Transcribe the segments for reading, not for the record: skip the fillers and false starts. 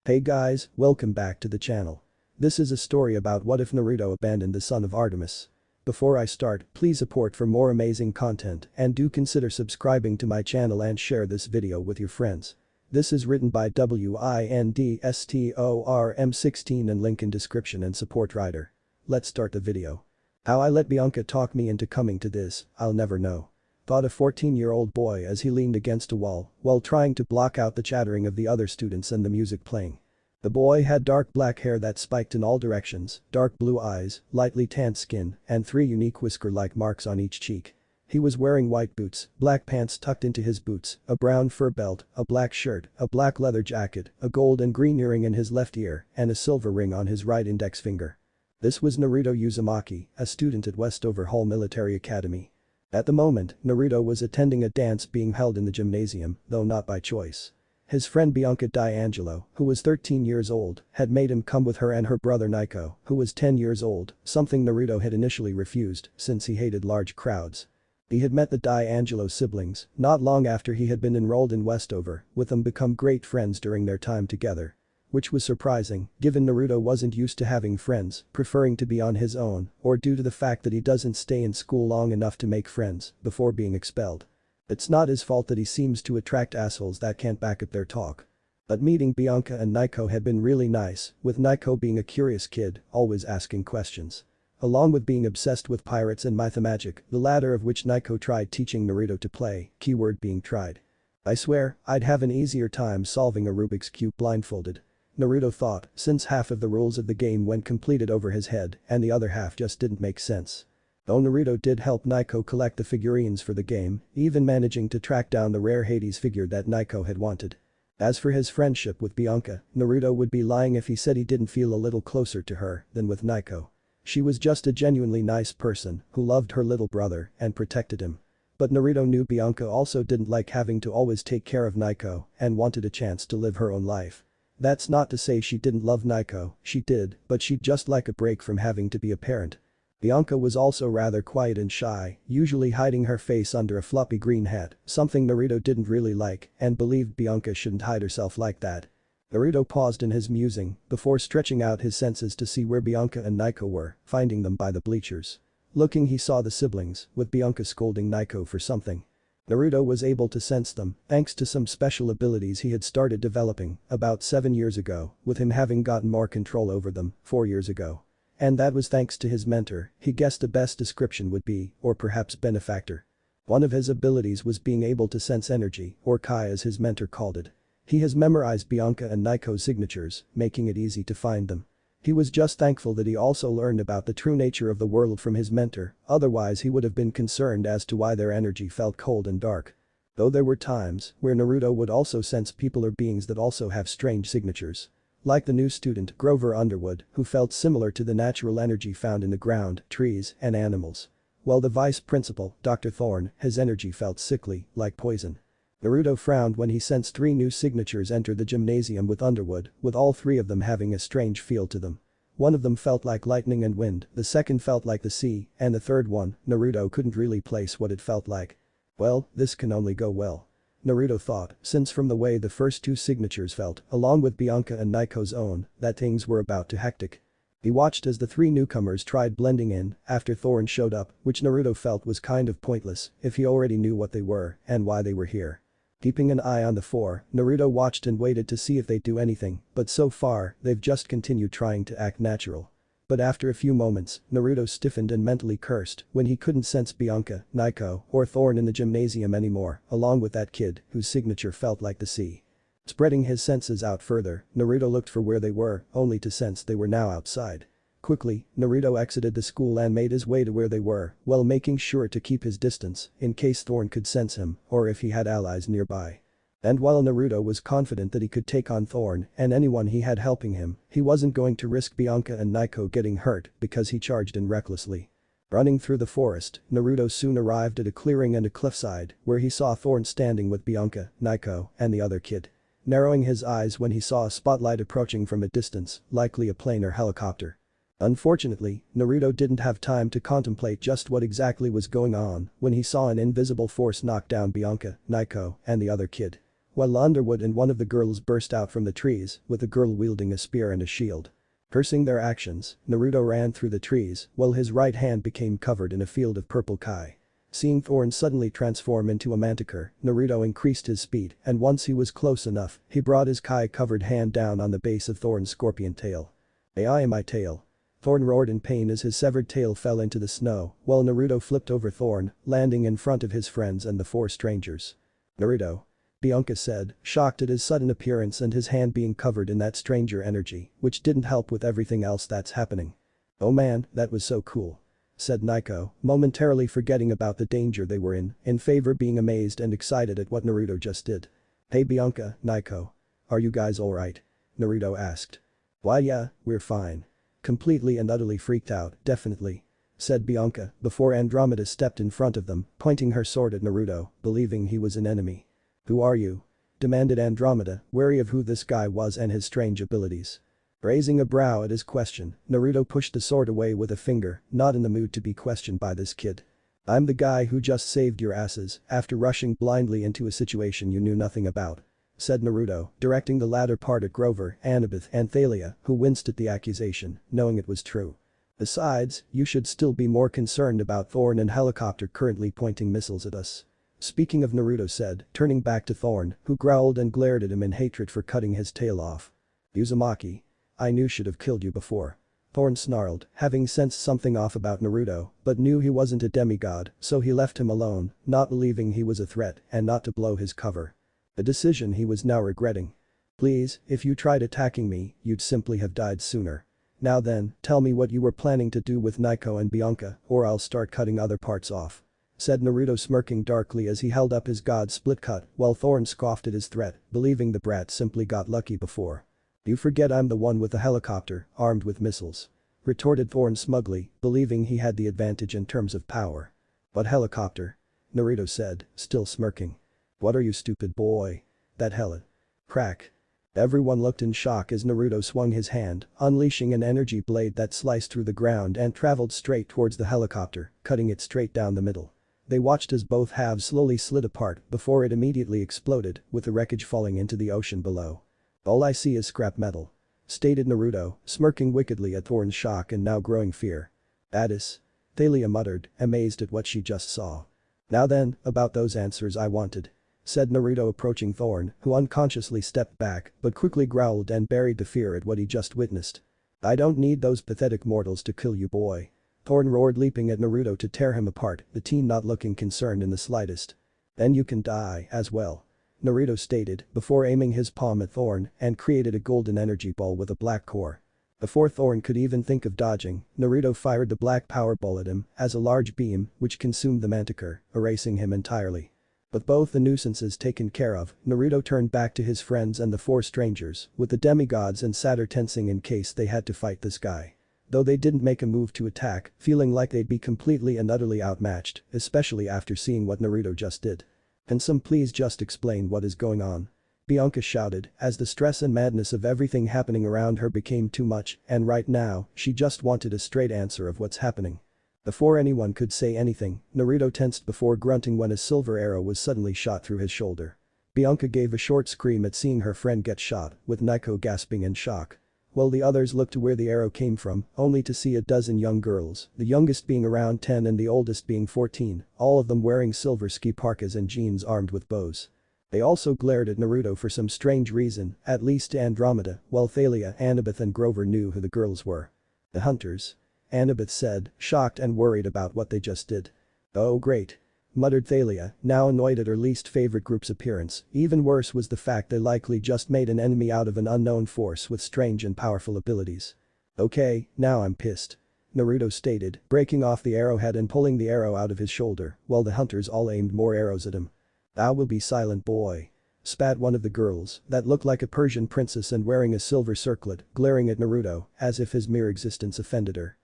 Hey guys, welcome back to the channel. This is a story about what if Naruto abandoned the son of Artemis. Before I start, please support for more amazing content and do consider subscribing to my channel and share this video with your friends. This is written by WINDSTORM16 and link in description and support writer. Let's start the video. How I let Bianca talk me into coming to this, I'll never know. Thought a 14-year-old boy as he leaned against a wall while trying to block out the chattering of the other students and the music playing. The boy had dark black hair that spiked in all directions, dark blue eyes, lightly tanned skin, and 3 unique whisker-like marks on each cheek. He was wearing white boots, black pants tucked into his boots, a brown fur belt, a black shirt, a black leather jacket, a gold and green earring in his left ear, and a silver ring on his right index finger. This was Naruto Uzumaki, a student at Westover Hall Military Academy. At the moment, Naruto was attending a dance being held in the gymnasium, though not by choice. His friend Bianca D'Angelo, who was 13 years old, had made him come with her and her brother Nico, who was 10 years old, something Naruto had initially refused since he hated large crowds. He had met the D'Angelo siblings not long after he had been enrolled in Westover, with them become great friends during their time together. Which was surprising, given Naruto wasn't used to having friends, preferring to be on his own, or due to the fact that he doesn't stay in school long enough to make friends before being expelled. It's not his fault that he seems to attract assholes that can't back up their talk. But meeting Bianca and Nico had been really nice, with Nico being a curious kid, always asking questions. Along with being obsessed with pirates and mythomagic, the latter of which Nico tried teaching Naruto to play, keyword being tried. I swear, I'd have an easier time solving a Rubik's Cube blindfolded. Naruto thought, since half of the rules of the game went completed over his head and the other half just didn't make sense. Though Naruto did help Nico collect the figurines for the game, even managing to track down the rare Hades figure that Nico had wanted. As for his friendship with Bianca, Naruto would be lying if he said he didn't feel a little closer to her than with Nico. She was just a genuinely nice person who loved her little brother and protected him. But Naruto knew Bianca also didn't like having to always take care of Nico and wanted a chance to live her own life. That's not to say she didn't love Nico, she did, but she'd just like a break from having to be a parent. Bianca was also rather quiet and shy, usually hiding her face under a floppy green hat, something Naruto didn't really like and believed Bianca shouldn't hide herself like that. Naruto paused in his musing before stretching out his senses to see where Bianca and Nico were, finding them by the bleachers. Looking, he saw the siblings, with Bianca scolding Nico for something. Naruto was able to sense them thanks to some special abilities he had started developing about 7 years ago, with him having gotten more control over them 4 years ago. And that was thanks to his mentor, he guessed the best description would be, or perhaps benefactor. One of his abilities was being able to sense energy, or Kai as his mentor called it. He has memorized Bianca and Nico's signatures, making it easy to find them. He was just thankful that he also learned about the true nature of the world from his mentor, otherwise he would have been concerned as to why their energy felt cold and dark. Though there were times where Naruto would also sense people or beings that also have strange signatures. Like the new student Grover Underwood, who felt similar to the natural energy found in the ground, trees, and animals. While the vice principal, Dr. Thorne, his energy felt sickly, like poison. Naruto frowned when he sensed 3 new signatures enter the gymnasium with Underwood, with all 3 of them having a strange feel to them. One of them felt like lightning and wind, the second felt like the sea, and the third one, Naruto couldn't really place what it felt like. Well, this can only go well. Naruto thought, since from the way the first 2 signatures felt, along with Bianca and Nico's own, that things were about to hectic. He watched as the 3 newcomers tried blending in after Thorne showed up, which Naruto felt was kind of pointless if he already knew what they were and why they were here. Keeping an eye on the 4, Naruto watched and waited to see if they'd do anything, but so far, they've just continued trying to act natural. But after a few moments, Naruto stiffened and mentally cursed when he couldn't sense Bianca, Nico, or Thorne in the gymnasium anymore, along with that kid whose signature felt like the sea. Spreading his senses out further, Naruto looked for where they were, only to sense they were now outside. Quickly, Naruto exited the school and made his way to where they were, while making sure to keep his distance in case Thorne could sense him or if he had allies nearby. And while Naruto was confident that he could take on Thorne and anyone he had helping him, he wasn't going to risk Bianca and Nico getting hurt because he charged in recklessly. Running through the forest, Naruto soon arrived at a clearing and a cliffside where he saw Thorne standing with Bianca, Nico, and the other kid. Narrowing his eyes when he saw a spotlight approaching from a distance, likely a plane or helicopter. Unfortunately, Naruto didn't have time to contemplate just what exactly was going on when he saw an invisible force knock down Bianca, Nico, and the other kid. while Underwood and one of the girls burst out from the trees, with the girl wielding a spear and a shield. Cursing their actions, Naruto ran through the trees while his right hand became covered in a field of purple kai. Seeing Thorn suddenly transform into a manticore, Naruto increased his speed and once he was close enough, he brought his kai-covered hand down on the base of Thorn's scorpion tail. "May I my tail?" Thorn roared in pain as his severed tail fell into the snow, while Naruto flipped over Thorn, landing in front of his friends and the four strangers. "Naruto," Bianca said, shocked at his sudden appearance and his hand being covered in that stranger energy, which didn't help with everything else that's happening. "Oh man, that was so cool," said Naiko, momentarily forgetting about the danger they were in favor being amazed and excited at what Naruto just did. "Hey Bianca, Naiko. Are you guys alright?" Naruto asked. "Why yeah, we're fine." Completely and utterly freaked out, definitely, said Bianca before Andromeda stepped in front of them, pointing her sword at Naruto, believing he was an enemy. "Who are you?" demanded Andromeda, wary of who this guy was and his strange abilities. Raising a brow at his question, Naruto pushed the sword away with a finger, not in the mood to be questioned by this kid. "I'm the guy who just saved your asses after rushing blindly into a situation you knew nothing about," said Naruto, directing the latter part at Grover, Annabeth and Thalia, who winced at the accusation, knowing it was true. "Besides, you should still be more concerned about Thorn and Helicopter currently pointing missiles at us." Speaking of, Naruto said, turning back to Thorn, who growled and glared at him in hatred for cutting his tail off. "Uzumaki. I knew should have killed you before." Thorn snarled, having sensed something off about Naruto, but knew he wasn't a demigod, so he left him alone, not believing he was a threat and not to blow his cover. A decision he was now regretting. "Please, if you tried attacking me, you'd simply have died sooner. Now then, tell me what you were planning to do with Naiko and Bianca, or I'll start cutting other parts off," said Naruto, smirking darkly as he held up his god split cut while Thorn scoffed at his threat, believing the brat simply got lucky before. "You forget I'm the one with the helicopter, armed with missiles," retorted Thorn smugly, believing he had the advantage in terms of power. "What helicopter?" Naruto said, still smirking. "What are you, stupid boy? That heli—" Crack. Everyone looked in shock as Naruto swung his hand, unleashing an energy blade that sliced through the ground and traveled straight towards the helicopter, cutting it straight down the middle. They watched as both halves slowly slid apart before it immediately exploded, with the wreckage falling into the ocean below. "All I see is scrap metal," stated Naruto, smirking wickedly at Thorn's shock and now growing fear. "Addis," Thalia muttered, amazed at what she just saw. "Now then, about those answers I wanted," said Naruto, approaching Thorn, who unconsciously stepped back but quickly growled and buried the fear at what he just witnessed. "I don't need those pathetic mortals to kill you, boy," Thorn roared, leaping at Naruto to tear him apart, the teen not looking concerned in the slightest. "Then you can die as well," Naruto stated before aiming his palm at Thorn and created a golden energy ball with a black core. Before Thorn could even think of dodging, Naruto fired the black power ball at him as a large beam which consumed the manticore, erasing him entirely. With both the nuisances taken care of, Naruto turned back to his friends and the four strangers, with the demigods and Satyr tensing in case they had to fight this guy. Though they didn't make a move to attack, feeling like they'd be completely and utterly outmatched, especially after seeing what Naruto just did. "Can some please just explain what is going on?" Bianca shouted as the stress and madness of everything happening around her became too much, and right now, she just wanted a straight answer of what's happening. Before anyone could say anything, Naruto tensed before grunting when a silver arrow was suddenly shot through his shoulder. Bianca gave a short scream at seeing her friend get shot, with Naiko gasping in shock. While the others looked to where the arrow came from, only to see a dozen young girls, the youngest being around 10 and the oldest being 14, all of them wearing silver ski parkas and jeans armed with bows. They also glared at Naruto for some strange reason, at least to Andromeda, while Thalia, Annabeth and Grover knew who the girls were. "The hunters," Annabeth said, shocked and worried about what they just did. "Oh great," muttered Thalia, now annoyed at her least favorite group's appearance. Even worse was the fact they likely just made an enemy out of an unknown force with strange and powerful abilities. "Okay, now I'm pissed," Naruto stated, breaking off the arrowhead and pulling the arrow out of his shoulder, while the hunters all aimed more arrows at him. "I will be silent, boy," spat one of the girls that looked like a Persian princess and wearing a silver circlet, glaring at Naruto as if his mere existence offended her.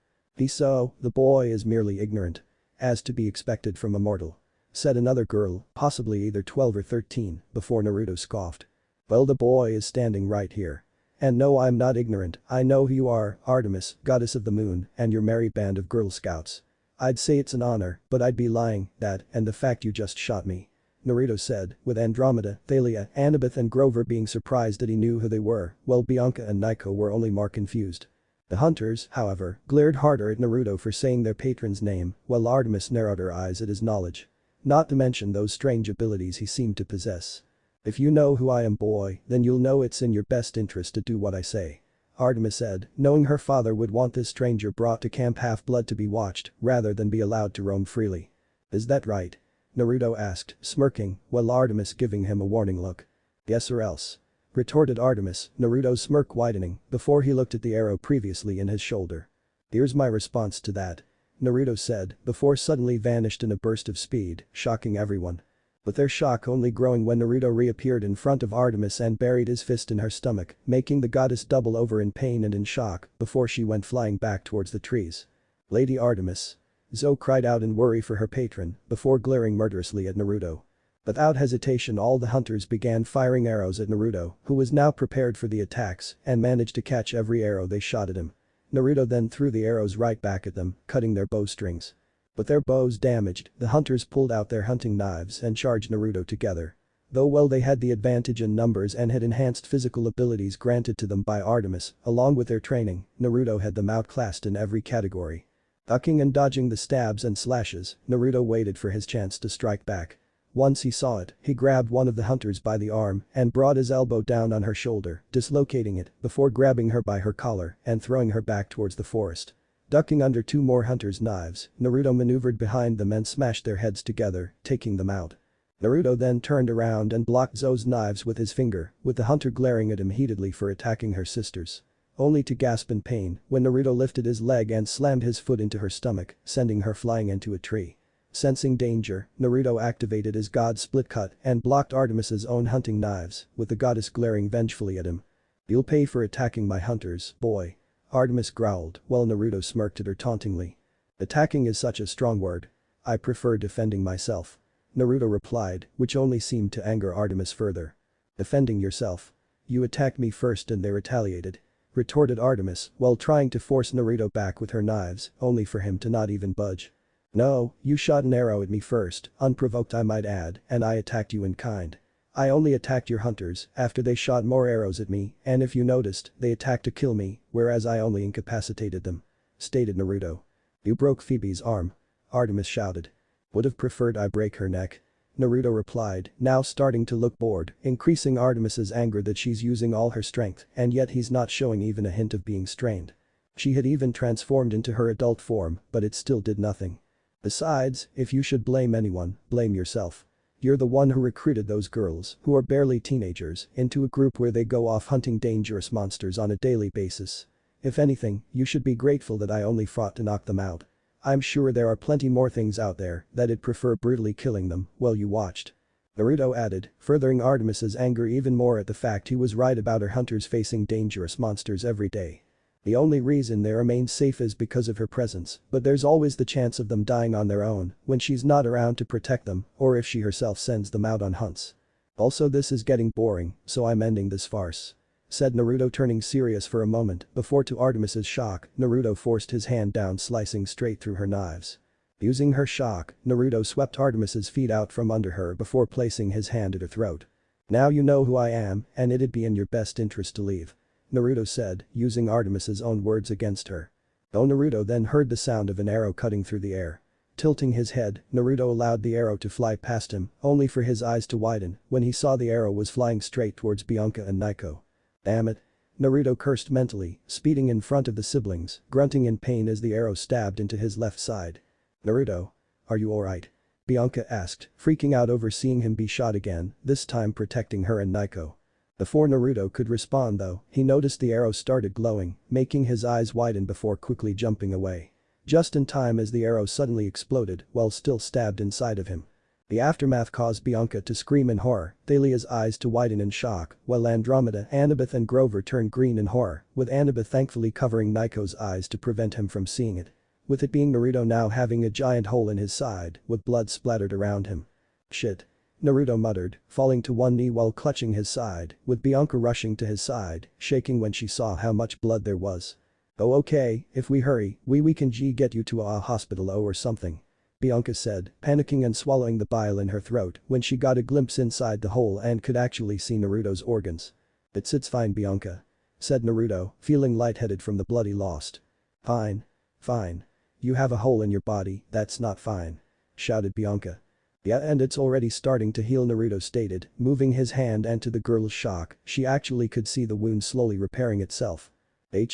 "So, the boy is merely ignorant. As to be expected from a mortal," said another girl, possibly either 12 or 13, before Naruto scoffed. "Well, the boy is standing right here. And no, I'm not ignorant, I know who you are, Artemis, goddess of the moon, and your merry band of Girl Scouts. I'd say it's an honor, but I'd be lying, that and the fact you just shot me." Naruto said, with Andromeda, Thalia, Annabeth and Grover being surprised that he knew who they were, while Bianca and Nico were only more confused. The hunters, however, glared harder at Naruto for saying their patron's name, while Artemis narrowed her eyes at his knowledge. Not to mention those strange abilities he seemed to possess. "If you know who I am, boy, then you'll know it's in your best interest to do what I say," Artemis said, knowing her father would want this stranger brought to Camp Half-Blood to be watched rather than be allowed to roam freely. "Is that right?" Naruto asked, smirking, while Artemis giving him a warning look. "Yes or else," retorted Artemis, Naruto's smirk widening before he looked at the arrow previously in his shoulder. "Here's my response to that," Naruto said before suddenly vanished in a burst of speed, shocking everyone. With their shock only growing when Naruto reappeared in front of Artemis and buried his fist in her stomach, making the goddess double over in pain and in shock before she went flying back towards the trees. "Lady Artemis." Zoe cried out in worry for her patron before glaring murderously at Naruto. Without hesitation all the hunters began firing arrows at Naruto, who was now prepared for the attacks and managed to catch every arrow they shot at him. Naruto then threw the arrows right back at them, cutting their bowstrings. With their bows damaged, the hunters pulled out their hunting knives and charged Naruto together. Though well they had the advantage in numbers and had enhanced physical abilities granted to them by Artemis, along with their training, Naruto had them outclassed in every category. Ducking and dodging the stabs and slashes, Naruto waited for his chance to strike back. Once he saw it, he grabbed one of the hunters by the arm and brought his elbow down on her shoulder, dislocating it before grabbing her by her collar and throwing her back towards the forest. Ducking under two more hunters' knives, Naruto maneuvered behind them and smashed their heads together, taking them out. Naruto then turned around and blocked Zoe's knives with his finger, with the hunter glaring at him heatedly for attacking her sisters. Only to gasp in pain when Naruto lifted his leg and slammed his foot into her stomach, sending her flying into a tree. Sensing danger, Naruto activated his god split cut and blocked Artemis's own hunting knives, with the goddess glaring vengefully at him. "You'll pay for attacking my hunters, boy," Artemis growled while Naruto smirked at her tauntingly. "Attacking is such a strong word. I prefer defending myself," Naruto replied, which only seemed to anger Artemis further. "Defending yourself? You attacked me first and they retaliated," retorted Artemis while trying to force Naruto back with her knives, only for him to not even budge. "No, you shot an arrow at me first, unprovoked I might add, and I attacked you in kind. I only attacked your hunters after they shot more arrows at me, and if you noticed, they attacked to kill me, whereas I only incapacitated them," stated Naruto. "You broke Phoebe's arm," Artemis shouted. "Would have preferred I break her neck," Naruto replied, now starting to look bored, increasing Artemis's anger that she's using all her strength and yet he's not showing even a hint of being strained. She had even transformed into her adult form, but it still did nothing. "Besides, if you should blame anyone, blame yourself. You're the one who recruited those girls, who are barely teenagers, into a group where they go off hunting dangerous monsters on a daily basis. If anything, you should be grateful that I only fought to knock them out. I'm sure there are plenty more things out there that'd prefer brutally killing them while you watched," Naruto added, furthering Artemis's anger even more at the fact he was right about her hunters facing dangerous monsters every day. The only reason they remain safe is because of her presence, but there's always the chance of them dying on their own when she's not around to protect them or if she herself sends them out on hunts. "Also this is getting boring, so I'm ending this farce," said Naruto turning serious for a moment before to Artemis's shock, Naruto forced his hand down slicing straight through her knives. Using her shock, Naruto swept Artemis's feet out from under her before placing his hand at her throat. "Now you know who I am and it'd be in your best interest to leave," Naruto said, using Artemis's own words against her. Though Naruto then heard the sound of an arrow cutting through the air. Tilting his head, Naruto allowed the arrow to fly past him, only for his eyes to widen when he saw the arrow was flying straight towards Bianca and Nico. "Damn it." Naruto cursed mentally, speeding in front of the siblings, grunting in pain as the arrow stabbed into his left side. "Naruto? Are you alright?" Bianca asked, freaking out over seeing him be shot again, this time protecting her and Nico. Before Naruto could respond though, he noticed the arrow started glowing, making his eyes widen before quickly jumping away. Just in time as the arrow suddenly exploded while still stabbed inside of him. The aftermath caused Bianca to scream in horror, Thalia's eyes to widen in shock, while Andromeda, Annabeth and Grover turned green in horror, with Annabeth thankfully covering Nico's eyes to prevent him from seeing it. With it being Naruto now having a giant hole in his side, with blood splattered around him. "Shit." Naruto muttered, falling to one knee while clutching his side, with Bianca rushing to his side, shaking when she saw how much blood there was. "Oh okay, if we hurry, we can get you to a hospital or something," Bianca said, panicking and swallowing the bile in her throat when she got a glimpse inside the hole and could actually see Naruto's organs. It's fine, Bianca," said Naruto, feeling lightheaded from the blood he lost. "Fine. Fine. You have a hole in your body, that's not fine," shouted Bianca. "Yeah, and it's already starting to heal," Naruto stated, moving his hand, and to the girl's shock, she actually could see the wound slowly repairing itself.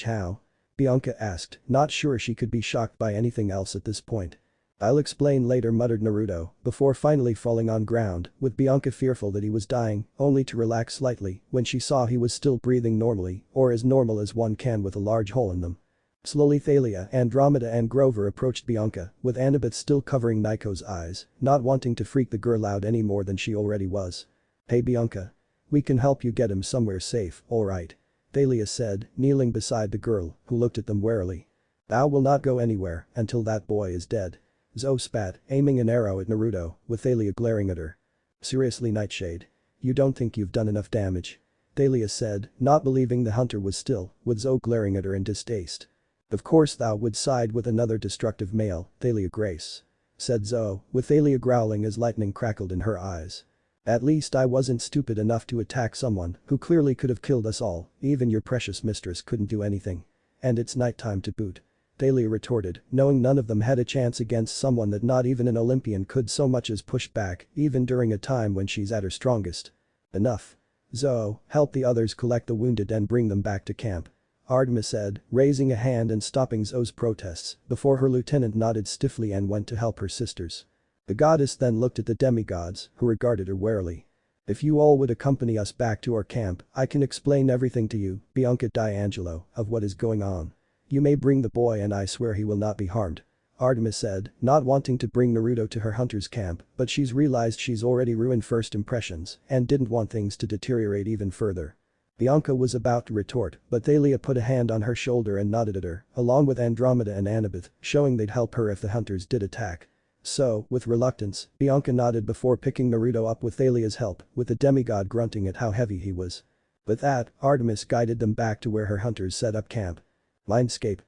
How?" Bianca asked, not sure she could be shocked by anything else at this point. "I'll explain later," muttered Naruto, before finally falling on ground, with Bianca fearful that he was dying, only to relax slightly when she saw he was still breathing normally, or as normal as one can with a large hole in them. Slowly Thalia, Andromeda and Grover approached Bianca, with Annabeth still covering Nico's eyes, not wanting to freak the girl out any more than she already was. "Hey Bianca. We can help you get him somewhere safe, alright?" Thalia said, kneeling beside the girl, who looked at them warily. "Thou will not go anywhere until that boy is dead." Zoe spat, aiming an arrow at Naruto, with Thalia glaring at her. "Seriously, Nightshade? You don't think you've done enough damage?" Thalia said, not believing the hunter was still, with Zoe glaring at her in distaste. "Of course thou would side with another destructive male, Thalia Grace," said Zoe, with Thalia growling as lightning crackled in her eyes. "At least I wasn't stupid enough to attack someone who clearly could have killed us all, even your precious mistress couldn't do anything. And it's nighttime to boot," Thalia retorted, knowing none of them had a chance against someone that not even an Olympian could so much as push back, even during a time when she's at her strongest. "Enough. Zoe, help the others collect the wounded and bring them back to camp," Artemis said, raising a hand and stopping Zoe's protests before her lieutenant nodded stiffly and went to help her sisters. The goddess then looked at the demigods, who regarded her warily. "If you all would accompany us back to our camp, I can explain everything to you, Bianca D'Angelo, of what is going on. You may bring the boy and I swear he will not be harmed," Artemis said, not wanting to bring Naruto to her hunter's camp, but she's realized she's already ruined first impressions and didn't want things to deteriorate even further. Bianca was about to retort, but Thalia put a hand on her shoulder and nodded at her, along with Andromeda and Annabeth, showing they'd help her if the hunters did attack. So, with reluctance, Bianca nodded before picking Naruto up with Thalia's help, with the demigod grunting at how heavy he was. With that, Artemis guided them back to where her hunters set up camp. Mindscape.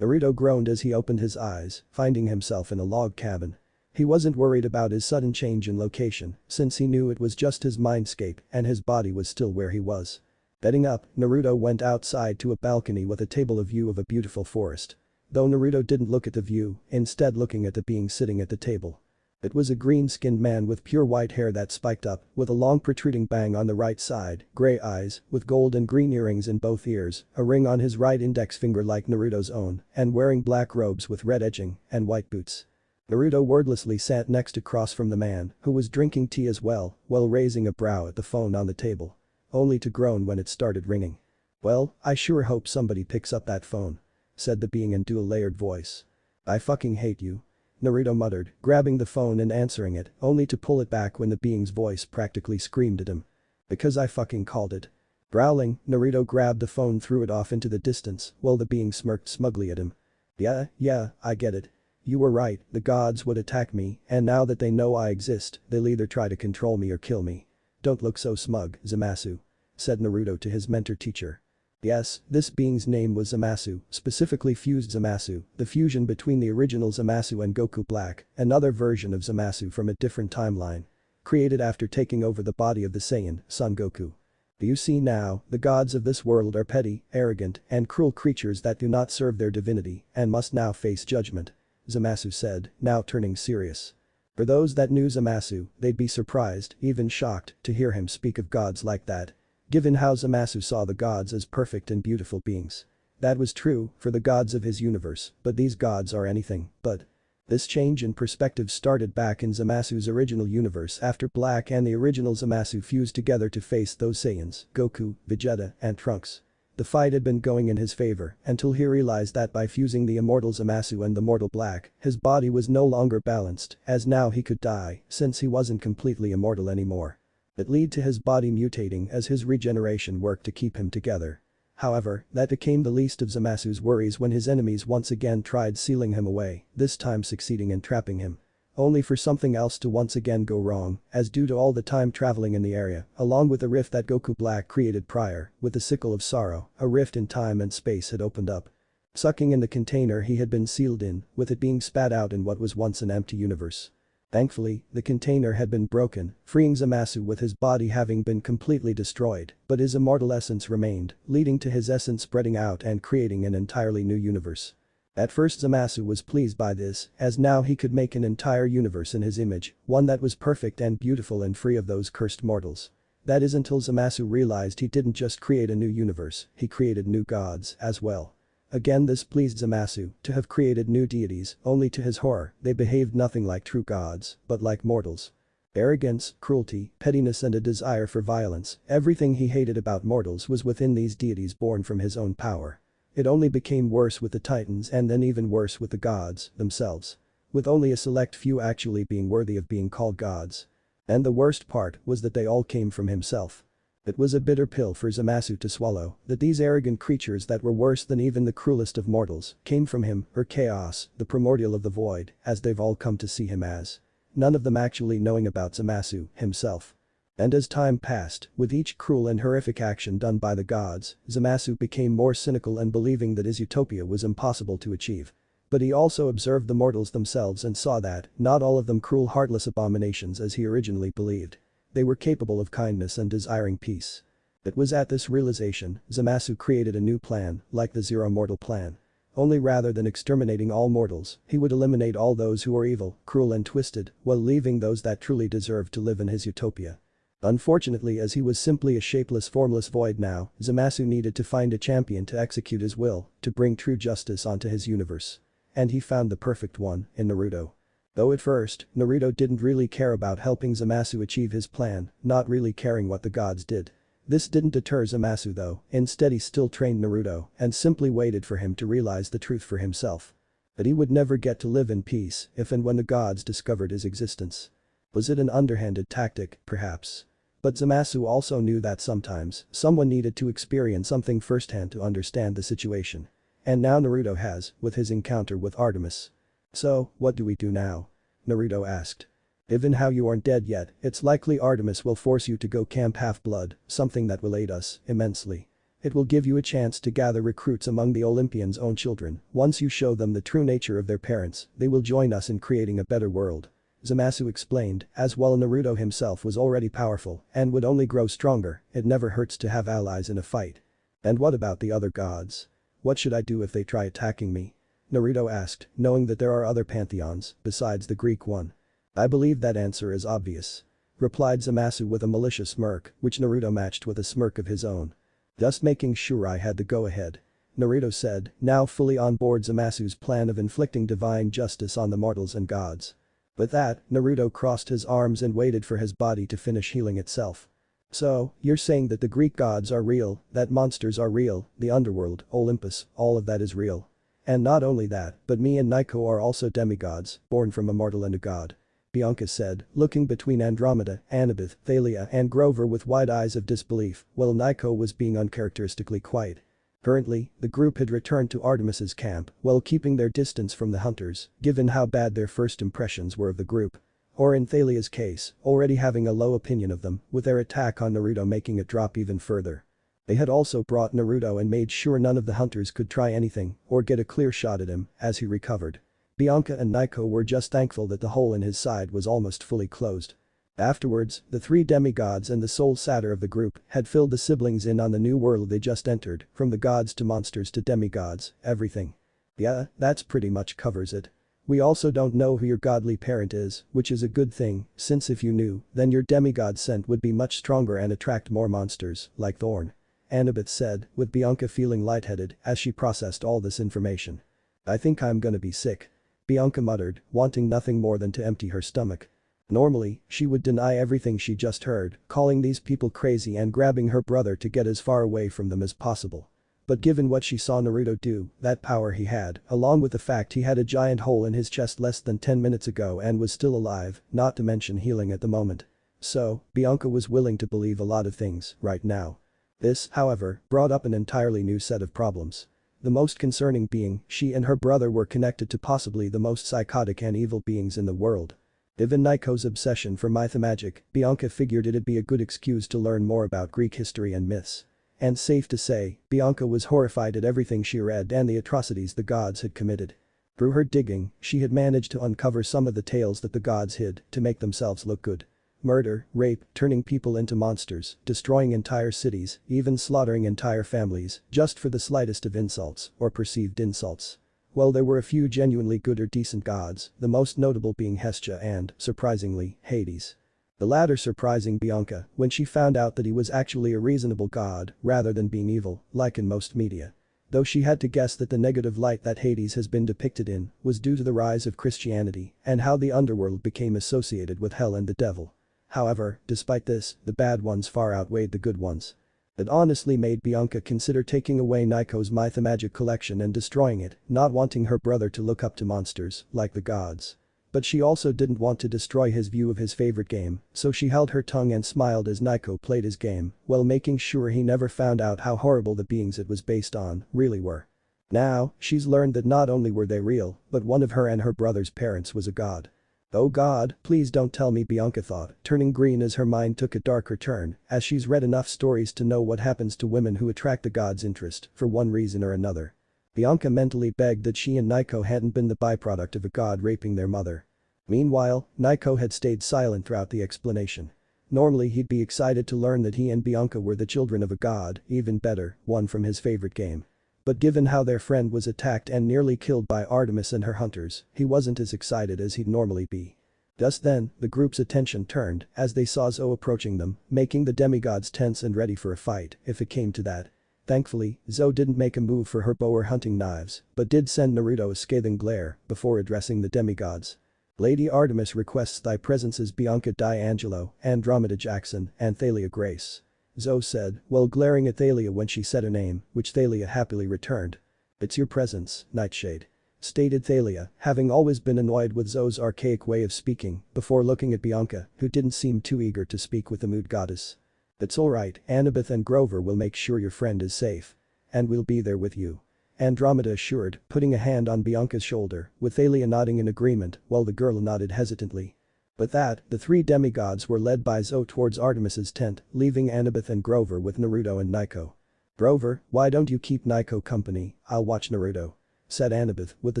Naruto groaned as he opened his eyes, finding himself in a log cabin. He wasn't worried about his sudden change in location, since he knew it was just his mindscape and his body was still where he was. Bedding up, Naruto went outside to a balcony with a table view of a beautiful forest. Though Naruto didn't look at the view, instead looking at the being sitting at the table. It was a green-skinned man with pure white hair that spiked up, with a long protruding bang on the right side, gray eyes, with gold and green earrings in both ears, a ring on his right index finger like Naruto's own, and wearing black robes with red edging and white boots. Naruto wordlessly sat next across from the man, who was drinking tea as well, while raising a brow at the phone on the table. Only to groan when it started ringing. "Well, I sure hope somebody picks up that phone," said the being in dual-layered voice. "I fucking hate you," Naruto muttered, grabbing the phone and answering it, only to pull it back when the being's voice practically screamed at him. "Because I fucking called it." Growling, Naruto grabbed the phone, threw it off into the distance, while the being smirked smugly at him. Yeah, I get it. You were right, the gods would attack me, and now that they know I exist, they'll either try to control me or kill me. Don't look so smug, Zamasu," said Naruto to his mentor-teacher. Yes, this being's name was Zamasu, specifically fused Zamasu, the fusion between the original Zamasu and Goku Black, another version of Zamasu from a different timeline. Created after taking over the body of the Saiyan, Son Goku. "Do you see now, the gods of this world are petty, arrogant, and cruel creatures that do not serve their divinity and must now face judgment," Zamasu said, now turning serious. For those that knew Zamasu, they'd be surprised, even shocked, to hear him speak of gods like that. Given how Zamasu saw the gods as perfect and beautiful beings. That was true for the gods of his universe, but these gods are anything but. This change in perspective started back in Zamasu's original universe after Black and the original Zamasu fused together to face those Saiyans, Goku, Vegeta, and Trunks. The fight had been going in his favor until he realized that by fusing the immortal Zamasu and the mortal Black, his body was no longer balanced, as now he could die since he wasn't completely immortal anymore. It led to his body mutating as his regeneration worked to keep him together. However, that became the least of Zamasu's worries when his enemies once again tried sealing him away, this time succeeding in trapping him. Only for something else to once again go wrong, as due to all the time traveling in the area, along with the rift that Goku Black created prior, with the Sickle of Sorrow, a rift in time and space had opened up. sucking in the container he had been sealed in, with it being spat out in what was once an empty universe. Thankfully, the container had been broken, freeing Zamasu with his body having been completely destroyed, but his immortal essence remained, leading to his essence spreading out and creating an entirely new universe. At first Zamasu was pleased by this, as now he could make an entire universe in his image, one that was perfect and beautiful and free of those cursed mortals. That is until Zamasu realized he didn't just create a new universe, he created new gods as well. Again this pleased Zamasu, to have created new deities, only to his horror, they behaved nothing like true gods, but like mortals. Arrogance, cruelty, pettiness and a desire for violence, everything he hated about mortals was within these deities born from his own power. It only became worse with the titans and then even worse with the gods themselves. With only a select few actually being worthy of being called gods. And the worst part was that they all came from himself. It was a bitter pill for Zamasu to swallow, that these arrogant creatures that were worse than even the cruelest of mortals came from him, or chaos, the primordial of the void, as they've all come to see him as. None of them actually knowing about Zamasu himself. And as time passed, with each cruel and horrific action done by the gods, Zamasu became more cynical and believing that his utopia was impossible to achieve. But he also observed the mortals themselves and saw that, not all of them cruel heartless abominations as he originally believed. They were capable of kindness and desiring peace. It was at this realization, Zamasu created a new plan, like the Zero Mortal plan. Only rather than exterminating all mortals, he would eliminate all those who are evil, cruel and twisted, while leaving those that truly deserved to live in his utopia. Unfortunately, as he was simply a shapeless formless void now, Zamasu needed to find a champion to execute his will, to bring true justice onto his universe. And he found the perfect one, in Naruto. Though at first, Naruto didn't really care about helping Zamasu achieve his plan, not really caring what the gods did. This didn't deter Zamasu though, instead he still trained Naruto and simply waited for him to realize the truth for himself. That he would never get to live in peace if and when the gods discovered his existence. Was it an underhanded tactic, perhaps? But Zamasu also knew that sometimes, someone needed to experience something firsthand to understand the situation. And now Naruto has, with his encounter with Artemis. So, what do we do now? Naruto asked. Even how you aren't dead yet, it's likely Artemis will force you to go Camp Half-Blood, something that will aid us immensely. It will give you a chance to gather recruits among the Olympians' own children. Once you show them the true nature of their parents, they will join us in creating a better world. Zamasu explained, as while Naruto himself was already powerful and would only grow stronger, it never hurts to have allies in a fight. And what about the other gods? What should I do if they try attacking me? Naruto asked, knowing that there are other pantheons, besides the Greek one. I believe that answer is obvious. Replied Zamasu with a malicious smirk, which Naruto matched with a smirk of his own. Just making sure I had the go-ahead. Naruto said, now fully on board Zamasu's plan of inflicting divine justice on the mortals and gods. With that, Naruto crossed his arms and waited for his body to finish healing itself. So, you're saying that the Greek gods are real, that monsters are real, the underworld, Olympus, all of that is real. And not only that, but me and Nico are also demigods, born from a mortal and a god. Bianca said, looking between Andromeda, Annabeth, Thalia and Grover with wide eyes of disbelief, while Nico was being uncharacteristically quiet. Currently, the group had returned to Artemis's camp while keeping their distance from the hunters, given how bad their first impressions were of the group. Or in Thalia's case, already having a low opinion of them, with their attack on Naruto making it drop even further. They had also brought Naruto and made sure none of the hunters could try anything or get a clear shot at him as he recovered. Bianca and Nico were just thankful that the hole in his side was almost fully closed. Afterwards, the three demigods and the sole satyr of the group had filled the siblings in on the new world they just entered, from the gods to monsters to demigods, everything. Yeah, that's pretty much covers it. We also don't know who your godly parent is, which is a good thing, since if you knew, then your demigod scent would be much stronger and attract more monsters, like Thorn. Annabeth said, with Bianca feeling lightheaded as she processed all this information. I think I'm gonna be sick. Bianca muttered, wanting nothing more than to empty her stomach. Normally, she would deny everything she just heard, calling these people crazy and grabbing her brother to get as far away from them as possible. But given what she saw Naruto do, that power he had, along with the fact he had a giant hole in his chest less than 10 minutes ago and was still alive, not to mention healing at the moment. So, Bianca was willing to believe a lot of things, right now. This, however, brought up an entirely new set of problems. The most concerning being, she and her brother were connected to possibly the most psychotic and evil beings in the world. Given Nico's obsession for mythmagic, Bianca figured it'd be a good excuse to learn more about Greek history and myths. And safe to say, Bianca was horrified at everything she read and the atrocities the gods had committed. Through her digging, she had managed to uncover some of the tales that the gods hid to make themselves look good. Murder, rape, turning people into monsters, destroying entire cities, even slaughtering entire families, just for the slightest of insults, or perceived insults. Well, there were a few genuinely good or decent gods, the most notable being Hestia and, surprisingly, Hades. The latter surprising Bianca when she found out that he was actually a reasonable god rather than being evil, like in most media. Though she had to guess that the negative light that Hades has been depicted in was due to the rise of Christianity and how the underworld became associated with hell and the devil. However, despite this, the bad ones far outweighed the good ones. It honestly made Bianca consider taking away Nico's mythmagic collection and destroying it, not wanting her brother to look up to monsters like the gods. But she also didn't want to destroy his view of his favorite game, so she held her tongue and smiled as Nico played his game, while making sure he never found out how horrible the beings it was based on really were. Now, she's learned that not only were they real, but one of her and her brother's parents was a god. Oh god, please don't tell me, Bianca thought, turning green as her mind took a darker turn, as she's read enough stories to know what happens to women who attract the god's interest for one reason or another. Bianca mentally begged that she and Nico hadn't been the byproduct of a god raping their mother. Meanwhile, Nico had stayed silent throughout the explanation. Normally he'd be excited to learn that he and Bianca were the children of a god, even better, one from his favorite game. But given how their friend was attacked and nearly killed by Artemis and her hunters, he wasn't as excited as he'd normally be. Just then, the group's attention turned as they saw Zo approaching them, making the demigods tense and ready for a fight if it came to that. Thankfully, Zo didn't make a move for her bow or hunting knives, but did send Naruto a scathing glare before addressing the demigods. Lady Artemis requests thy presences, Bianca D'Angelo, Andromeda Jackson, and Thalia Grace. Zo said, while glaring at Thalia when she said her name, which Thalia happily returned. It's your presence, Nightshade. Stated Thalia, having always been annoyed with Zo's archaic way of speaking, before looking at Bianca, who didn't seem too eager to speak with the mood goddess. It's alright, Annabeth and Grover will make sure your friend is safe. And we'll be there with you. Andromeda assured, putting a hand on Bianca's shoulder, with Thalia nodding in agreement while the girl nodded hesitantly. With that, the three demigods were led by Zo towards Artemis's tent, leaving Annabeth and Grover with Naruto and Nico. Grover, why don't you keep Nico company, I'll watch Naruto. Said Annabeth, with the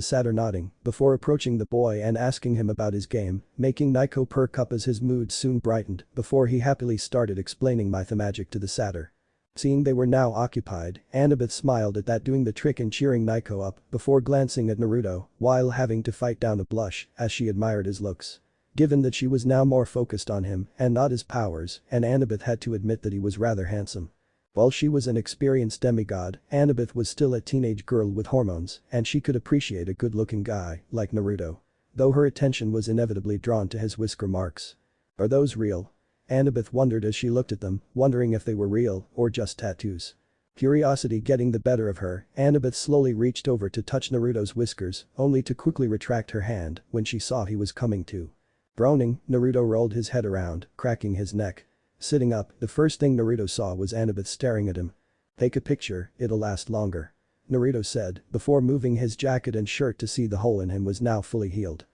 satyr nodding, before approaching the boy and asking him about his game, making Nico perk up as his mood soon brightened before he happily started explaining mythmagic to the satyr. Seeing they were now occupied, Annabeth smiled at that, doing the trick and cheering Nico up before glancing at Naruto while having to fight down a blush as she admired his looks. Given that she was now more focused on him and not his powers, and Annabeth had to admit that he was rather handsome. While she was an experienced demigod, Annabeth was still a teenage girl with hormones, and she could appreciate a good-looking guy like Naruto. Though her attention was inevitably drawn to his whisker marks. Are those real? Annabeth wondered as she looked at them, wondering if they were real or just tattoos. Curiosity getting the better of her, Annabeth slowly reached over to touch Naruto's whiskers, only to quickly retract her hand when she saw he was coming too. Groaning, Naruto rolled his head around, cracking his neck. Sitting up, the first thing Naruto saw was Annabeth staring at him. Take a picture, it'll last longer. Naruto said, before moving his jacket and shirt to see the hole in him was now fully healed.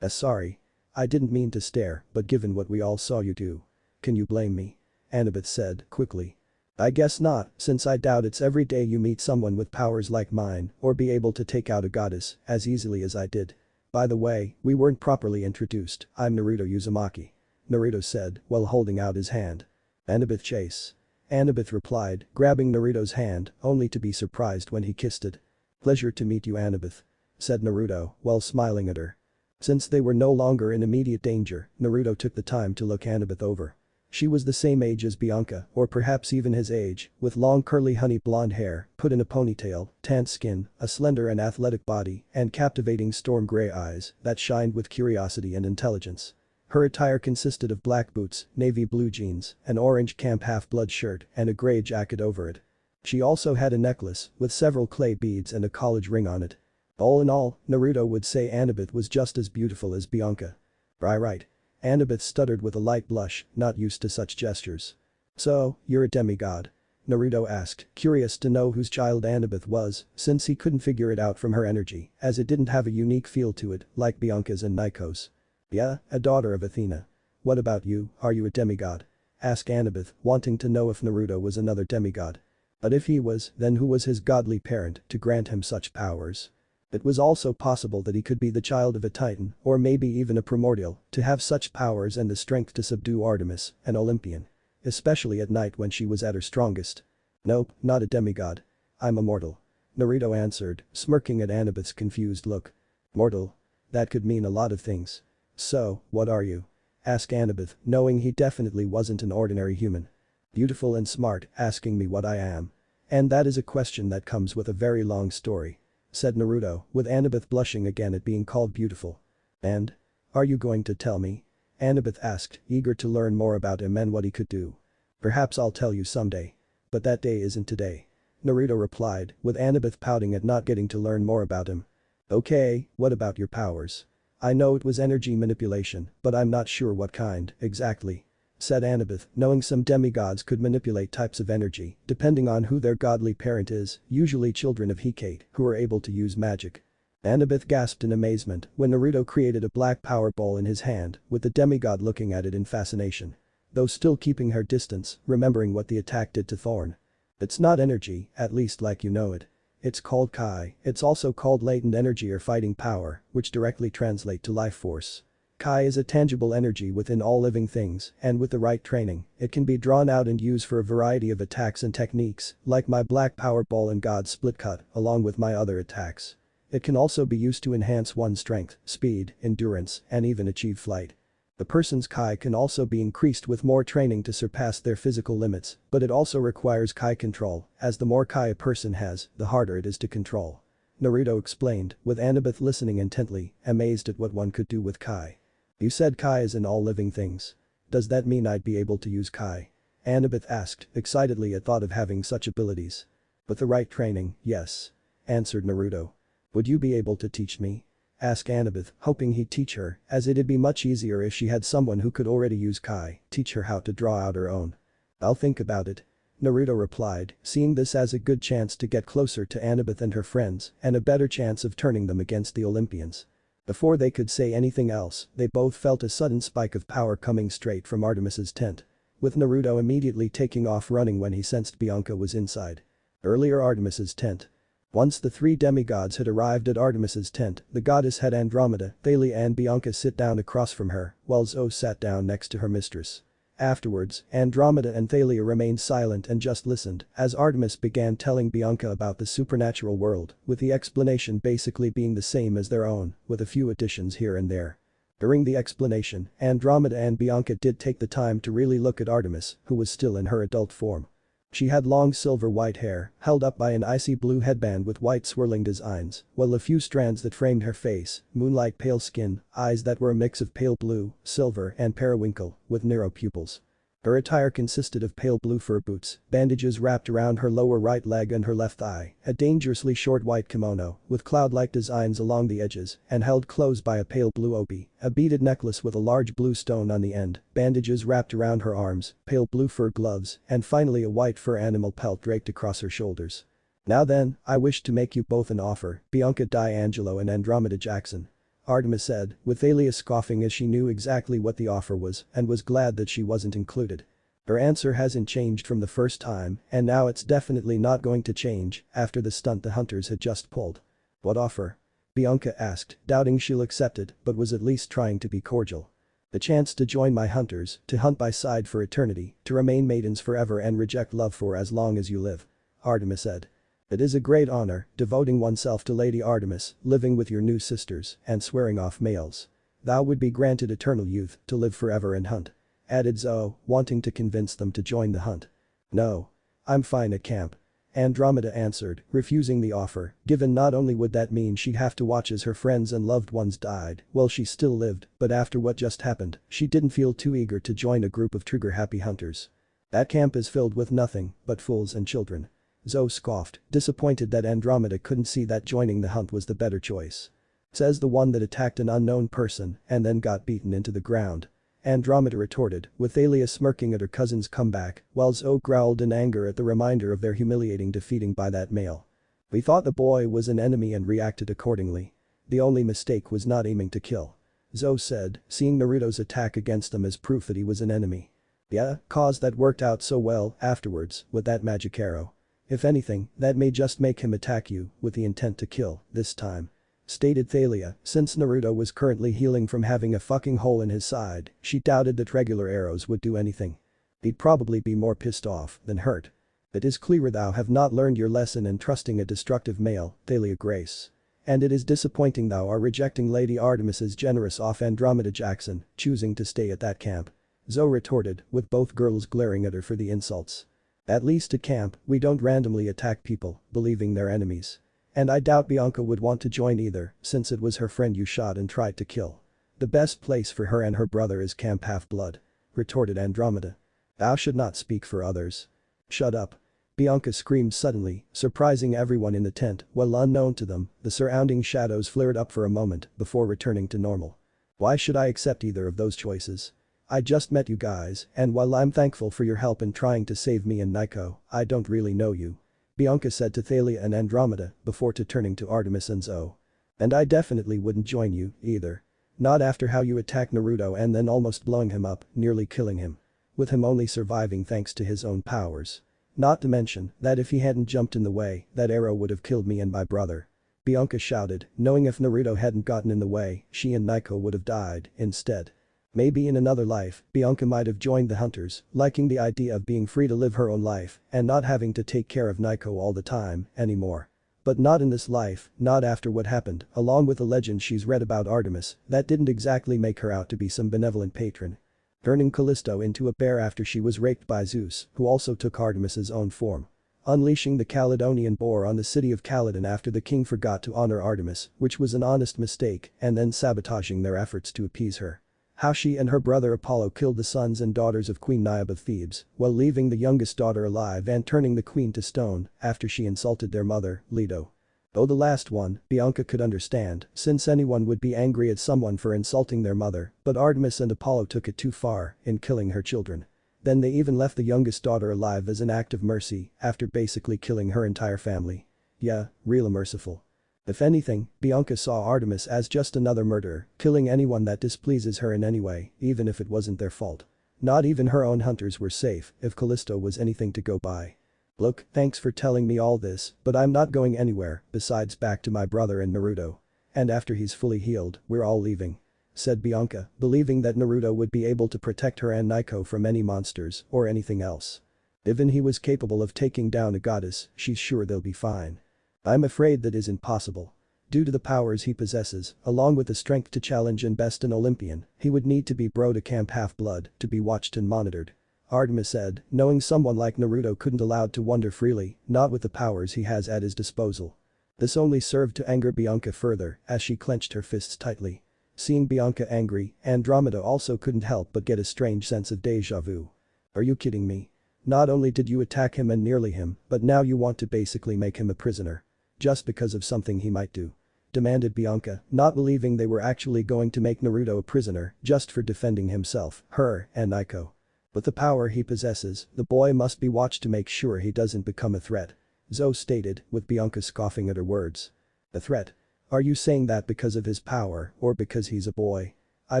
Sorry. I didn't mean to stare, but given what we all saw you do. Can you blame me? Annabeth said, quickly. I guess not, since I doubt it's every day you meet someone with powers like mine or be able to take out a goddess as easily as I did. By the way, we weren't properly introduced, I'm Naruto Uzumaki. Naruto said while holding out his hand. Annabeth Chase. Annabeth replied, grabbing Naruto's hand, only to be surprised when he kissed it. Pleasure to meet you, Annabeth. Said Naruto while smiling at her. Since they were no longer in immediate danger, Naruto took the time to look Annabeth over. She was the same age as Bianca, or perhaps even his age, with long curly honey blonde hair, put in a ponytail, tanned skin, a slender and athletic body, and captivating storm gray eyes that shined with curiosity and intelligence. Her attire consisted of black boots, navy blue jeans, an orange camp half-blood shirt, and a gray jacket over it. She also had a necklace with several clay beads and a college ring on it. All in all, Naruto would say Annabeth was just as beautiful as Bianca. Right. Annabeth stuttered with a light blush, not used to such gestures. So, you're a demigod? Naruto asked, curious to know whose child Annabeth was, since he couldn't figure it out from her energy, as it didn't have a unique feel to it, like Bianca's and Nico's. Yeah, a daughter of Athena. What about you, are you a demigod? Asked Annabeth, wanting to know if Naruto was another demigod. But if he was, then who was his godly parent to grant him such powers? It was also possible that he could be the child of a titan or maybe even a primordial to have such powers and the strength to subdue Artemis, an Olympian. Especially at night when she was at her strongest. Nope, not a demigod. I'm a mortal. Naruto answered, smirking at Annabeth's confused look. Mortal? That could mean a lot of things. So, what are you? Asked Annabeth, knowing he definitely wasn't an ordinary human. Beautiful and smart, asking me what I am. And that is a question that comes with a very long story. Said Naruto, with Annabeth blushing again at being called beautiful. And? Are you going to tell me? Annabeth asked, eager to learn more about him and what he could do. Perhaps I'll tell you someday. But that day isn't today. Naruto replied, with Annabeth pouting at not getting to learn more about him. Okay, what about your powers? I know it was energy manipulation, but I'm not sure what kind, exactly. Said Annabeth, knowing some demigods could manipulate types of energy, depending on who their godly parent is, usually children of Hecate, who are able to use magic. Annabeth gasped in amazement when Naruto created a black power ball in his hand, with the demigod looking at it in fascination. Though still keeping her distance, remembering what the attack did to Thorn. It's not energy, at least like you know it. It's called Kai, it's also called latent energy or fighting power, which directly translate to life force. Kai is a tangible energy within all living things, and with the right training, it can be drawn out and used for a variety of attacks and techniques, like my black power ball and God split cut, along with my other attacks. It can also be used to enhance one's strength, speed, endurance, and even achieve flight. The person's Kai can also be increased with more training to surpass their physical limits, but it also requires Kai control, as the more Kai a person has, the harder it is to control. Naruto explained, with Annabeth listening intently, amazed at what one could do with Kai. You said Kai is in all living things. Does that mean I'd be able to use Kai? Annabeth asked, excitedly at thought of having such abilities. With the right training, yes. Answered Naruto. Would you be able to teach me? Asked Annabeth, hoping he'd teach her, as it'd be much easier if she had someone who could already use Kai, teach her how to draw out her own. I'll think about it. Naruto replied, seeing this as a good chance to get closer to Annabeth and her friends, and a better chance of turning them against the Olympians. Before they could say anything else, they both felt a sudden spike of power coming straight from Artemis's tent. With Naruto immediately taking off running when he sensed Bianca was inside. Earlier Artemis's tent. Once the three demigods had arrived at Artemis's tent, the goddess had Andromeda, Thalia and Bianca sit down across from her, while Zoe sat down next to her mistress. Afterwards, Andromeda and Thalia remained silent and just listened as Artemis began telling Bianca about the supernatural world, with the explanation basically being the same as their own, with a few additions here and there. During the explanation, Andromeda and Bianca did take the time to really look at Artemis, who was still in her adult form. She had long silver-white hair, held up by an icy blue headband with white swirling designs, while a few strands that framed her face, moonlight pale skin, eyes that were a mix of pale blue, silver and periwinkle, with narrow pupils. Her attire consisted of pale blue fur boots, bandages wrapped around her lower right leg and her left eye, a dangerously short white kimono, with cloud-like designs along the edges, and held closed by a pale blue obi, a beaded necklace with a large blue stone on the end, bandages wrapped around her arms, pale blue fur gloves, and finally a white fur animal pelt draped across her shoulders. Now then, I wish to make you both an offer, Bianca D'Angelo and Andromeda Jackson. Artemis said, with Thalia scoffing as she knew exactly what the offer was and was glad that she wasn't included. Her answer hasn't changed from the first time, and now it's definitely not going to change after the stunt the hunters had just pulled. What offer? Bianca asked, doubting she'll accept it, but was at least trying to be cordial. The chance to join my hunters, to hunt by side for eternity, to remain maidens forever and reject love for as long as you live. Artemis said. It is a great honor, devoting oneself to Lady Artemis, living with your new sisters, and swearing off males. Thou would be granted eternal youth, to live forever and hunt. Added Zoe, wanting to convince them to join the hunt. No. I'm fine at camp. Andromeda answered, refusing the offer, given not only would that mean she'd have to watch as her friends and loved ones died while she still lived, but after what just happened, she didn't feel too eager to join a group of trigger-happy hunters. That camp is filled with nothing but fools and children. Zoe scoffed, disappointed that Andromeda couldn't see that joining the hunt was the better choice. Says the one that attacked an unknown person and then got beaten into the ground. Andromeda retorted, with Thalia smirking at her cousin's comeback, while Zoe growled in anger at the reminder of their humiliating defeating by that male. We thought the boy was an enemy and reacted accordingly. The only mistake was not aiming to kill. Zoe said, seeing Naruto's attack against them as proof that he was an enemy. Yeah, cause that worked out so well afterwards with that magic arrow. If anything, that may just make him attack you with the intent to kill, this time. Stated Thalia, since Naruto was currently healing from having a fucking hole in his side, she doubted that regular arrows would do anything. He'd probably be more pissed off than hurt. It is clear thou have not learned your lesson in trusting a destructive male, Thalia Grace. And it is disappointing thou are rejecting Lady Artemis's generous offer Andromeda Jackson, choosing to stay at that camp. Zoe retorted, with both girls glaring at her for the insults. At least at camp, we don't randomly attack people, believing they're enemies. And I doubt Bianca would want to join either, since it was her friend you shot and tried to kill. The best place for her and her brother is Camp Half-Blood. Retorted Andromeda. Thou should not speak for others. Shut up. Bianca screamed suddenly, surprising everyone in the tent, while unknown to them, the surrounding shadows flared up for a moment before returning to normal. Why should I accept either of those choices? I just met you guys, and while I'm thankful for your help in trying to save me and Nico, I don't really know you. Bianca said to Thalia and Andromeda before turning to Artemis and Zoe. And I definitely wouldn't join you, either. Not after how you attacked Naruto and then almost blowing him up, nearly killing him. With him only surviving thanks to his own powers. Not to mention that if he hadn't jumped in the way, that arrow would have killed me and my brother. Bianca shouted, knowing if Naruto hadn't gotten in the way, she and Nico would have died, instead. Maybe in another life, Bianca might have joined the hunters, liking the idea of being free to live her own life and not having to take care of Nico all the time, anymore. But not in this life, not after what happened, along with the legend she's read about Artemis, that didn't exactly make her out to be some benevolent patron. Turning Callisto into a bear after she was raped by Zeus, who also took Artemis's own form. Unleashing the Caledonian boar on the city of Caledon after the king forgot to honor Artemis, which was an honest mistake, and then sabotaging their efforts to appease her. How she and her brother Apollo killed the sons and daughters of Queen Niobe of Thebes, while leaving the youngest daughter alive and turning the queen to stone after she insulted their mother, Leto. Though the last one, Bianca could understand, since anyone would be angry at someone for insulting their mother, but Artemis and Apollo took it too far in killing her children. Then they even left the youngest daughter alive as an act of mercy after basically killing her entire family. Yeah, real merciful. If anything, Bianca saw Artemis as just another murderer, killing anyone that displeases her in any way, even if it wasn't their fault. Not even her own hunters were safe if Callisto was anything to go by. Look, thanks for telling me all this, but I'm not going anywhere, besides back to my brother and Naruto. And after he's fully healed, we're all leaving. Said Bianca, believing that Naruto would be able to protect her and Nico from any monsters or anything else. Even he was capable of taking down a goddess, she's sure they'll be fine. I'm afraid that isn't possible. Due to the powers he possesses, along with the strength to challenge and best an Olympian, he would need to be brought to Camp Half-Blood to be watched and monitored. Artemis said, knowing someone like Naruto couldn't allowed to wander freely, not with the powers he has at his disposal. This only served to anger Bianca further as she clenched her fists tightly. Seeing Bianca angry, Andromeda also couldn't help but get a strange sense of deja vu. Are you kidding me? Not only did you attack him and nearly him, but now you want to basically make him a prisoner. Just because of something he might do. Demanded Bianca, not believing they were actually going to make Naruto a prisoner just for defending himself, her, and Nico. With the power he possesses, the boy must be watched to make sure he doesn't become a threat. Zoe stated, with Bianca scoffing at her words. A threat? Are you saying that because of his power or because he's a boy? I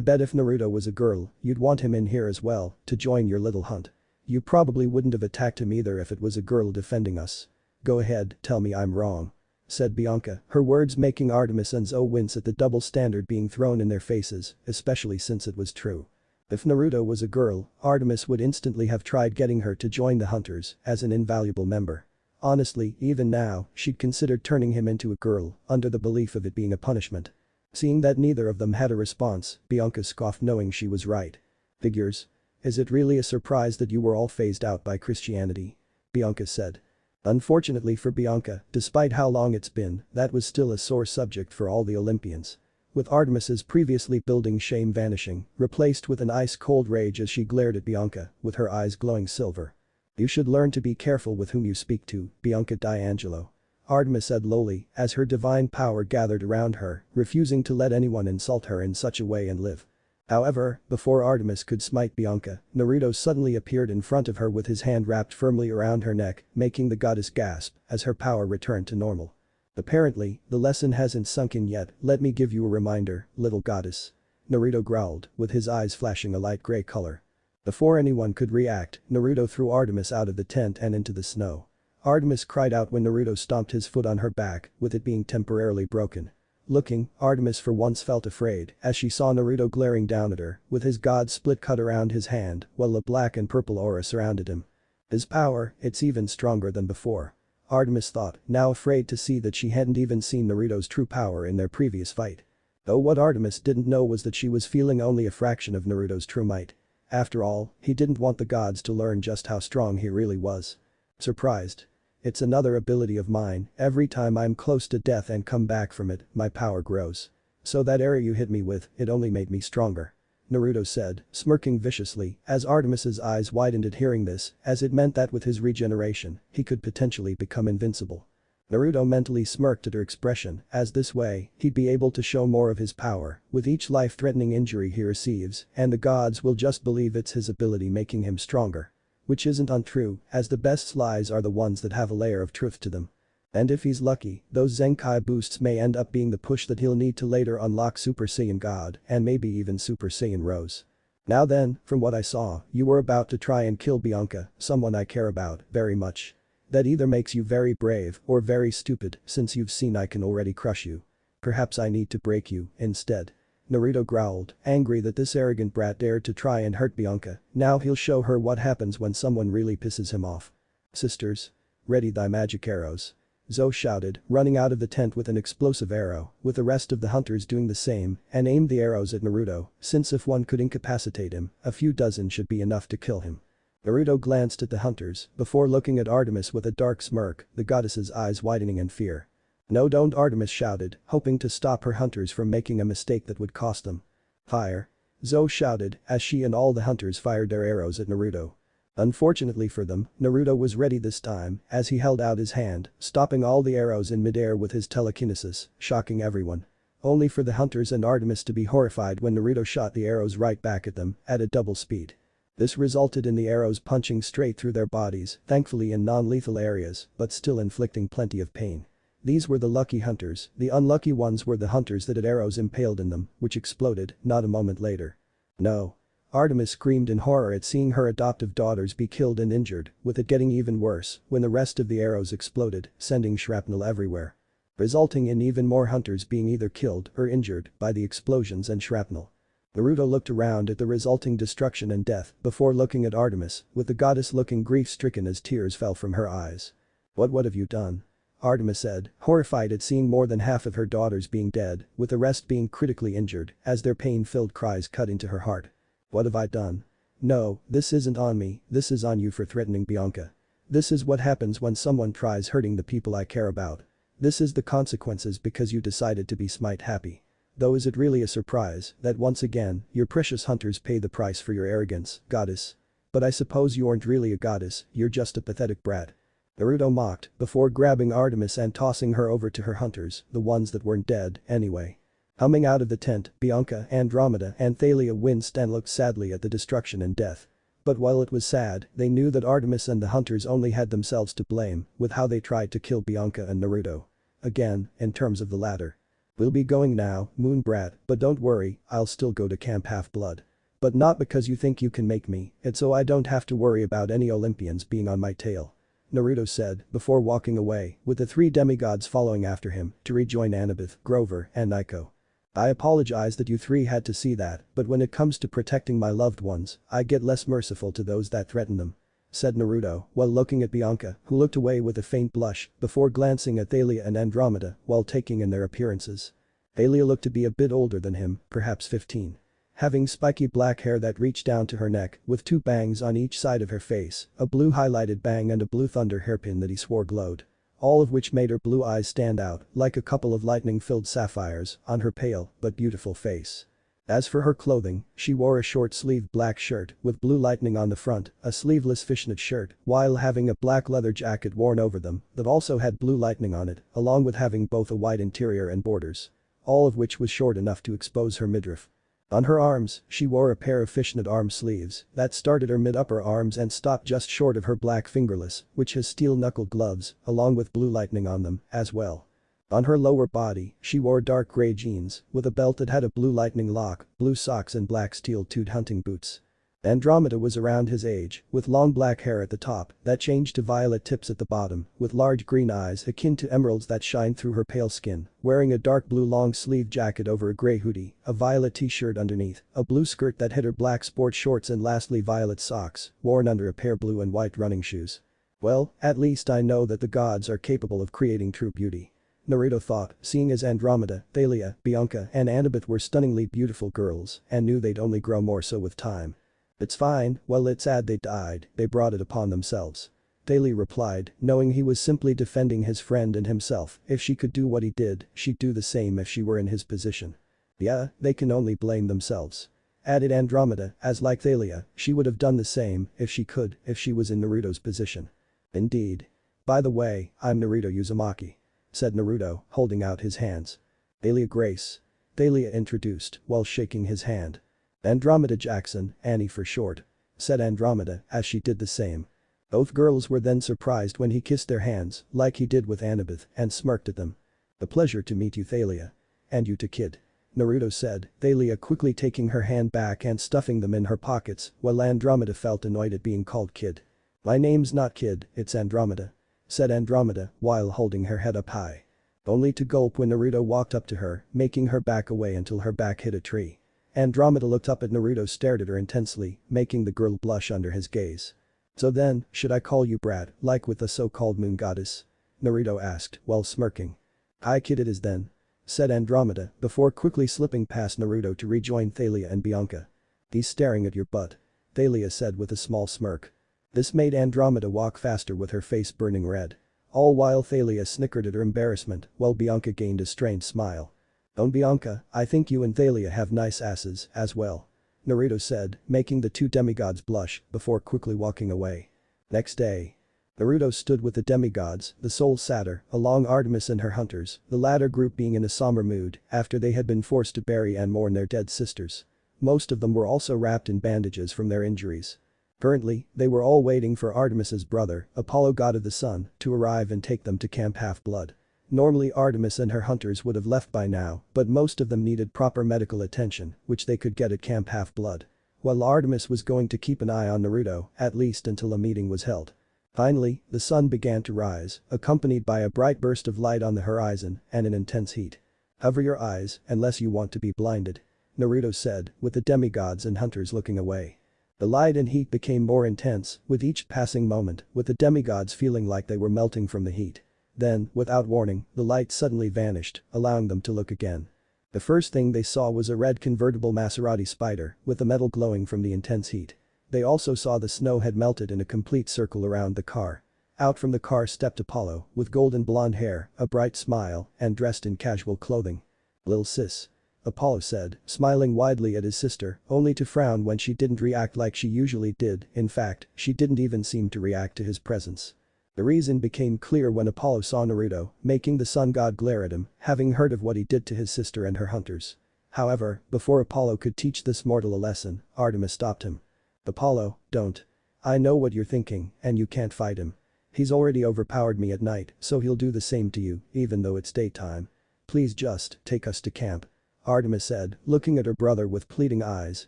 bet if Naruto was a girl, you'd want him in here as well, to join your little hunt. You probably wouldn't have attacked him either if it was a girl defending us. Go ahead, tell me I'm wrong. Said Bianca, her words making Artemis and Zoe wince at the double standard being thrown in their faces, especially since it was true. If Naruto was a girl, Artemis would instantly have tried getting her to join the hunters as an invaluable member. Honestly, even now, she'd considered turning him into a girl, under the belief of it being a punishment. Seeing that neither of them had a response, Bianca scoffed knowing she was right. Figures. Is it really a surprise that you were all phased out by Christianity? Bianca said. Unfortunately for Bianca, despite how long it's been, that was still a sore subject for all the Olympians. With Artemis's previously building shame vanishing, replaced with an ice-cold rage as she glared at Bianca, with her eyes glowing silver. You should learn to be careful with whom you speak to, Bianca D'Angelo. Artemis said lowly, as her divine power gathered around her, refusing to let anyone insult her in such a way and live. However, before Artemis could smite Bianca, Naruto suddenly appeared in front of her with his hand wrapped firmly around her neck, making the goddess gasp as her power returned to normal. Apparently, the lesson hasn't sunk in yet, let me give you a reminder, little goddess. Naruto growled, with his eyes flashing a light gray color. Before anyone could react, Naruto threw Artemis out of the tent and into the snow. Artemis cried out when Naruto stomped his foot on her back, with it being temporarily broken. Looking, Artemis for once felt afraid as she saw Naruto glaring down at her with his god split cut around his hand while a black and purple aura surrounded him. His power, it's even stronger than before. Artemis thought, now afraid to see that she hadn't even seen Naruto's true power in their previous fight. Though what Artemis didn't know was that she was feeling only a fraction of Naruto's true might. After all, he didn't want the gods to learn just how strong he really was. Surprised. It's another ability of mine, every time I'm close to death and come back from it, my power grows. So that arrow you hit me with, it only made me stronger. Naruto said, smirking viciously, as Artemis's eyes widened at hearing this, as it meant that with his regeneration, he could potentially become invincible. Naruto mentally smirked at her expression, as this way, he'd be able to show more of his power with each life-threatening injury he receives, and the gods will just believe it's his ability making him stronger. Which isn't untrue, as the best lies are the ones that have a layer of truth to them. And if he's lucky, those Zenkai boosts may end up being the push that he'll need to later unlock Super Saiyan God and maybe even Super Saiyan Rose. Now then, from what I saw, you were about to try and kill Bianca, someone I care about very much. That either makes you very brave or very stupid since you've seen I can already crush you. Perhaps I need to break you instead. Naruto growled, angry that this arrogant brat dared to try and hurt Bianca. Now he'll show her what happens when someone really pisses him off. Sisters. Ready thy magic arrows. Zoe shouted, running out of the tent with an explosive arrow, with the rest of the hunters doing the same and aimed the arrows at Naruto, since if one could incapacitate him, a few dozen should be enough to kill him. Naruto glanced at the hunters before looking at Artemis with a dark smirk, the goddess's eyes widening in fear. No, don't, Artemis shouted, hoping to stop her hunters from making a mistake that would cost them. Fire. Zoe shouted as she and all the hunters fired their arrows at Naruto. Unfortunately for them, Naruto was ready this time as he held out his hand, stopping all the arrows in midair with his telekinesis, shocking everyone. Only for the hunters and Artemis to be horrified when Naruto shot the arrows right back at them at a double speed. This resulted in the arrows punching straight through their bodies, thankfully in non-lethal areas, but still inflicting plenty of pain. These were the lucky hunters, the unlucky ones were the hunters that had arrows impaled in them, which exploded not a moment later. No. Artemis screamed in horror at seeing her adoptive daughters be killed and injured, with it getting even worse when the rest of the arrows exploded, sending shrapnel everywhere. Resulting in even more hunters being either killed or injured by the explosions and shrapnel. Naruto looked around at the resulting destruction and death before looking at Artemis, with the goddess looking grief-stricken as tears fell from her eyes. What have you done? Artemis said, horrified at seeing more than half of her daughters being dead, with the rest being critically injured, as their pain-filled cries cut into her heart. What have I done? No, this isn't on me, this is on you for threatening Bianca. This is what happens when someone tries hurting the people I care about. This is the consequences because you decided to be smite happy. Though is it really a surprise that once again, your precious hunters pay the price for your arrogance, goddess? But I suppose you aren't really a goddess, you're just a pathetic brat. Naruto mocked before grabbing Artemis and tossing her over to her hunters, the ones that weren't dead anyway. Humming out of the tent, Bianca, Andromeda and Thalia winced and looked sadly at the destruction and death. But while it was sad, they knew that Artemis and the hunters only had themselves to blame with how they tried to kill Bianca and Naruto. Again, in terms of the latter. We'll be going now, Moon Brat, but don't worry, I'll still go to Camp Half-Blood. But not because you think you can make me, it's so I don't have to worry about any Olympians being on my tail. Naruto said before walking away, with the 3 demigods following after him to rejoin Annabeth, Grover, and Nico. I apologize that you 3 had to see that, but when it comes to protecting my loved ones, I get less merciful to those that threaten them. Said Naruto while looking at Bianca, who looked away with a faint blush before glancing at Thalia and Andromeda while taking in their appearances. Thalia looked to be a bit older than him, perhaps 15. Having spiky black hair that reached down to her neck with 2 bangs on each side of her face, a blue highlighted bang and a blue thunder hairpin that he swore glowed. All of which made her blue eyes stand out like a couple of lightning-filled sapphires on her pale but beautiful face. As for her clothing, she wore a short-sleeved black shirt with blue lightning on the front, a sleeveless fishnet shirt, while having a black leather jacket worn over them that also had blue lightning on it, along with having both a white interior and borders. All of which was short enough to expose her midriff. On her arms, she wore a pair of fishnet arm sleeves that started her mid-upper arms and stopped just short of her black fingerless, which has steel-knuckled gloves, along with blue lightning on them, as well. On her lower body, she wore dark gray jeans with a belt that had a blue lightning lock, blue socks and black steel-toed hunting boots. Andromeda was around his age, with long black hair at the top that changed to violet tips at the bottom, with large green eyes akin to emeralds that shine through her pale skin, wearing a dark blue long-sleeved jacket over a gray hoodie, a violet t-shirt underneath, a blue skirt that hid her black sports shorts and lastly violet socks, worn under a pair blue and white running shoes. Well, at least I know that the gods are capable of creating true beauty. Naruto thought, seeing as Andromeda, Thalia, Bianca and Annabeth were stunningly beautiful girls and knew they'd only grow more so with time. It's fine, well it's sad they died, they brought it upon themselves. Thalia replied, knowing he was simply defending his friend and himself, if she could do what he did, she'd do the same if she were in his position. Yeah, they can only blame themselves. Added Andromeda, as like Thalia, she would have done the same if she could, if she was in Naruto's position. Indeed. By the way, I'm Naruto Uzumaki. Said Naruto, holding out his hands. Thalia Grace. Thalia introduced, while shaking his hand. Andromeda Jackson, Annie for short. Said Andromeda, as she did the same. Both girls were then surprised when he kissed their hands, like he did with Annabeth, and smirked at them. A pleasure to meet you Thalia. And you too kid. Naruto said, Thalia quickly taking her hand back and stuffing them in her pockets, while Andromeda felt annoyed at being called kid. My name's not kid, it's Andromeda. Said Andromeda, while holding her head up high. Only to gulp when Naruto walked up to her, making her back away until her back hit a tree. Andromeda looked up at Naruto, stared at her intensely, making the girl blush under his gaze. So then, should I call you Brat, like with the so-called moon goddess? Naruto asked, while smirking. Hi kid it is then. Said Andromeda, before quickly slipping past Naruto to rejoin Thalia and Bianca. He's staring at your butt. Thalia said with a small smirk. This made Andromeda walk faster with her face burning red. All while Thalia snickered at her embarrassment, while Bianca gained a strained smile. Oh Bianca, I think you and Thalia have nice asses, as well. Naruto said, making the two demigods blush, before quickly walking away. Next day. Naruto stood with the demigods, the Soul Satyr, along Artemis and her hunters, the latter group being in a somber mood, after they had been forced to bury and mourn their dead sisters. Most of them were also wrapped in bandages from their injuries. Currently, they were all waiting for Artemis's brother, Apollo god of the sun, to arrive and take them to Camp Half-Blood. Normally Artemis and her hunters would have left by now, but most of them needed proper medical attention, which they could get at Camp Half-Blood. While Artemis was going to keep an eye on Naruto, at least until a meeting was held. Finally, the sun began to rise, accompanied by a bright burst of light on the horizon and an intense heat. Cover your eyes, unless you want to be blinded. Naruto said, with the demigods and hunters looking away. The light and heat became more intense, with each passing moment, with the demigods feeling like they were melting from the heat. Then, without warning, the light suddenly vanished, allowing them to look again. The first thing they saw was a red convertible Maserati spider, with the metal glowing from the intense heat. They also saw the snow had melted in a complete circle around the car. Out from the car stepped Apollo, with golden blonde hair, a bright smile, and dressed in casual clothing. Lil sis. Apollo said, smiling widely at his sister, only to frown when she didn't react like she usually did, in fact, she didn't even seem to react to his presence. The reason became clear when Apollo saw Naruto, making the sun god glare at him, having heard of what he did to his sister and her hunters. However, before Apollo could teach this mortal a lesson, Artemis stopped him. Apollo, don't. I know what you're thinking, and you can't fight him. He's already overpowered me at night, so he'll do the same to you, even though it's daytime. Please just take us to camp. Artemis said, looking at her brother with pleading eyes,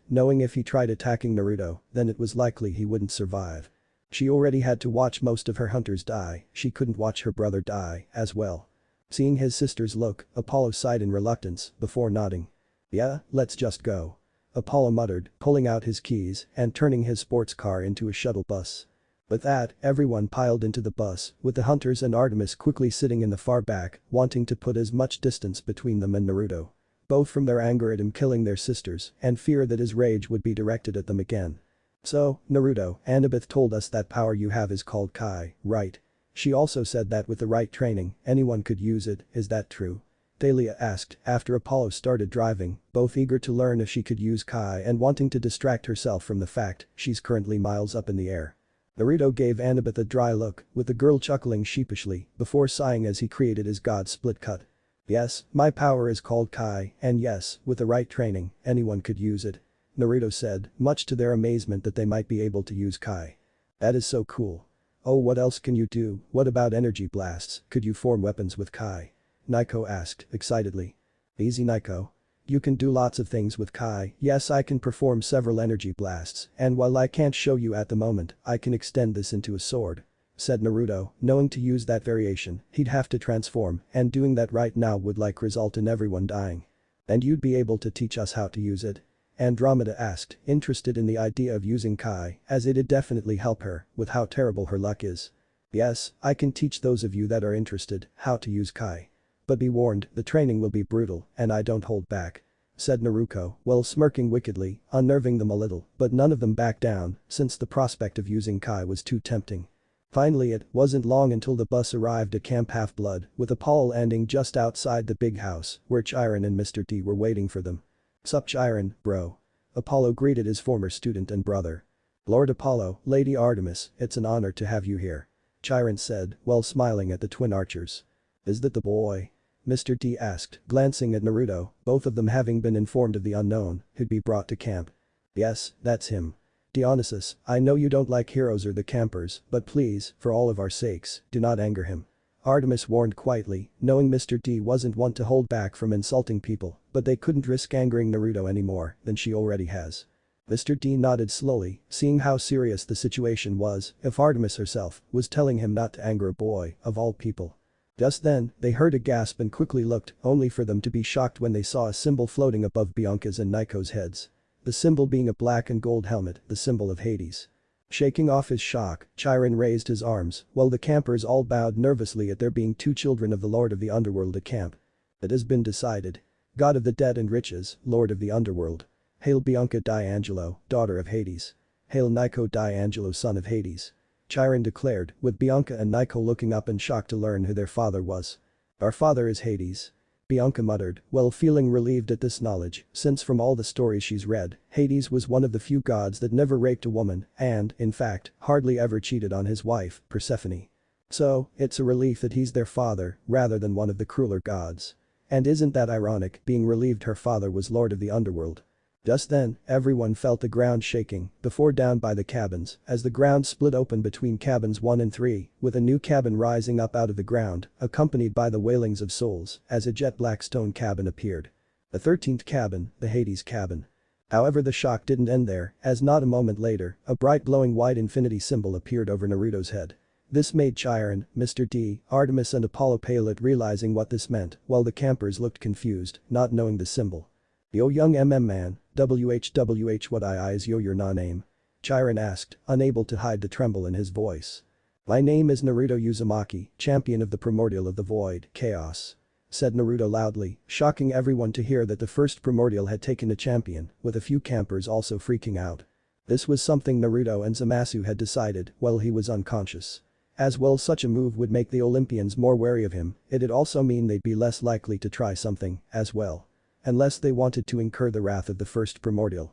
knowing if he tried attacking Naruto, then it was likely he wouldn't survive. She already had to watch most of her hunters die, she couldn't watch her brother die, as well. Seeing his sister's look, Apollo sighed in reluctance, before nodding. Yeah, let's just go. Apollo muttered, pulling out his keys and turning his sports car into a shuttle bus. With that, everyone piled into the bus, with the hunters and Artemis quickly sitting in the far back, wanting to put as much distance between them and Naruto. Both from their anger at him killing their sisters and fear that his rage would be directed at them again. So, Naruto, Annabeth told us that power you have is called Kai, right? She also said that with the right training, anyone could use it, is that true? Thalia asked, after Apollo started driving, both eager to learn if she could use Kai and wanting to distract herself from the fact she's currently miles up in the air. Naruto gave Annabeth a dry look, with the girl chuckling sheepishly, before sighing as he created his god split cut. Yes, my power is called Kai, and yes, with the right training, anyone could use it. Naruto said, much to their amazement that they might be able to use Kai. That is so cool. Oh, what else can you do? What about energy blasts? Could you form weapons with Kai? Naiko asked, excitedly. Easy Naiko. You can do lots of things with Kai. Yes, I can perform several energy blasts, and while I can't show you at the moment, I can extend this into a sword," said Naruto, knowing to use that variation, he'd have to transform, and doing that right now would like result in everyone dying. "And you'd be able to teach us how to use it?" Andromeda asked, interested in the idea of using Kai, as it'd definitely help her with how terrible her luck is. "Yes, I can teach those of you that are interested how to use Kai. But be warned, the training will be brutal, and I don't hold back," said Naruto, while smirking wickedly, unnerving them a little, but none of them backed down, since the prospect of using Kai was too tempting. Finally, it wasn't long until the bus arrived at Camp Half-Blood, with Apollo landing just outside the big house, where Chiron and Mr. D were waiting for them. "Sup Chiron, bro?" Apollo greeted his former student and brother. "Lord Apollo, Lady Artemis, it's an honor to have you here," Chiron said, while smiling at the twin archers. "Is that the boy?" Mr. D asked, glancing at Naruto, both of them having been informed of the unknown who'd be brought to camp. "Yes, that's him. Dionysus, I know you don't like heroes or the campers, but please, for all of our sakes, do not anger him," Artemis warned quietly, knowing Mr. D wasn't one to hold back from insulting people, but they couldn't risk angering Naruto any more than she already has. Mr. D nodded slowly, seeing how serious the situation was if Artemis herself was telling him not to anger a boy, of all people. Just then, they heard a gasp and quickly looked, only for them to be shocked when they saw a symbol floating above Bianca's and Nico's heads. The symbol being a black and gold helmet, the symbol of Hades. Shaking off his shock, Chiron raised his arms, while the campers all bowed nervously at there being two children of the Lord of the Underworld at camp. "It has been decided. God of the dead and riches, Lord of the Underworld. Hail Bianca D'Angelo, daughter of Hades. Hail Nico D'Angelo, son of Hades," Chiron declared, with Bianca and Nico looking up in shock to learn who their father was. "Our father is Hades," Bianca muttered, while feeling relieved at this knowledge, since from all the stories she's read, Hades was one of the few gods that never raped a woman and, in fact, hardly ever cheated on his wife, Persephone. So, it's a relief that he's their father, rather than one of the crueler gods. And isn't that ironic, being relieved her father was Lord of the Underworld? Just then, everyone felt the ground shaking, before down by the cabins, as the ground split open between cabins 1 and 3, with a new cabin rising up out of the ground, accompanied by the wailings of souls, as a jet black stone cabin appeared. The 13th cabin, the Hades cabin. However, the shock didn't end there, as not a moment later, a bright glowing white infinity symbol appeared over Naruto's head. This made Chiron, Mr. D, Artemis and Apollo pale at realizing what this meant, while the campers looked confused, not knowing the symbol. "Yo young man, WHWH what I is yo your name?" Chiron asked, unable to hide the tremble in his voice. "My name is Naruto Uzumaki, champion of the primordial of the void, chaos," said Naruto loudly, shocking everyone to hear that the first primordial had taken a champion, with a few campers also freaking out. This was something Naruto and Zamasu had decided while he was unconscious. As well, such a move would make the Olympians more wary of him, it'd also mean they'd be less likely to try something, as well. Unless they wanted to incur the wrath of the first primordial.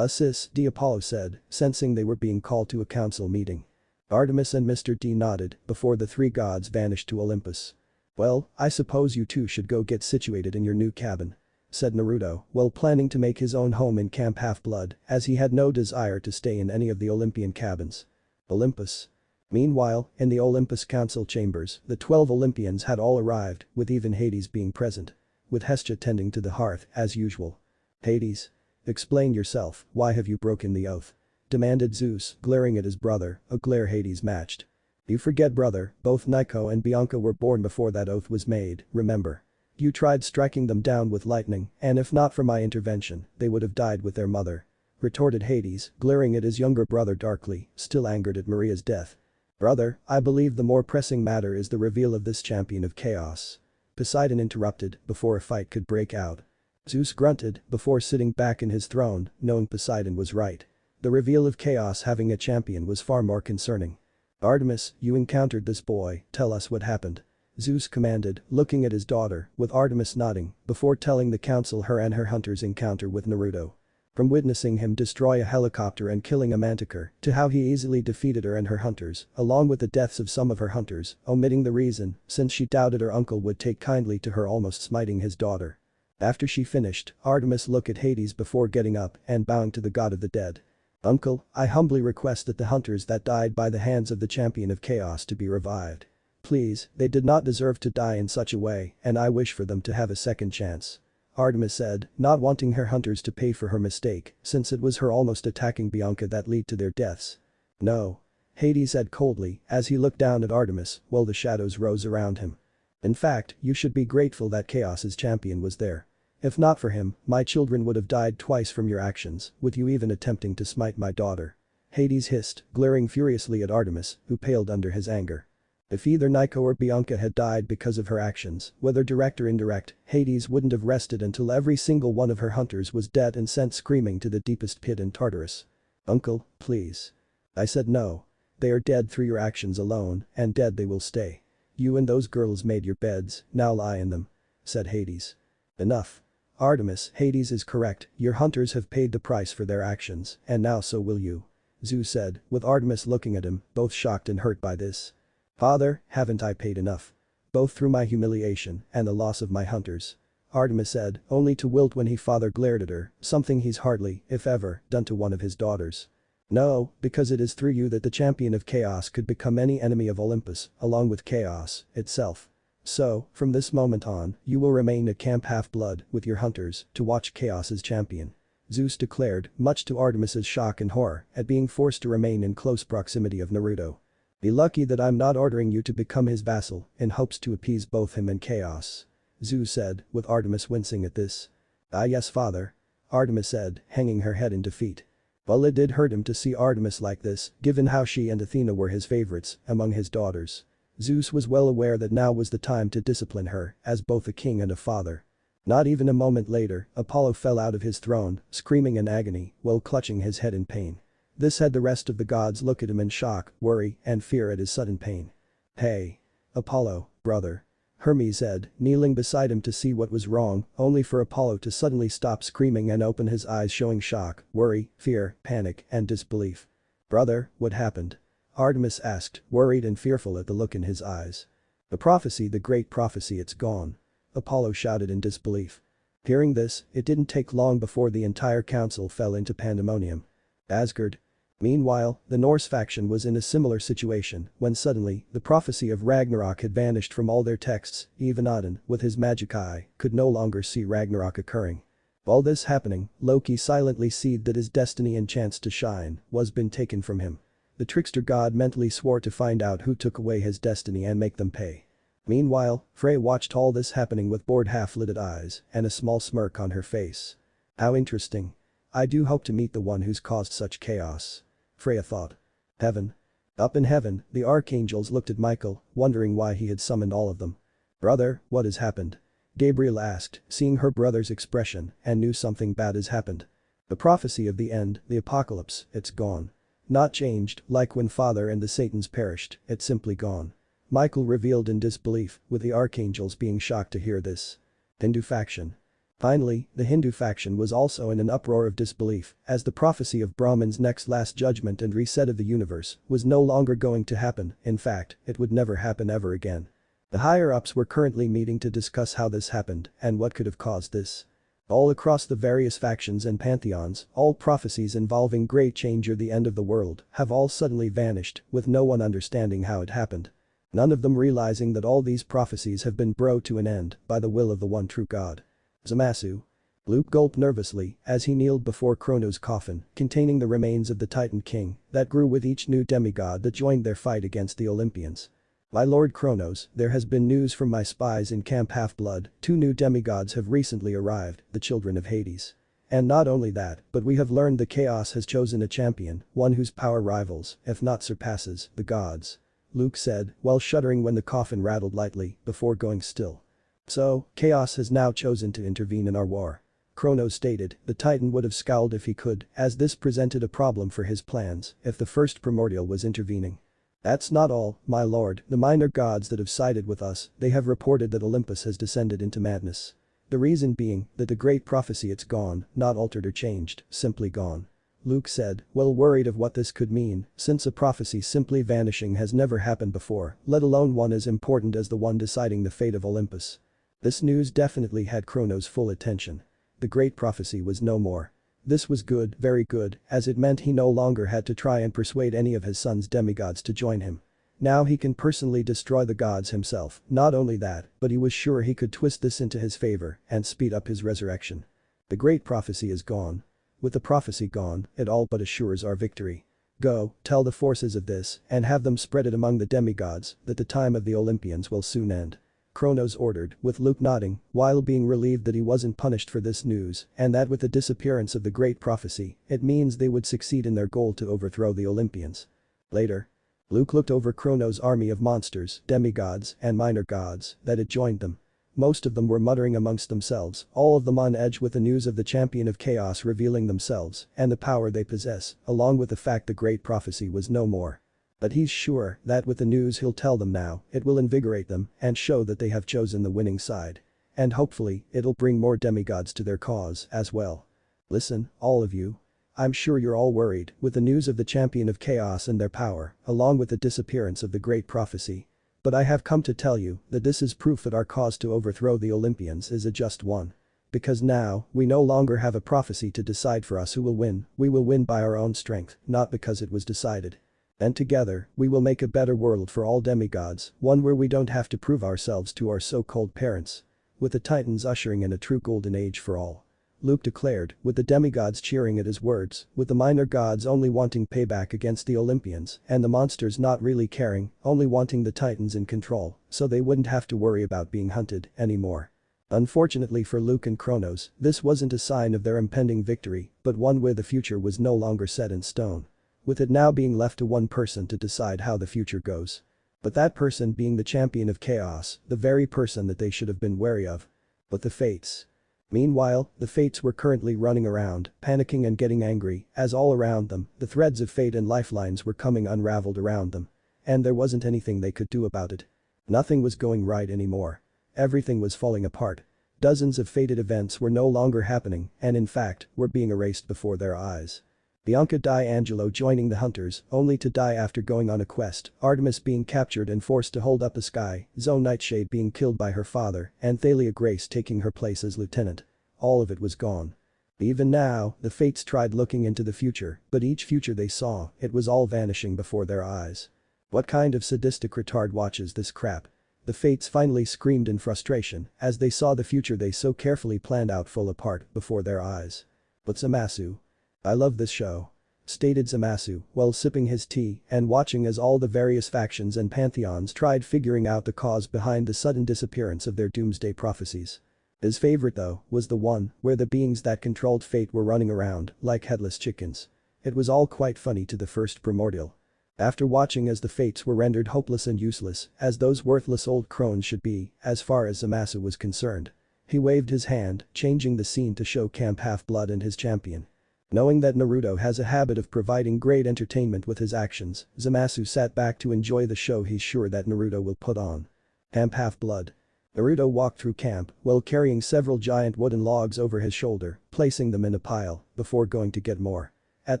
"Sis, D," Apollo said, sensing they were being called to a council meeting. Artemis and Mr. D nodded before the three gods vanished to Olympus. "Well, I suppose you two should go get situated in your new cabin," said Naruto, while planning to make his own home in Camp Half-Blood, as he had no desire to stay in any of the Olympian cabins. Olympus. Meanwhile, in the Olympus council chambers, the 12 Olympians had all arrived, with even Hades being present. With Hestia tending to the hearth, as usual. "Hades. Explain yourself, why have you broken the oath?" demanded Zeus, glaring at his brother, a glare Hades matched. "You forget, brother, both Nico and Bianca were born before that oath was made, remember? You tried striking them down with lightning, and if not for my intervention, they would have died with their mother," retorted Hades, glaring at his younger brother darkly, still angered at Maria's death. "Brother, I believe the more pressing matter is the reveal of this champion of chaos," Poseidon interrupted before a fight could break out. Zeus grunted before sitting back in his throne, knowing Poseidon was right. The reveal of chaos having a champion was far more concerning. "Artemis, you encountered this boy, tell us what happened," Zeus commanded, looking at his daughter, with Artemis nodding, before telling the council her and her hunters' encounter with Naruto. From witnessing him destroy a helicopter and killing a manticore, to how he easily defeated her and her hunters, along with the deaths of some of her hunters, omitting the reason, since she doubted her uncle would take kindly to her almost smiting his daughter. After she finished, Artemis looked at Hades before getting up and bowing to the god of the dead. "Uncle, I humbly request that the hunters that died by the hands of the champion of chaos to be revived. Please, they did not deserve to die in such a way, and I wish for them to have a second chance." Artemis said, not wanting her hunters to pay for her mistake, since it was her almost attacking Bianca that led to their deaths. No. Hades said coldly as he looked down at Artemis while the shadows rose around him. In fact, you should be grateful that Chaos's champion was there. If not for him, my children would have died twice from your actions, with you even attempting to smite my daughter. Hades hissed, glaring furiously at Artemis, who paled under his anger. If either Nico or Bianca had died because of her actions, whether direct or indirect, Hades wouldn't have rested until every single one of her hunters was dead and sent screaming to the deepest pit in Tartarus. Uncle, please. I said no. They are dead through your actions alone, and dead they will stay. You and those girls made your beds, now lie in them. Said Hades. Enough. Artemis, Hades is correct, your hunters have paid the price for their actions, and now so will you. Zeus said, with Artemis looking at him, both shocked and hurt by this. Father, haven't I paid enough? Both through my humiliation and the loss of my hunters. Artemis said, only to wilt when he father glared at her, something he's hardly, if ever, done to one of his daughters. No, because it is through you that the champion of chaos could become any enemy of Olympus, along with chaos itself. So, from this moment on, you will remain at Camp Half-Blood with your hunters to watch Chaos's champion. Zeus declared, much to Artemis's shock and horror at being forced to remain in close proximity of Naruto. Be lucky that I'm not ordering you to become his vassal in hopes to appease both him and Chaos. Zeus said, with Artemis wincing at this. Ah yes father. Artemis said, hanging her head in defeat. Well it did hurt him to see Artemis like this, given how she and Athena were his favorites among his daughters. Zeus was well aware that now was the time to discipline her, as both a king and a father. Not even a moment later, Apollo fell out of his throne, screaming in agony, while clutching his head in pain. This had the rest of the gods look at him in shock, worry, and fear at his sudden pain. Hey. Apollo, brother. Hermes said, kneeling beside him to see what was wrong, only for Apollo to suddenly stop screaming and open his eyes showing shock, worry, fear, panic, and disbelief. Brother, what happened? Artemis asked, worried and fearful at the look in his eyes. The prophecy, the great prophecy, it's gone. Apollo shouted in disbelief. Hearing this, it didn't take long before the entire council fell into pandemonium. Asgard. Meanwhile, the Norse faction was in a similar situation when suddenly the prophecy of Ragnarok had vanished from all their texts, even Odin, with his magic eye, could no longer see Ragnarok occurring. All this happening, Loki silently seethed that his destiny and chance to shine was been taken from him. The trickster god mentally swore to find out who took away his destiny and make them pay. Meanwhile, Frey watched all this happening with bored half-lidded eyes and a small smirk on her face. How interesting. I do hope to meet the one who's caused such chaos. Freya thought. Heaven. Up in heaven, the archangels looked at Michael, wondering why he had summoned all of them. Brother, what has happened? Gabriel asked, seeing her brother's expression and knew something bad has happened. The prophecy of the end, the apocalypse, it's gone. Not changed, like when Father and the Satans perished, it's simply gone. Michael revealed in disbelief, with the archangels being shocked to hear this. Hindu faction. Finally, the Hindu faction was also in an uproar of disbelief, as the prophecy of Brahman's next last judgment and reset of the universe was no longer going to happen, in fact, it would never happen ever again. The higher-ups were currently meeting to discuss how this happened and what could have caused this. All across the various factions and pantheons, all prophecies involving great change or the end of the world have all suddenly vanished, with no one understanding how it happened. None of them realizing that all these prophecies have been brought to an end by the will of the one true God. Zamasu. Luke gulped nervously as he kneeled before Kronos' coffin, containing the remains of the Titan King that grew with each new demigod that joined their fight against the Olympians. My Lord Kronos, there has been news from my spies in Camp Half-Blood, 2 new demigods have recently arrived, the children of Hades. And not only that, but we have learned that Chaos has chosen a champion, one whose power rivals, if not surpasses, the gods. Luke said, while shuddering when the coffin rattled lightly, before going still. So, Chaos has now chosen to intervene in our war. Kronos stated, the Titan would have scowled if he could, as this presented a problem for his plans, if the first primordial was intervening. That's not all, my lord, the minor gods that have sided with us, they have reported that Olympus has descended into madness. The reason being, that the great prophecy it's gone, not altered or changed, simply gone. Luke said, well worried of what this could mean, since a prophecy simply vanishing has never happened before, let alone one as important as the one deciding the fate of Olympus. This news definitely had Kronos' full attention. The great prophecy was no more. This was good, very good, as it meant he no longer had to try and persuade any of his son's demigods to join him. Now he can personally destroy the gods himself. Not only that, but he was sure he could twist this into his favor and speed up his resurrection. The great prophecy is gone. With the prophecy gone, it all but assures our victory. Go, tell the forces of this, and have them spread it among the demigods, that the time of the Olympians will soon end. Kronos ordered, with Luke nodding, while being relieved that he wasn't punished for this news, and that with the disappearance of the great prophecy, it means they would succeed in their goal to overthrow the Olympians. Later. Luke looked over Kronos' army of monsters, demigods, and minor gods, that had joined them. Most of them were muttering amongst themselves, all of them on edge with the news of the champion of chaos revealing themselves and the power they possess, along with the fact the great prophecy was no more. But he's sure that with the news he'll tell them now, it will invigorate them and show that they have chosen the winning side. And hopefully, it'll bring more demigods to their cause as well. Listen, all of you. I'm sure you're all worried with the news of the champion of chaos and their power, along with the disappearance of the great prophecy. But I have come to tell you that this is proof that our cause to overthrow the Olympians is a just one. Because now, we no longer have a prophecy to decide for us who will win, we will win by our own strength, not because it was decided. And together, we will make a better world for all demigods, one where we don't have to prove ourselves to our so-called parents. With the Titans ushering in a true golden age for all. Luke declared, with the demigods cheering at his words, with the minor gods only wanting payback against the Olympians, and the monsters not really caring, only wanting the Titans in control, so they wouldn't have to worry about being hunted anymore. Unfortunately for Luke and Kronos, this wasn't a sign of their impending victory, but one where the future was no longer set in stone. With it now being left to one person to decide how the future goes. But that person being the champion of chaos, the very person that they should have been wary of. But the fates. Meanwhile, the fates were currently running around, panicking and getting angry, as all around them, the threads of fate and lifelines were coming unraveled around them. And there wasn't anything they could do about it. Nothing was going right anymore. Everything was falling apart. Dozens of fated events were no longer happening and in fact, were being erased before their eyes. Bianca D'Angelo joining the hunters, only to die after going on a quest, Artemis being captured and forced to hold up the sky, Zoe Nightshade being killed by her father, and Thalia Grace taking her place as lieutenant. All of it was gone. Even now, the fates tried looking into the future, but each future they saw, it was all vanishing before their eyes. What kind of sadistic retard watches this crap? The fates finally screamed in frustration as they saw the future they so carefully planned out fall apart before their eyes. But Zamasu. I love this show. Stated Zamasu while sipping his tea and watching as all the various factions and pantheons tried figuring out the cause behind the sudden disappearance of their doomsday prophecies. His favorite though was the one where the beings that controlled fate were running around like headless chickens. It was all quite funny to the first primordial. After watching as the fates were rendered hopeless and useless as those worthless old crones should be as far as Zamasu was concerned. He waved his hand, changing the scene to show Camp Half-Blood and his champion. Knowing that Naruto has a habit of providing great entertainment with his actions, Zamasu sat back to enjoy the show he's sure that Naruto will put on. Camp Half-Blood. Naruto walked through camp while carrying several giant wooden logs over his shoulder, placing them in a pile, before going to get more. At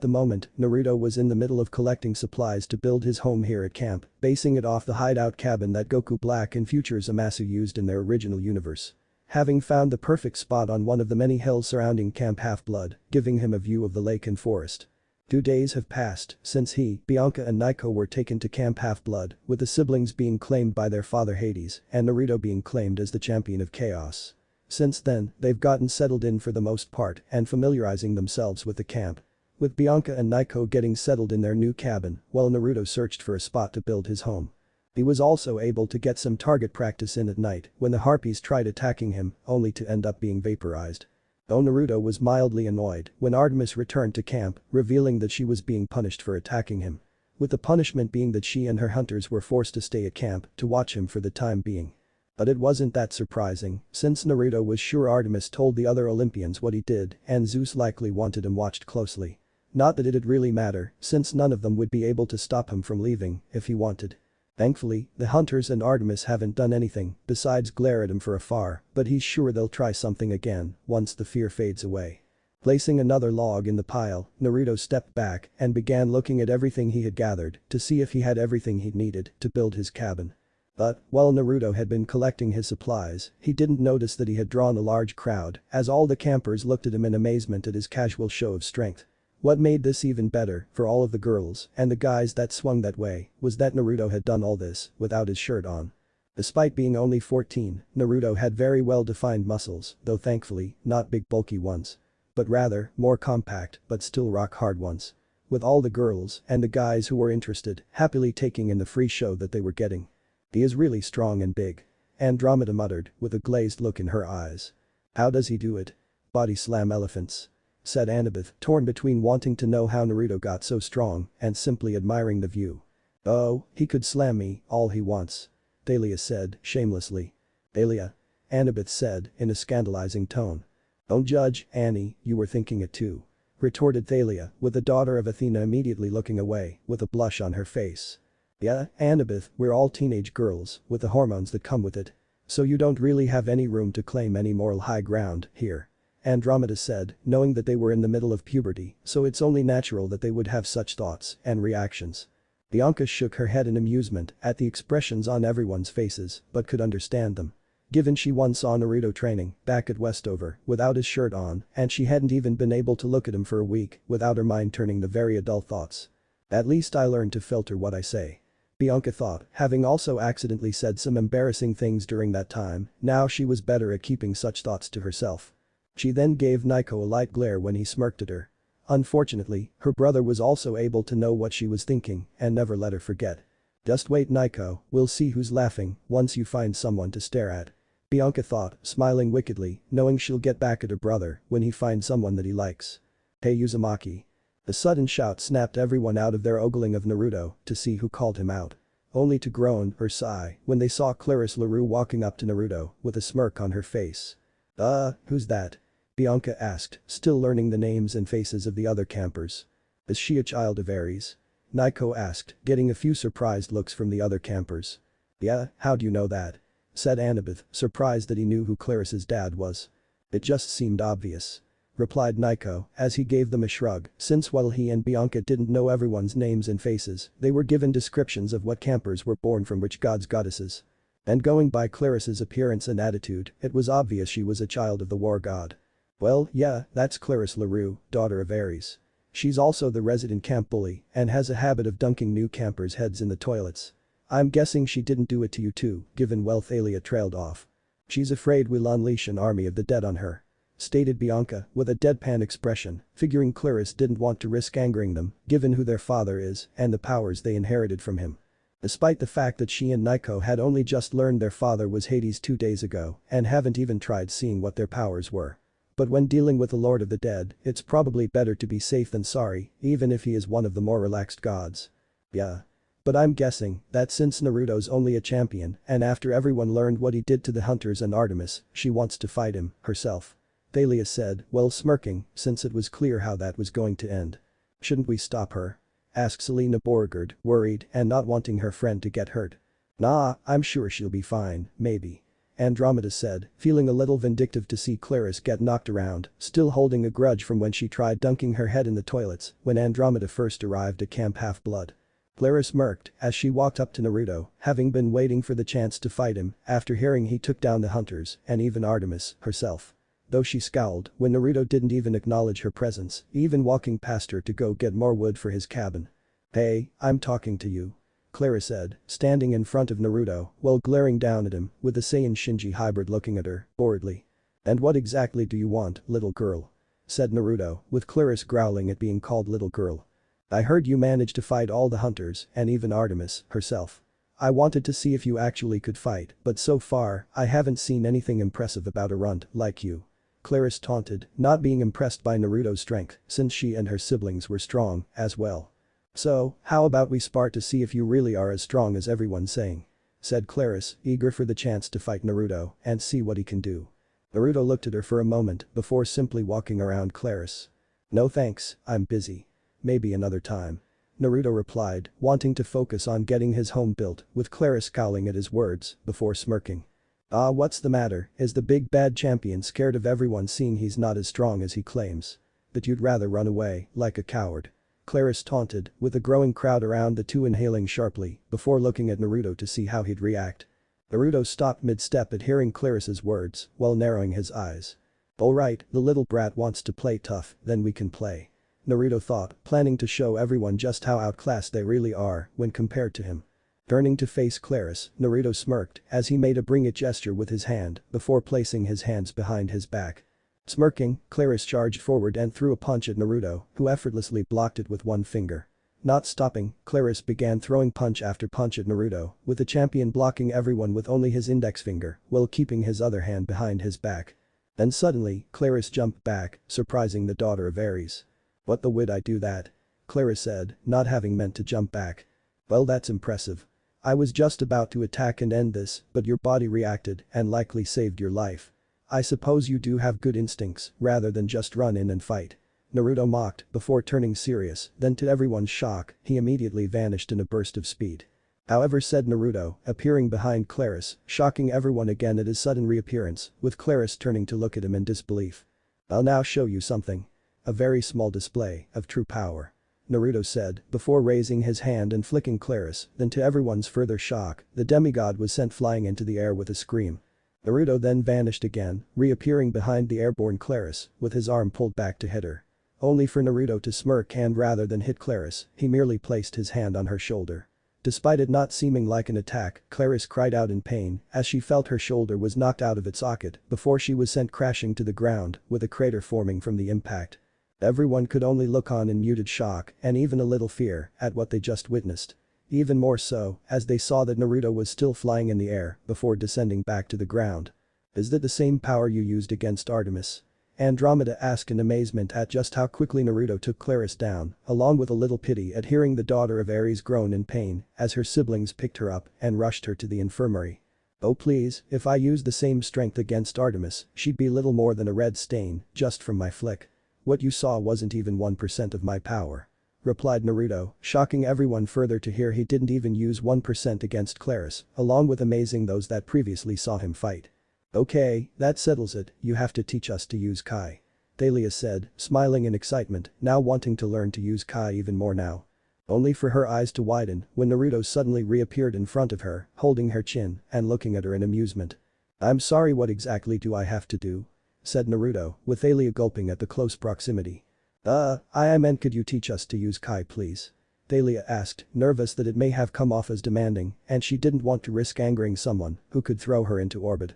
the moment, Naruto was in the middle of collecting supplies to build his home here at camp, basing it off the hideout cabin that Goku Black and future Zamasu used in their original universe. Having found the perfect spot on one of the many hills surrounding Camp Half-Blood, giving him a view of the lake and forest. 2 days have passed since he, Bianca and Nico were taken to Camp Half-Blood, with the siblings being claimed by their father Hades and Naruto being claimed as the champion of chaos. Since then, they've gotten settled in for the most part and familiarizing themselves with the camp. With Bianca and Nico getting settled in their new cabin, while Naruto searched for a spot to build his home. He was also able to get some target practice in at night when the harpies tried attacking him, only to end up being vaporized. Though Naruto was mildly annoyed when Artemis returned to camp, revealing that she was being punished for attacking him. With the punishment being that she and her hunters were forced to stay at camp to watch him for the time being. But it wasn't that surprising, since Naruto was sure Artemis told the other Olympians what he did and Zeus likely wanted him watched closely. Not that it'd really matter, since none of them would be able to stop him from leaving if he wanted. Thankfully, the hunters and Artemis haven't done anything besides glare at him from afar, but he's sure they'll try something again once the fear fades away. Placing another log in the pile, Naruto stepped back and began looking at everything he had gathered to see if he had everything he needed to build his cabin. But, while Naruto had been collecting his supplies, he didn't notice that he had drawn a large crowd as all the campers looked at him in amazement at his casual show of strength. What made this even better for all of the girls and the guys that swung that way was that Naruto had done all this without his shirt on. Despite being only 14, Naruto had very well-defined muscles, though thankfully, not big bulky ones. But rather, more compact but still rock-hard ones. With all the girls and the guys who were interested happily taking in the free show that they were getting. He is really strong and big. Andromeda muttered with a glazed look in her eyes. How does he do it? Body slam elephants. Said Annabeth, torn between wanting to know how Naruto got so strong and simply admiring the view. Oh, he could slam me all he wants. Thalia said, shamelessly. Thalia. Annabeth said in a scandalizing tone. Don't judge, Annie, you were thinking it too. Retorted Thalia, with the daughter of Athena immediately looking away with a blush on her face. Yeah, Annabeth, we're all teenage girls with the hormones that come with it. So you don't really have any room to claim any moral high ground here. Andromeda said, knowing that they were in the middle of puberty, so it's only natural that they would have such thoughts and reactions. Bianca shook her head in amusement at the expressions on everyone's faces but could understand them. Given she once saw Naruto training back at Westover without his shirt on and she hadn't even been able to look at him for a week without her mind turning the very adult thoughts. At least I learned to filter what I say. Bianca thought, having also accidentally said some embarrassing things during that time, now she was better at keeping such thoughts to herself. She then gave Nico a light glare when he smirked at her. Unfortunately, her brother was also able to know what she was thinking and never let her forget. Just wait, Nico, we'll see who's laughing once you find someone to stare at. Bianca thought, smiling wickedly, knowing she'll get back at her brother when he finds someone that he likes. Hey Uzumaki. The sudden shout snapped everyone out of their ogling of Naruto to see who called him out. Only to groan or sigh when they saw Clarice LaRue walking up to Naruto with a smirk on her face. Who's that? Bianca asked, still learning the names and faces of the other campers. Is she a child of Ares? Nico asked, getting a few surprised looks from the other campers. Yeah, how'd you know that? Said Annabeth, surprised that he knew who Clarice's dad was. It just seemed obvious. Replied Nico as he gave them a shrug, since while he and Bianca didn't know everyone's names and faces, they were given descriptions of what campers were born from which gods goddesses. And going by Clarice's appearance and attitude, it was obvious she was a child of the war god. Well, yeah, that's Clarice LaRue, daughter of Ares. She's also the resident camp bully and has a habit of dunking new campers' heads in the toilets. I'm guessing she didn't do it to you too, given Thalia trailed off. She's afraid we'll unleash an army of the dead on her. Stated Bianca with a deadpan expression, figuring Clarice didn't want to risk angering them, given who their father is and the powers they inherited from him. Despite the fact that she and Nico had only just learned their father was Hades 2 days ago and haven't even tried seeing what their powers were. But when dealing with the Lord of the Dead, it's probably better to be safe than sorry, even if he is one of the more relaxed gods. Yeah. But I'm guessing that since Naruto's only a champion and after everyone learned what he did to the hunters and Artemis, she wants to fight him, herself. Thalia said, while smirking, since it was clear how that was going to end. Shouldn't we stop her? Asked Selena Beauregard, worried and not wanting her friend to get hurt. Nah, I'm sure she'll be fine, maybe. Andromeda said, feeling a little vindictive to see Clarice get knocked around, still holding a grudge from when she tried dunking her head in the toilets when Andromeda first arrived at Camp Half-Blood. Clarice smirked as she walked up to Naruto, having been waiting for the chance to fight him after hearing he took down the hunters and even Artemis herself. Though she scowled when Naruto didn't even acknowledge her presence, even walking past her to go get more wood for his cabin. Hey, I'm talking to you. Clara said, standing in front of Naruto while glaring down at him with the Saiyan Shinji hybrid looking at her, boredly. And what exactly do you want, little girl? Said Naruto, with Clarice growling at being called little girl. I heard you managed to fight all the hunters and even Artemis herself. I wanted to see if you actually could fight, but so far, I haven't seen anything impressive about a runt like you. Clarice taunted, not being impressed by Naruto's strength since she and her siblings were strong as well. So, how about we spar to see if you really are as strong as everyone's saying? Said Clarice, eager for the chance to fight Naruto and see what he can do. Naruto looked at her for a moment before simply walking around Clarice. No thanks, I'm busy. Maybe another time. Naruto replied, wanting to focus on getting his home built, with Clarice scowling at his words before smirking. What's the matter, is the big bad champion scared of everyone seeing he's not as strong as he claims? That you'd rather run away, like a coward? Clarice taunted, with a growing crowd around the two inhaling sharply before looking at Naruto to see how he'd react. Naruto stopped mid-step at hearing Clarice's words while narrowing his eyes. Alright, the little brat wants to play tough, then we can play. Naruto thought, planning to show everyone just how outclassed they really are when compared to him. Turning to face Claris, Naruto smirked as he made a bring it gesture with his hand before placing his hands behind his back. Smirking, Claris charged forward and threw a punch at Naruto, who effortlessly blocked it with one finger. Not stopping, Claris began throwing punch after punch at Naruto, with the champion blocking everyone with only his index finger while keeping his other hand behind his back. Then suddenly, Claris jumped back, surprising the daughter of Ares. "What the would I do that?" Claris said, not having meant to jump back. "Well, that's impressive. I was just about to attack and end this, but your body reacted and likely saved your life. I suppose you do have good instincts rather than just run in and fight." Naruto mocked before turning serious, then to everyone's shock, he immediately vanished in a burst of speed. "However," said Naruto, appearing behind Claris, shocking everyone again at his sudden reappearance, with Claris turning to look at him in disbelief. "I'll now show you something. A very small display of true power," Naruto said before raising his hand and flicking Claris, then to everyone's further shock, the demigod was sent flying into the air with a scream. Naruto then vanished again, reappearing behind the airborne Claris, with his arm pulled back to hit her. Only for Naruto to smirk and rather than hit Claris, he merely placed his hand on her shoulder. Despite it not seeming like an attack, Claris cried out in pain as she felt her shoulder was knocked out of its socket before she was sent crashing to the ground with a crater forming from the impact. Everyone could only look on in muted shock and even a little fear at what they just witnessed. Even more so as they saw that Naruto was still flying in the air before descending back to the ground. "Is that the same power you used against Artemis?" Andromeda asked in amazement at just how quickly Naruto took Claris down, along with a little pity at hearing the daughter of Ares groan in pain as her siblings picked her up and rushed her to the infirmary. "Oh please, if I used the same strength against Artemis, she'd be little more than a red stain just from my flick. What you saw wasn't even 1% of my power," replied Naruto, shocking everyone further to hear he didn't even use 1% against Claris, along with amazing those that previously saw him fight. "Okay, that settles it, you have to teach us to use Kai," Thalia said, smiling in excitement, now wanting to learn to use Kai even more now. Only for her eyes to widen when Naruto suddenly reappeared in front of her, holding her chin and looking at her in amusement. "I'm sorry, what exactly do I have to do?" said Naruto, with Thalia gulping at the close proximity. I meant could you teach us to use Kai please?" Thalia asked, nervous that it may have come off as demanding and she didn't want to risk angering someone who could throw her into orbit.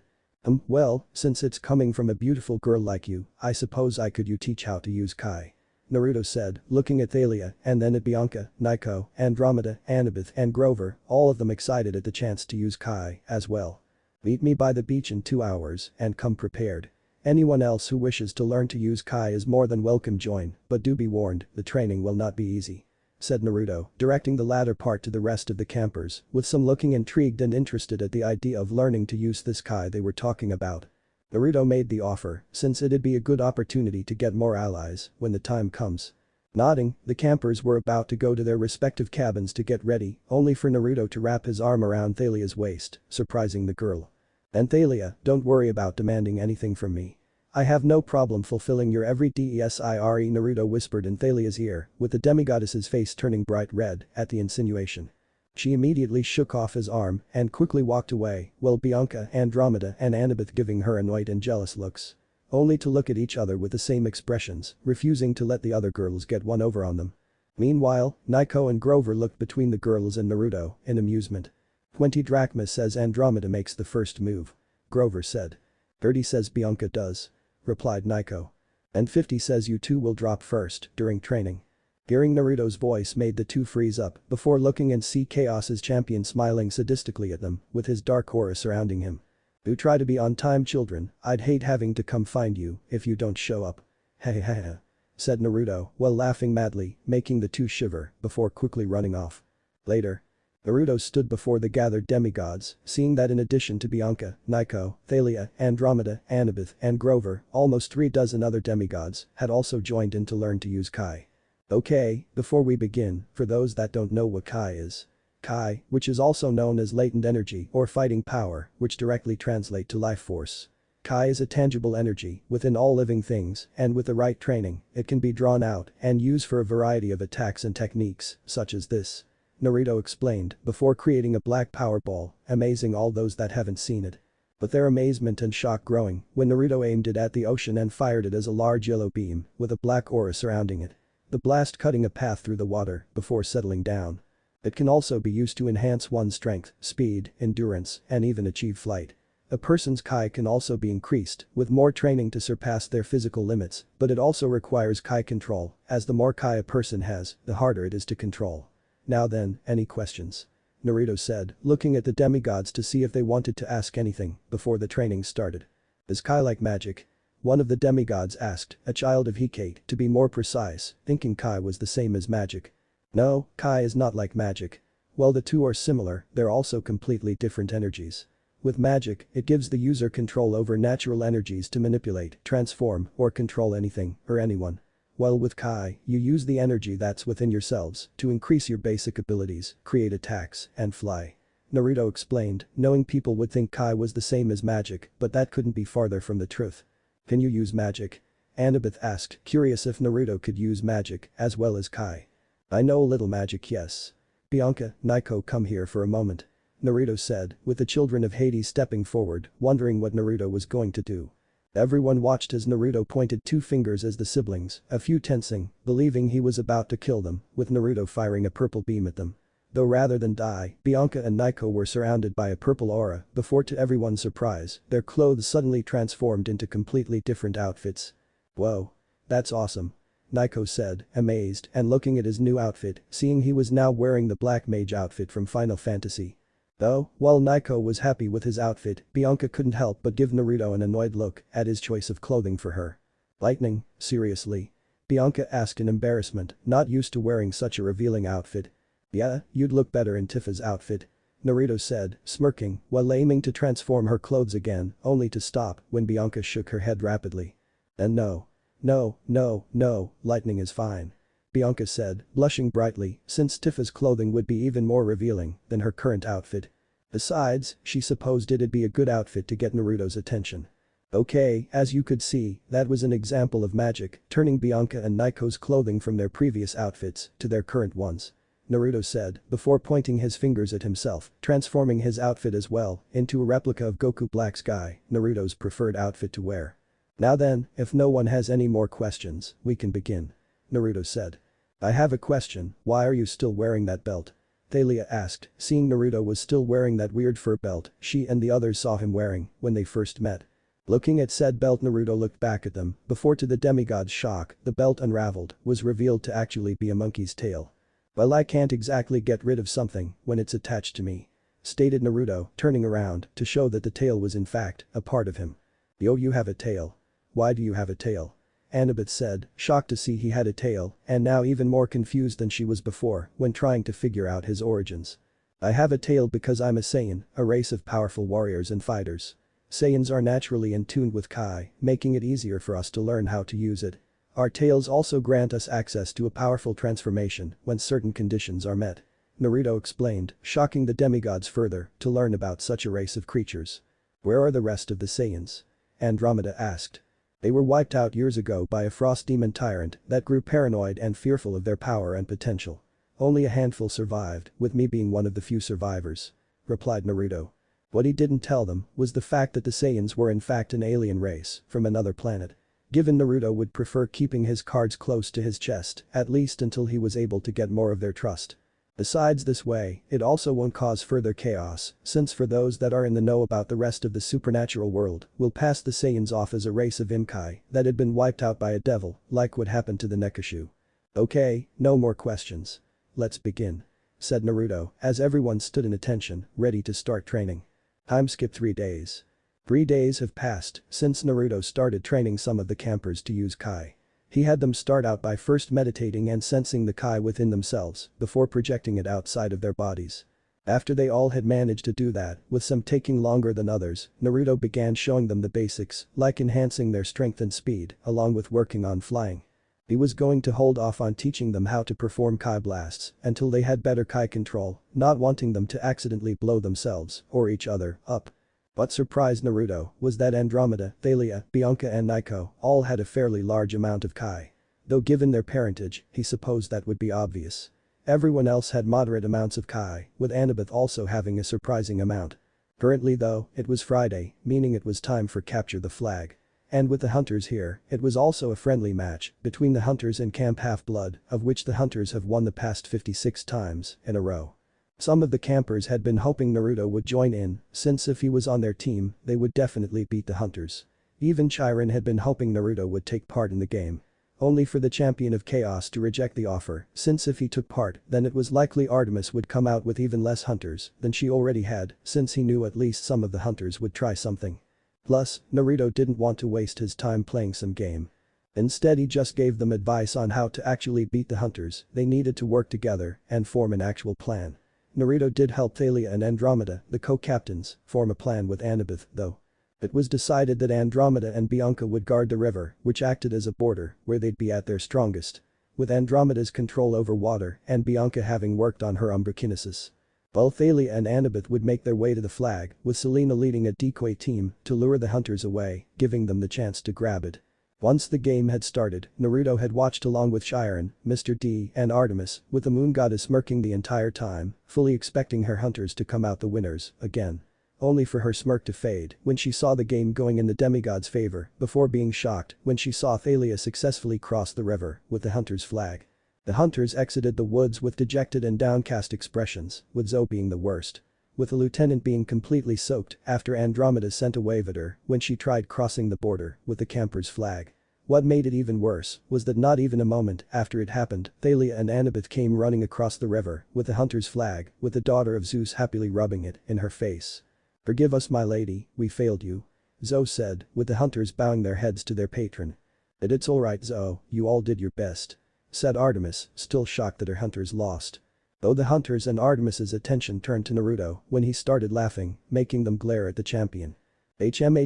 Well, since it's coming from a beautiful girl like you, I suppose I could you teach how to use Kai," Naruto said, looking at Thalia and then at Bianca, Naiko, Andromeda, Annabeth and Grover, all of them excited at the chance to use Kai as well. "Meet me by the beach in 2 hours and come prepared. Anyone else who wishes to learn to use Kai is more than welcome join, but do be warned, the training will not be easy," said Naruto, directing the latter part to the rest of the campers, with some looking intrigued and interested at the idea of learning to use this Kai they were talking about. Naruto made the offer, since it'd be a good opportunity to get more allies when the time comes. Nodding, the campers were about to go to their respective cabins to get ready, only for Naruto to wrap his arm around Thalia's waist, surprising the girl. "And Thalia, don't worry about demanding anything from me. I have no problem fulfilling your every desire," Naruto whispered in Thalia's ear, with the demigoddess's face turning bright red at the insinuation. She immediately shook off his arm and quickly walked away, while Bianca, Andromeda and Annabeth giving her annoyed and jealous looks. Only to look at each other with the same expressions, refusing to let the other girls get one over on them. Meanwhile, Naiko and Grover looked between the girls and Naruto in amusement. 20 drachmas says Andromeda makes the first move, Grover said. 30 says Bianca does, replied Naiko. And 50 says you two will drop first during training. Hearing Naruto's voice made the two freeze up before looking and see Chaos's champion smiling sadistically at them with his dark aura surrounding him. "Do try to be on time, children, I'd hate having to come find you if you don't show up. Hehehe," said Naruto while laughing madly, making the two shiver before quickly running off. Later, Naruto stood before the gathered demigods, seeing that in addition to Bianca, Naiko, Thalia, Andromeda, Annabeth and Grover, almost 3 dozen other demigods had also joined in to learn to use Kai. Okay, before we begin, for those that don't know what Kai is. Kai, which is also known as latent energy or fighting power, which directly translate to life force. Kai is a tangible energy within all living things, and with the right training, it can be drawn out and used for a variety of attacks and techniques, such as this. Naruto explained before creating a black power ball, amazing all those that haven't seen it. But their amazement and shock growing when Naruto aimed it at the ocean and fired it as a large yellow beam with a black aura surrounding it. the blast cutting a path through the water before settling down. It can also be used to enhance one's strength, speed, endurance, and even achieve flight. A person's Kai can also be increased with more training to surpass their physical limits, but it also requires Kai control, as the more Kai a person has, the harder it is to control. Now then, any questions? Naruto said, looking at the demigods to see if they wanted to ask anything before the training started. Is Kai like magic? One of the demigods asked, a child of Hecate, to be more precise, thinking Kai was the same as magic. No, Kai is not like magic. While the two are similar, they're also completely different energies. With magic, it gives the user control over natural energies to manipulate, transform, or control anything or anyone. While with Kai, you use the energy that's within yourselves to increase your basic abilities, create attacks, and fly. Naruto explained, knowing people would think Kai was the same as magic, but that couldn't be farther from the truth. Can you use magic? Annabeth asked, curious if Naruto could use magic as well as Kai. I know a little magic, yes. Bianca, Naiko, come here for a moment. Naruto said, with the children of Hades stepping forward, wondering what Naruto was going to do. Everyone watched as Naruto pointed two fingers as the siblings, a few tensing, believing he was about to kill them, with Naruto firing a purple beam at them. Though rather than die, Bianca and Naiko were surrounded by a purple aura before, to everyone's surprise, their clothes suddenly transformed into completely different outfits. Whoa. That's awesome. Naiko said, amazed and looking at his new outfit, seeing he was now wearing the black mage outfit from Final Fantasy. Though, while Naiko was happy with his outfit, Bianca couldn't help but give Naruto an annoyed look at his choice of clothing for her. Lightning, seriously? Bianca asked in embarrassment, not used to wearing such a revealing outfit. Yeah, you'd look better in Tifa's outfit. Naruto said, smirking, while aiming to transform her clothes again, only to stop when Bianca shook her head rapidly. And no. No, no, no, lightning is fine. Bianca said, blushing brightly, since Tifa's clothing would be even more revealing than her current outfit. Besides, she supposed it'd be a good outfit to get Naruto's attention. Okay, as you could see, that was an example of magic, turning Bianca and Naiko's clothing from their previous outfits to their current ones. Naruto said, before pointing his fingers at himself, transforming his outfit as well into a replica of Goku Black Sky, Naruto's preferred outfit to wear. Now then, if no one has any more questions, we can begin. Naruto said. I have a question, why are you still wearing that belt? Thalia asked, seeing Naruto was still wearing that weird fur belt she and the others saw him wearing when they first met. Looking at said belt, Naruto looked back at them, before to the demigod's shock, the belt unraveled, was revealed to actually be a monkey's tail. Well, I can't exactly get rid of something when it's attached to me. Stated Naruto, turning around to show that the tail was in fact a part of him. Yo, you have a tail. Why do you have a tail? Annabeth said, shocked to see he had a tail, and now even more confused than she was before when trying to figure out his origins. I have a tail because I'm a Saiyan, a race of powerful warriors and fighters. Saiyans are naturally in tune with Kai, making it easier for us to learn how to use it. Our tails also grant us access to a powerful transformation when certain conditions are met. Naruto explained, shocking the demigods further to learn about such a race of creatures. Where are the rest of the Saiyans? Andromeda asked. They were wiped out years ago by a frost demon tyrant that grew paranoid and fearful of their power and potential. Only a handful survived, with me being one of the few survivors. Replied Naruto. What he didn't tell them was the fact that the Saiyans were in fact an alien race from another planet. Given Naruto would prefer keeping his cards close to his chest, at least until he was able to get more of their trust. Besides, this way, it also won't cause further chaos, since for those that are in the know about the rest of the supernatural world, will pass the Saiyans off as a race of Imkai that had been wiped out by a devil, like what happened to the Nekashu. Okay, no more questions. Let's begin. Said Naruto, as everyone stood in attention, ready to start training. Time skip 3 days. 3 days have passed since Naruto started training some of the campers to use Kai. He had them start out by first meditating and sensing the Kai within themselves before projecting it outside of their bodies. After they all had managed to do that, with some taking longer than others, Naruto began showing them the basics, like enhancing their strength and speed, along with working on flying. He was going to hold off on teaching them how to perform Kai blasts until they had better Kai control, not wanting them to accidentally blow themselves or each other up. What surprised Naruto was that Andromeda, Thalia, Bianca and Naiko all had a fairly large amount of Kai. Though given their parentage, he supposed that would be obvious. Everyone else had moderate amounts of Kai, with Annabeth also having a surprising amount. Currently though, it was Friday, meaning it was time for Capture the Flag. And with the hunters here, it was also a friendly match between the hunters and Camp Half-Blood, of which the hunters have won the past 56 times in a row. Some of the campers had been hoping Naruto would join in, since if he was on their team, they would definitely beat the hunters. Even Chiron had been hoping Naruto would take part in the game. Only for the champion of chaos to reject the offer, since if he took part, then it was likely Artemis would come out with even less hunters than she already had, since he knew at least some of the hunters would try something. Plus, Naruto didn't want to waste his time playing some game. Instead he just gave them advice on how to actually beat the hunters. They needed to work together and form an actual plan. Naruto did help Thalia and Andromeda, the co-captains, form a plan with Annabeth, though. It was decided that Andromeda and Bianca would guard the river, which acted as a border where they'd be at their strongest. With Andromeda's control over water and Bianca having worked on her umbrokinesis. Both Thalia and Annabeth would make their way to the flag, with Selena leading a decoy team to lure the hunters away, giving them the chance to grab it. Once the game had started, Naruto had watched along with Chiron, Mr. D and Artemis, with the moon goddess smirking the entire time, fully expecting her hunters to come out the winners, again. Only for her smirk to fade when she saw the game going in the demigods' favor before being shocked when she saw Thalia successfully cross the river with the hunter's flag. The hunters exited the woods with dejected and downcast expressions, with Zoe being the worst. With the lieutenant being completely soaked after Andromeda sent a wave at her when she tried crossing the border with the camper's flag. What made it even worse was that not even a moment after it happened, Thalia and Annabeth came running across the river with the hunter's flag, with the daughter of Zeus happily rubbing it in her face. "Forgive us, my lady, we failed you," Zoe said, with the hunters bowing their heads to their patron. "It's alright, Zoe, you all did your best," said Artemis, still shocked that her hunters lost. Though the hunters and Artemis's attention turned to Naruto when he started laughing, making them glare at the champion. HM,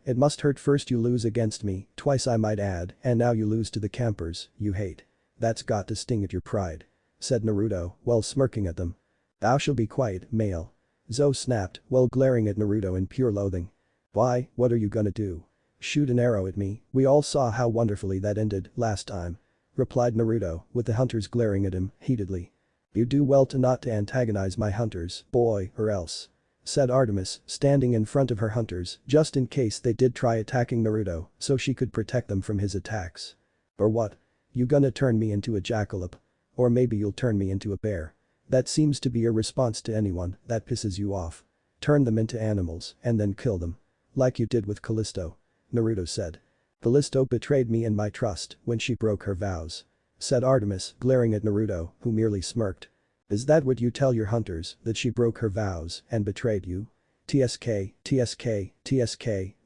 it must hurt first you lose against me, twice I might add, and now you lose to the campers you hate. That's got to sting at your pride," said Naruto, while smirking at them. "Thou shall be quiet, male," Zoe snapped while glaring at Naruto in pure loathing. "Why, what are you gonna do? Shoot an arrow at me? We all saw how wonderfully that ended last time," replied Naruto, with the hunters glaring at him heatedly. "You do well to not to antagonize my hunters, boy, or else," said Artemis, standing in front of her hunters just in case they did try attacking Naruto so she could protect them from his attacks. "Or what? You gonna turn me into a jackalope? Or maybe you'll turn me into a bear? That seems to be your response to anyone that pisses you off. Turn them into animals and then kill them. Like you did with Callisto," Naruto said. "Callisto betrayed me and my trust when she broke her vows," said Artemis, glaring at Naruto, who merely smirked. "Is that what you tell your hunters, that she broke her vows and betrayed you? TSK,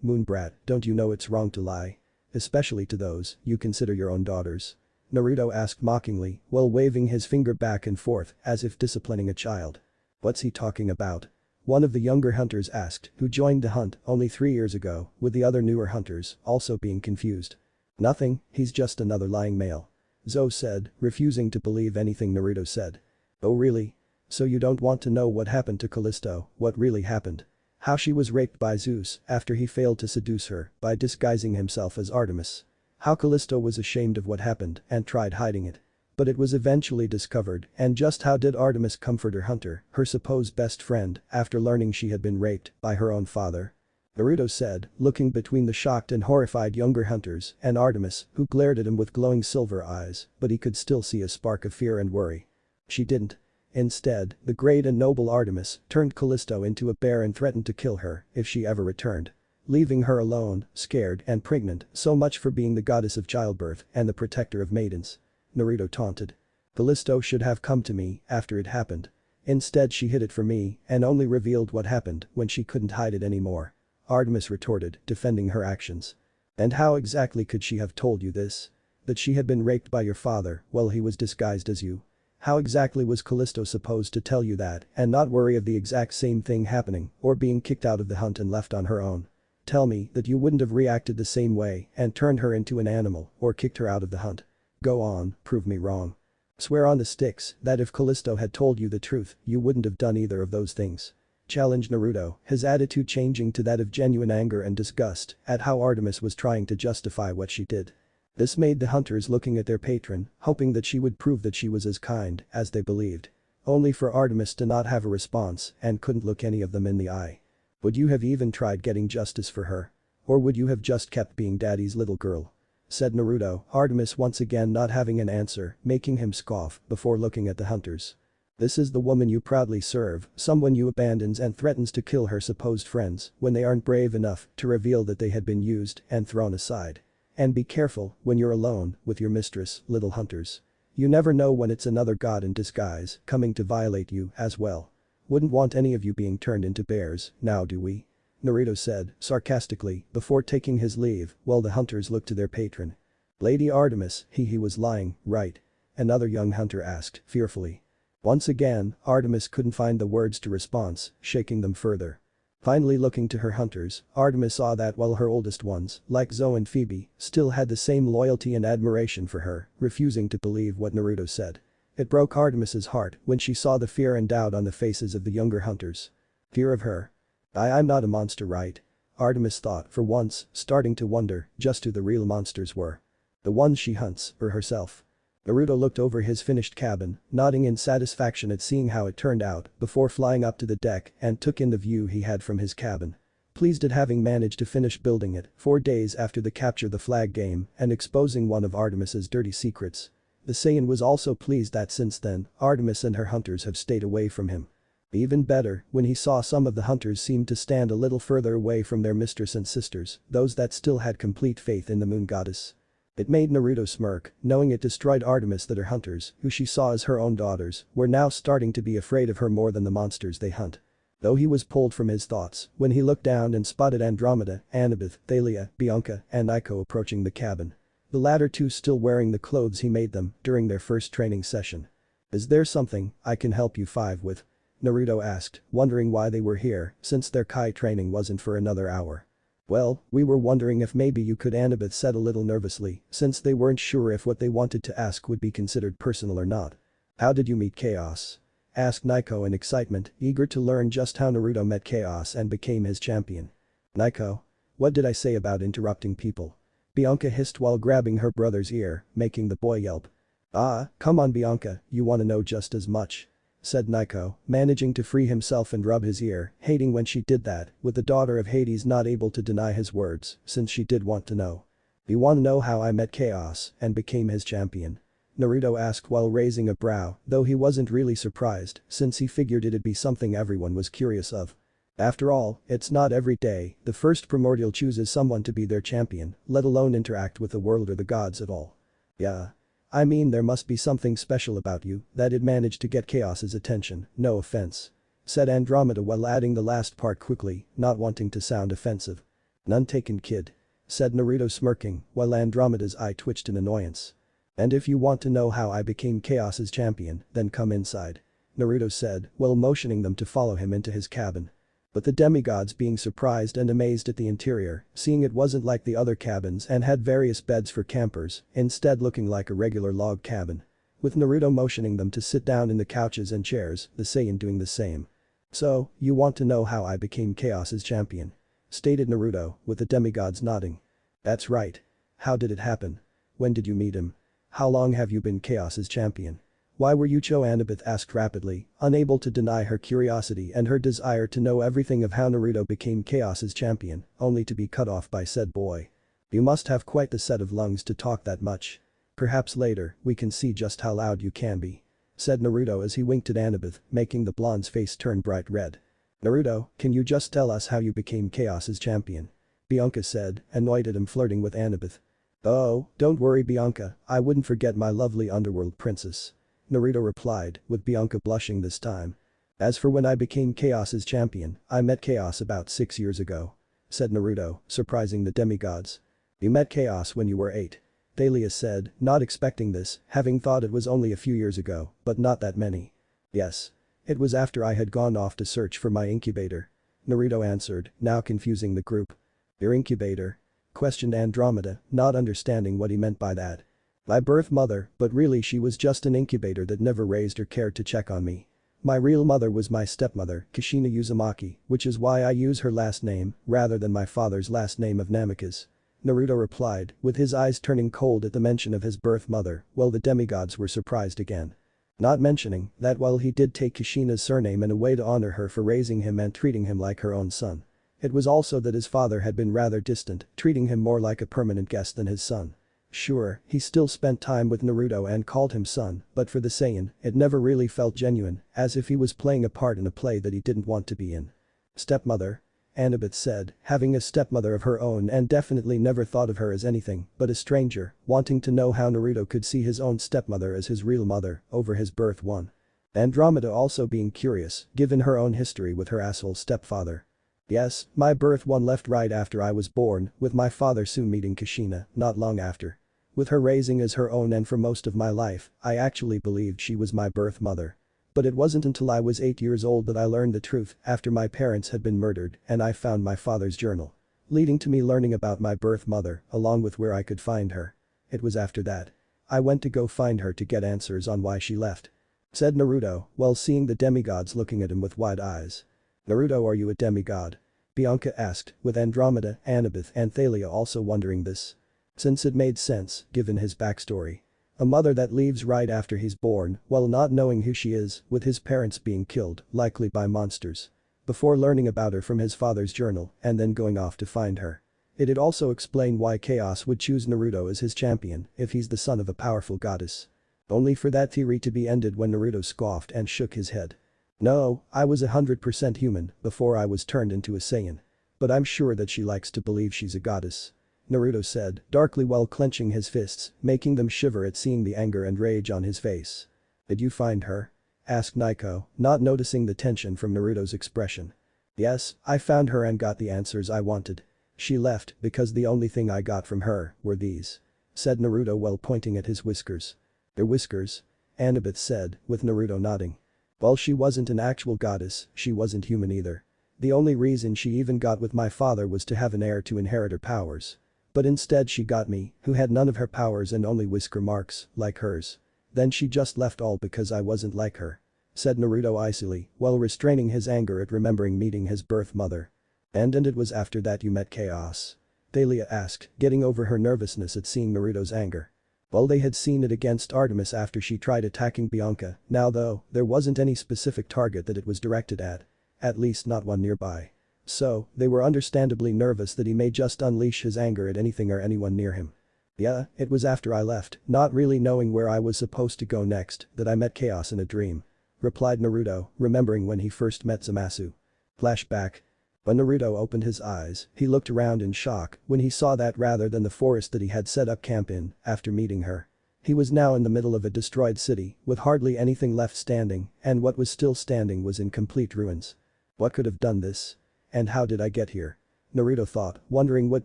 Moonbrat, don't you know it's wrong to lie? Especially to those you consider your own daughters?" Naruto asked mockingly while waving his finger back and forth as if disciplining a child. "What's he talking about?" one of the younger hunters asked, who joined the hunt only 3 years ago, with the other newer hunters also being confused. "Nothing, he's just another lying male," Zoe said, refusing to believe anything Naruto said. "Oh really? So you don't want to know what happened to Callisto, what really happened? How she was raped by Zeus after he failed to seduce her by disguising himself as Artemis? How Callisto was ashamed of what happened and tried hiding it. But it was eventually discovered, and just how did Artemis comfort her hunter, her supposed best friend, after learning she had been raped by her own father?" Naruto said, looking between the shocked and horrified younger hunters and Artemis, who glared at him with glowing silver eyes, but he could still see a spark of fear and worry. "She didn't. Instead, the great and noble Artemis turned Callisto into a bear and threatened to kill her if she ever returned. Leaving her alone, scared and pregnant, so much for being the goddess of childbirth and the protector of maidens," Naruto taunted. "Callisto should have come to me after it happened. Instead she hid it from me and only revealed what happened when she couldn't hide it anymore," Artemis retorted, defending her actions. "And how exactly could she have told you this? That she had been raped by your father while he was disguised as you? How exactly was Callisto supposed to tell you that and not worry of the exact same thing happening or being kicked out of the hunt and left on her own? Tell me that you wouldn't have reacted the same way and turned her into an animal or kicked her out of the hunt. Go on, prove me wrong. Swear on the sticks that if Callisto had told you the truth, you wouldn't have done either of those things," challenged Naruto, his attitude changing to that of genuine anger and disgust at how Artemis was trying to justify what she did. This made the hunters looking at their patron, hoping that she would prove that she was as kind as they believed. Only for Artemis to not have a response and couldn't look any of them in the eye. "Would you have even tried getting justice for her? Or would you have just kept being daddy's little girl? Said Naruto, Artemis once again not having an answer, making him scoff before looking at the hunters. This is the woman you proudly serve, someone you abandons and threatens to kill her supposed friends when they aren't brave enough to reveal that they had been used and thrown aside. And be careful when you're alone with your mistress, little hunters. You never know when it's another god in disguise coming to violate you as well. Wouldn't want any of you being turned into bears, now do we? Naruto said, sarcastically, before taking his leave while the hunters looked to their patron. Lady Artemis, he was lying, right? Another young hunter asked, fearfully. Once again, Artemis couldn't find the words to response, shaking them further. Finally looking to her hunters, Artemis saw that while her oldest ones, like Zoe and Phoebe, still had the same loyalty and admiration for her, refusing to believe what Naruto said. It broke Artemis's heart when she saw the fear and doubt on the faces of the younger hunters. Fear of her? I'm not a monster, right? Artemis thought for once, starting to wonder just who the real monsters were. The ones she hunts, or herself. Naruto looked over his finished cabin, nodding in satisfaction at seeing how it turned out before flying up to the deck and took in the view he had from his cabin. Pleased at having managed to finish building it 4 days after the capture the flag game and exposing one of Artemis's dirty secrets. The Saiyan was also pleased that since then, Artemis and her hunters have stayed away from him. Even better when he saw some of the hunters seemed to stand a little further away from their mistress and sisters, those that still had complete faith in the moon goddess. It made Naruto smirk, knowing it destroyed Artemis that her hunters, who she saw as her own daughters, were now starting to be afraid of her more than the monsters they hunt. Though he was pulled from his thoughts when he looked down and spotted Andromeda, Annabeth, Thalia, Bianca, and Nico approaching the cabin. The latter two still wearing the clothes he made them during their first training session. Is there something I can help you five with? Naruto asked, wondering why they were here since their Kai training wasn't for another hour. Well, we were wondering if maybe you could, Annabeth said a little nervously, since they weren't sure if what they wanted to ask would be considered personal or not. How did you meet Chaos? Asked Nico in excitement, eager to learn just how Naruto met Chaos and became his champion. Nico? What did I say about interrupting people? Bianca hissed while grabbing her brother's ear, making the boy yelp. Ah, come on Bianca, you wanna know just as much. Said Nico, managing to free himself and rub his ear, hating when she did that, with the daughter of Hades not able to deny his words, since she did want to know. You wanna know how I met Chaos and became his champion? Naruto asked while raising a brow, though he wasn't really surprised, since he figured it'd be something everyone was curious of. After all, it's not every day the first primordial chooses someone to be their champion, let alone interact with the world or the gods at all. Yeah. I mean there must be something special about you that it managed to get Chaos's attention, no offense. Said Andromeda while adding the last part quickly, not wanting to sound offensive. None taken kid. Said Naruto smirking while Andromeda's eye twitched in annoyance. And if you want to know how I became Chaos's champion, then come inside. Naruto said while motioning them to follow him into his cabin. But the demigods being surprised and amazed at the interior, seeing it wasn't like the other cabins and had various beds for campers, instead looking like a regular log cabin. With Naruto motioning them to sit down in the couches and chairs, the Saiyan doing the same. So, you want to know how I became Chaos's champion? Stated Naruto, with the demigods nodding. That's right. How did it happen? When did you meet him? How long have you been Chaos's champion? Why were you Annabeth asked rapidly, unable to deny her curiosity and her desire to know everything of how Naruto became Chaos's champion, only to be cut off by said boy. You must have quite the set of lungs to talk that much. Perhaps later, we can see just how loud you can be. Said Naruto as he winked at Annabeth, making the blonde's face turn bright red. Naruto, can you just tell us how you became Chaos's champion? Bianca said, annoyed at him flirting with Annabeth. Oh, don't worry Bianca, I wouldn't forget my lovely underworld princess. Naruto replied, with Bianca blushing this time. As for when I became Chaos's champion, I met Chaos about 6 years ago. Said Naruto, surprising the demigods. You met Chaos when you were 8. Thalia said, not expecting this, having thought it was only a few years ago, but not that many. Yes. It was after I had gone off to search for my incubator. Naruto answered, now confusing the group. Your incubator? Questioned Andromeda, not understanding what he meant by that. My birth mother, but really she was just an incubator that never raised or cared to check on me. My real mother was my stepmother, Kushina Uzumaki, which is why I use her last name rather than my father's last name of Namikaze. Naruto replied, with his eyes turning cold at the mention of his birth mother, while the demigods were surprised again. Not mentioning that while he did take Kushina's surname in a way to honor her for raising him and treating him like her own son. It was also that his father had been rather distant, treating him more like a permanent guest than his son. Sure, he still spent time with Naruto and called him son, but for the Saiyan, it never really felt genuine, as if he was playing a part in a play that he didn't want to be in. Stepmother? Annabeth said, having a stepmother of her own and definitely never thought of her as anything but a stranger, wanting to know how Naruto could see his own stepmother as his real mother over his birth one. Andromeda also being curious, given her own history with her asshole stepfather. Yes, my birth one left right after I was born, with my father soon meeting Kushina, not long after. With her raising as her own and for most of my life, I actually believed she was my birth mother. But it wasn't until I was 8 years old that I learned the truth after my parents had been murdered and I found my father's journal. Leading to me learning about my birth mother, along with where I could find her. It was after that. I went to go find her to get answers on why she left. Said Naruto, while seeing the demigods looking at him with wide eyes. Naruto, are you a demigod? Bianca asked, with Andromeda, Annabeth and Thalia also wondering this. Since it made sense, given his backstory. A mother that leaves right after he's born, while not knowing who she is, with his parents being killed, likely by monsters. Before learning about her from his father's journal and then going off to find her. It'd also explain why Chaos would choose Naruto as his champion if he's the son of a powerful goddess. Only for that theory to be ended when Naruto scoffed and shook his head. No, I was 100% human before I was turned into a Saiyan. But I'm sure that she likes to believe she's a goddess. Naruto said, darkly while clenching his fists, making them shiver at seeing the anger and rage on his face. Did you find her? Asked Naiko, not noticing the tension from Naruto's expression. Yes, I found her and got the answers I wanted. She left because the only thing I got from her were these. Said Naruto while pointing at his whiskers. Their whiskers? Annabeth said, with Naruto nodding. Well, she wasn't an actual goddess, she wasn't human either. The only reason she even got with my father was to have an heir to inherit her powers. But instead she got me, who had none of her powers and only whisker marks, like hers. Then she just left all because I wasn't like her. Said Naruto icily, while restraining his anger at remembering meeting his birth mother. And it was after that you met Chaos? Thalia asked, getting over her nervousness at seeing Naruto's anger. Well, they had seen it against Artemis after she tried attacking Bianca, now though, there wasn't any specific target that it was directed at. At least not one nearby. So, they were understandably nervous that he may just unleash his anger at anything or anyone near him. Yeah, it was after I left, not really knowing where I was supposed to go next, that I met Chaos in a dream. Replied Naruto, remembering when he first met Zamasu. Flashback. When Naruto opened his eyes, he looked around in shock when he saw that rather than the forest that he had set up camp in after meeting her. He was now in the middle of a destroyed city with hardly anything left standing, and what was still standing was in complete ruins. What could have done this? And how did I get here? Naruto thought, wondering what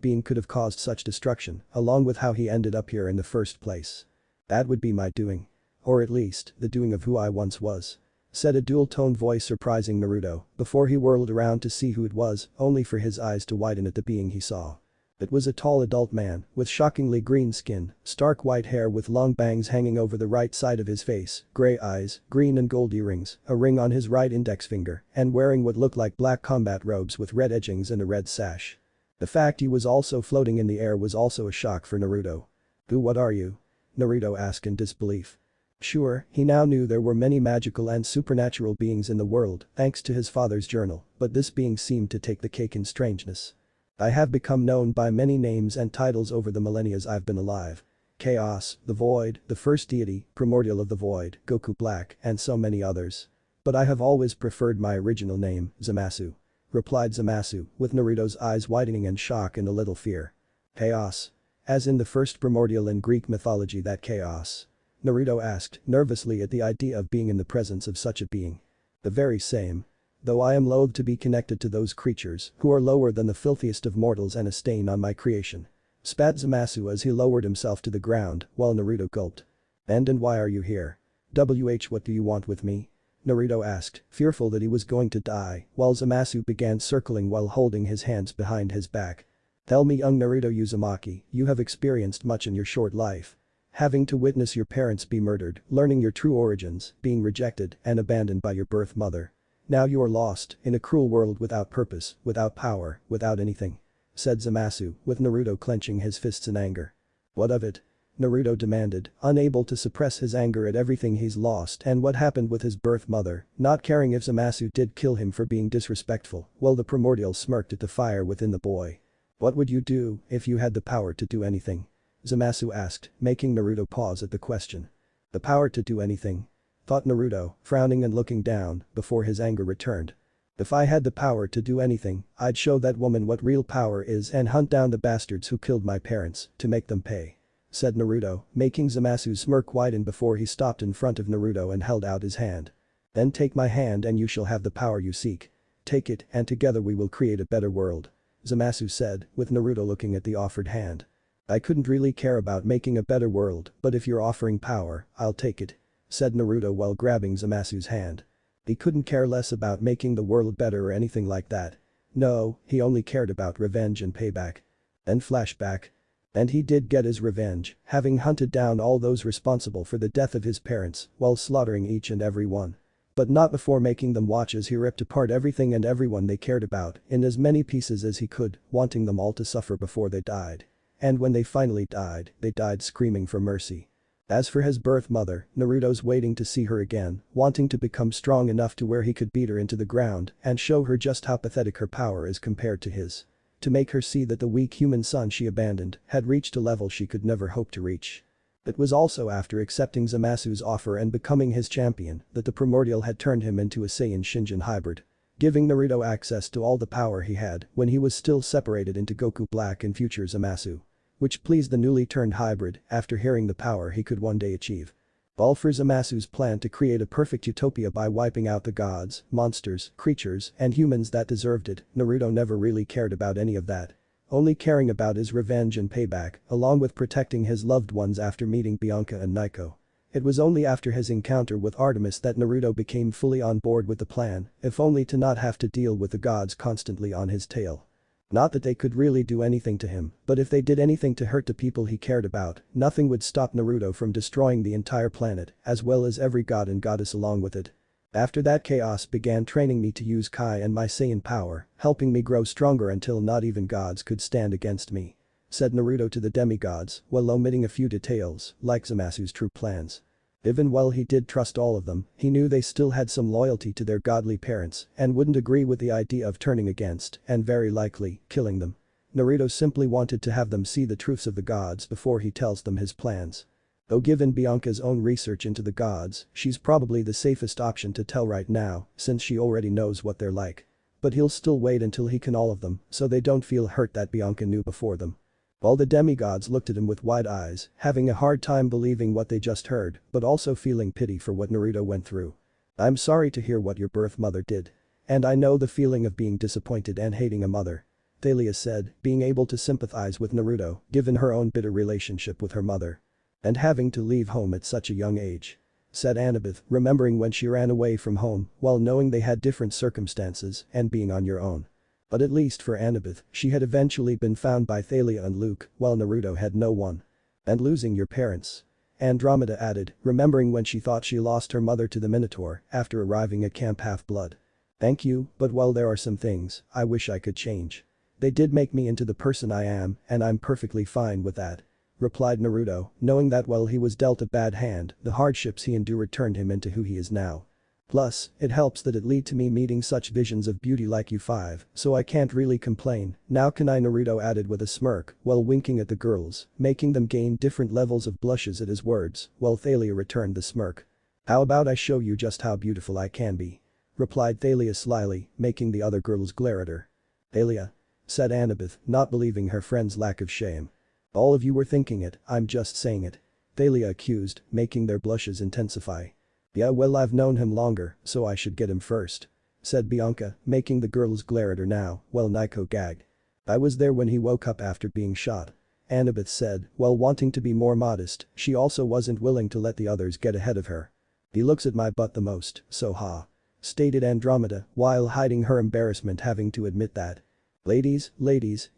being could have caused such destruction, along with how he ended up here in the first place. That would be my doing. Or at least, the doing of who I once was. Said a dual-toned voice surprising Naruto, before he whirled around to see who it was, only for his eyes to widen at the being he saw. It was a tall adult man, with shockingly green skin, stark white hair with long bangs hanging over the right side of his face, grey eyes, green and gold earrings, a ring on his right index finger, and wearing what looked like black combat robes with red edgings and a red sash. The fact he was also floating in the air was also a shock for Naruto. What are you? Naruto asked in disbelief. Sure, he now knew there were many magical and supernatural beings in the world, thanks to his father's journal, but this being seemed to take the cake in strangeness. I have become known by many names and titles over the millennia I've been alive. Chaos, the Void, the First Deity, Primordial of the Void, Goku Black, and so many others. But I have always preferred my original name, Zamasu. Replied Zamasu, with Naruto's eyes widening in shock and a little fear. Chaos? As in the first primordial in Greek mythology, that chaos? Naruto asked, nervously at the idea of being in the presence of such a being. The very same. Though I am loath to be connected to those creatures who are lower than the filthiest of mortals and a stain on my creation. Spat Zamasu as he lowered himself to the ground while Naruto gulped. And why are you here? What do you want with me? Naruto asked, fearful that he was going to die, while Zamasu began circling while holding his hands behind his back. Tell me, young Naruto Uzumaki, you have experienced much in your short life. Having to witness your parents be murdered, learning your true origins, being rejected and abandoned by your birth mother. Now you are lost, in a cruel world without purpose, without power, without anything. Said Zamasu, with Naruto clenching his fists in anger. What of it? Naruto demanded, unable to suppress his anger at everything he's lost and what happened with his birth mother, not caring if Zamasu did kill him for being disrespectful, while the primordial smirked at the fire within the boy. What would you do if you had the power to do anything? Zamasu asked, making Naruto pause at the question. The power to do anything? Thought Naruto, frowning and looking down, before his anger returned. If I had the power to do anything, I'd show that woman what real power is and hunt down the bastards who killed my parents, to make them pay. Said Naruto, making Zamasu's smirk widen before he stopped in front of Naruto and held out his hand. Then take my hand and you shall have the power you seek. Take it and together we will create a better world. Zamasu said, with Naruto looking at the offered hand. I couldn't really care about making a better world, but if you're offering power, I'll take it. Said Naruto while grabbing Zamasu's hand. He couldn't care less about making the world better or anything like that. No, he only cared about revenge and payback. Then flashback. And he did get his revenge, having hunted down all those responsible for the death of his parents while slaughtering each and every one. But not before making them watch as he ripped apart everything and everyone they cared about in as many pieces as he could, wanting them all to suffer before they died. And when they finally died, they died screaming for mercy. As for his birth mother, Naruto's waiting to see her again, wanting to become strong enough to where he could beat her into the ground and show her just how pathetic her power is compared to his. To make her see that the weak human son she abandoned had reached a level she could never hope to reach. It was also after accepting Zamasu's offer and becoming his champion that the primordial had turned him into a Saiyan Shinjin hybrid. Giving Naruto access to all the power he had when he was still separated into Goku Black and future Zamasu. Which pleased the newly turned hybrid after hearing the power he could one day achieve. All for Zamasu's plan to create a perfect utopia by wiping out the gods, monsters, creatures, and humans that deserved it, Naruto never really cared about any of that. Only caring about his revenge and payback, along with protecting his loved ones after meeting Bianca and Naiko. It was only after his encounter with Artemis that Naruto became fully on board with the plan, if only to not have to deal with the gods constantly on his tail. Not that they could really do anything to him, but if they did anything to hurt the people he cared about, nothing would stop Naruto from destroying the entire planet, as well as every god and goddess along with it. After that chaos began training me to use Kai and my Saiyan power, helping me grow stronger until not even gods could stand against me. Said Naruto to the demigods, while omitting a few details, like Zamasu's true plans. Even while he did trust all of them, he knew they still had some loyalty to their godly parents and wouldn't agree with the idea of turning against, and very likely, killing them. Naruto simply wanted to have them see the truths of the gods before he tells them his plans. Though given Bianca's own research into the gods, she's probably the safest option to tell right now, since she already knows what they're like. But he'll still wait until he can all of them, so they don't feel hurt that Bianca knew before them. All the demigods looked at him with wide eyes, having a hard time believing what they just heard, but also feeling pity for what Naruto went through. I'm sorry to hear what your birth mother did. And I know the feeling of being disappointed and hating a mother. Thalia said, being able to sympathize with Naruto, given her own bitter relationship with her mother. And having to leave home at such a young age. Said Annabeth, remembering when she ran away from home, while knowing they had different circumstances and being on your own. But at least for Annabeth, she had eventually been found by Thalia and Luke, while Naruto had no one. And losing your parents. Andromeda added, remembering when she thought she lost her mother to the Minotaur after arriving at Camp Half-Blood. Thank you, but while there are some things I wish I could change. They did make me into the person I am, and I'm perfectly fine with that. Replied Naruto, knowing that while he was dealt a bad hand, the hardships he endured turned him into who he is now. Plus, it helps that it led to me meeting such visions of beauty like you five, so I can't really complain, now can I? Naruto added with a smirk, while winking at the girls, making them gain different levels of blushes at his words, while Thalia returned the smirk. How about I show you just how beautiful I can be? Replied Thalia slyly, making the other girls glare at her. Thalia? Said Annabeth, not believing her friend's lack of shame. All of you were thinking it, I'm just saying it. Thalia accused, making their blushes intensify. Yeah, well, I've known him longer, so I should get him first. Said Bianca, making the girls glare at her now, while Naiko gagged. I was there when he woke up after being shot. Annabeth said, while wanting to be more modest, she also wasn't willing to let the others get ahead of her. He looks at my butt the most, so ha. Stated Andromeda, while hiding her embarrassment having to admit that. Ladies,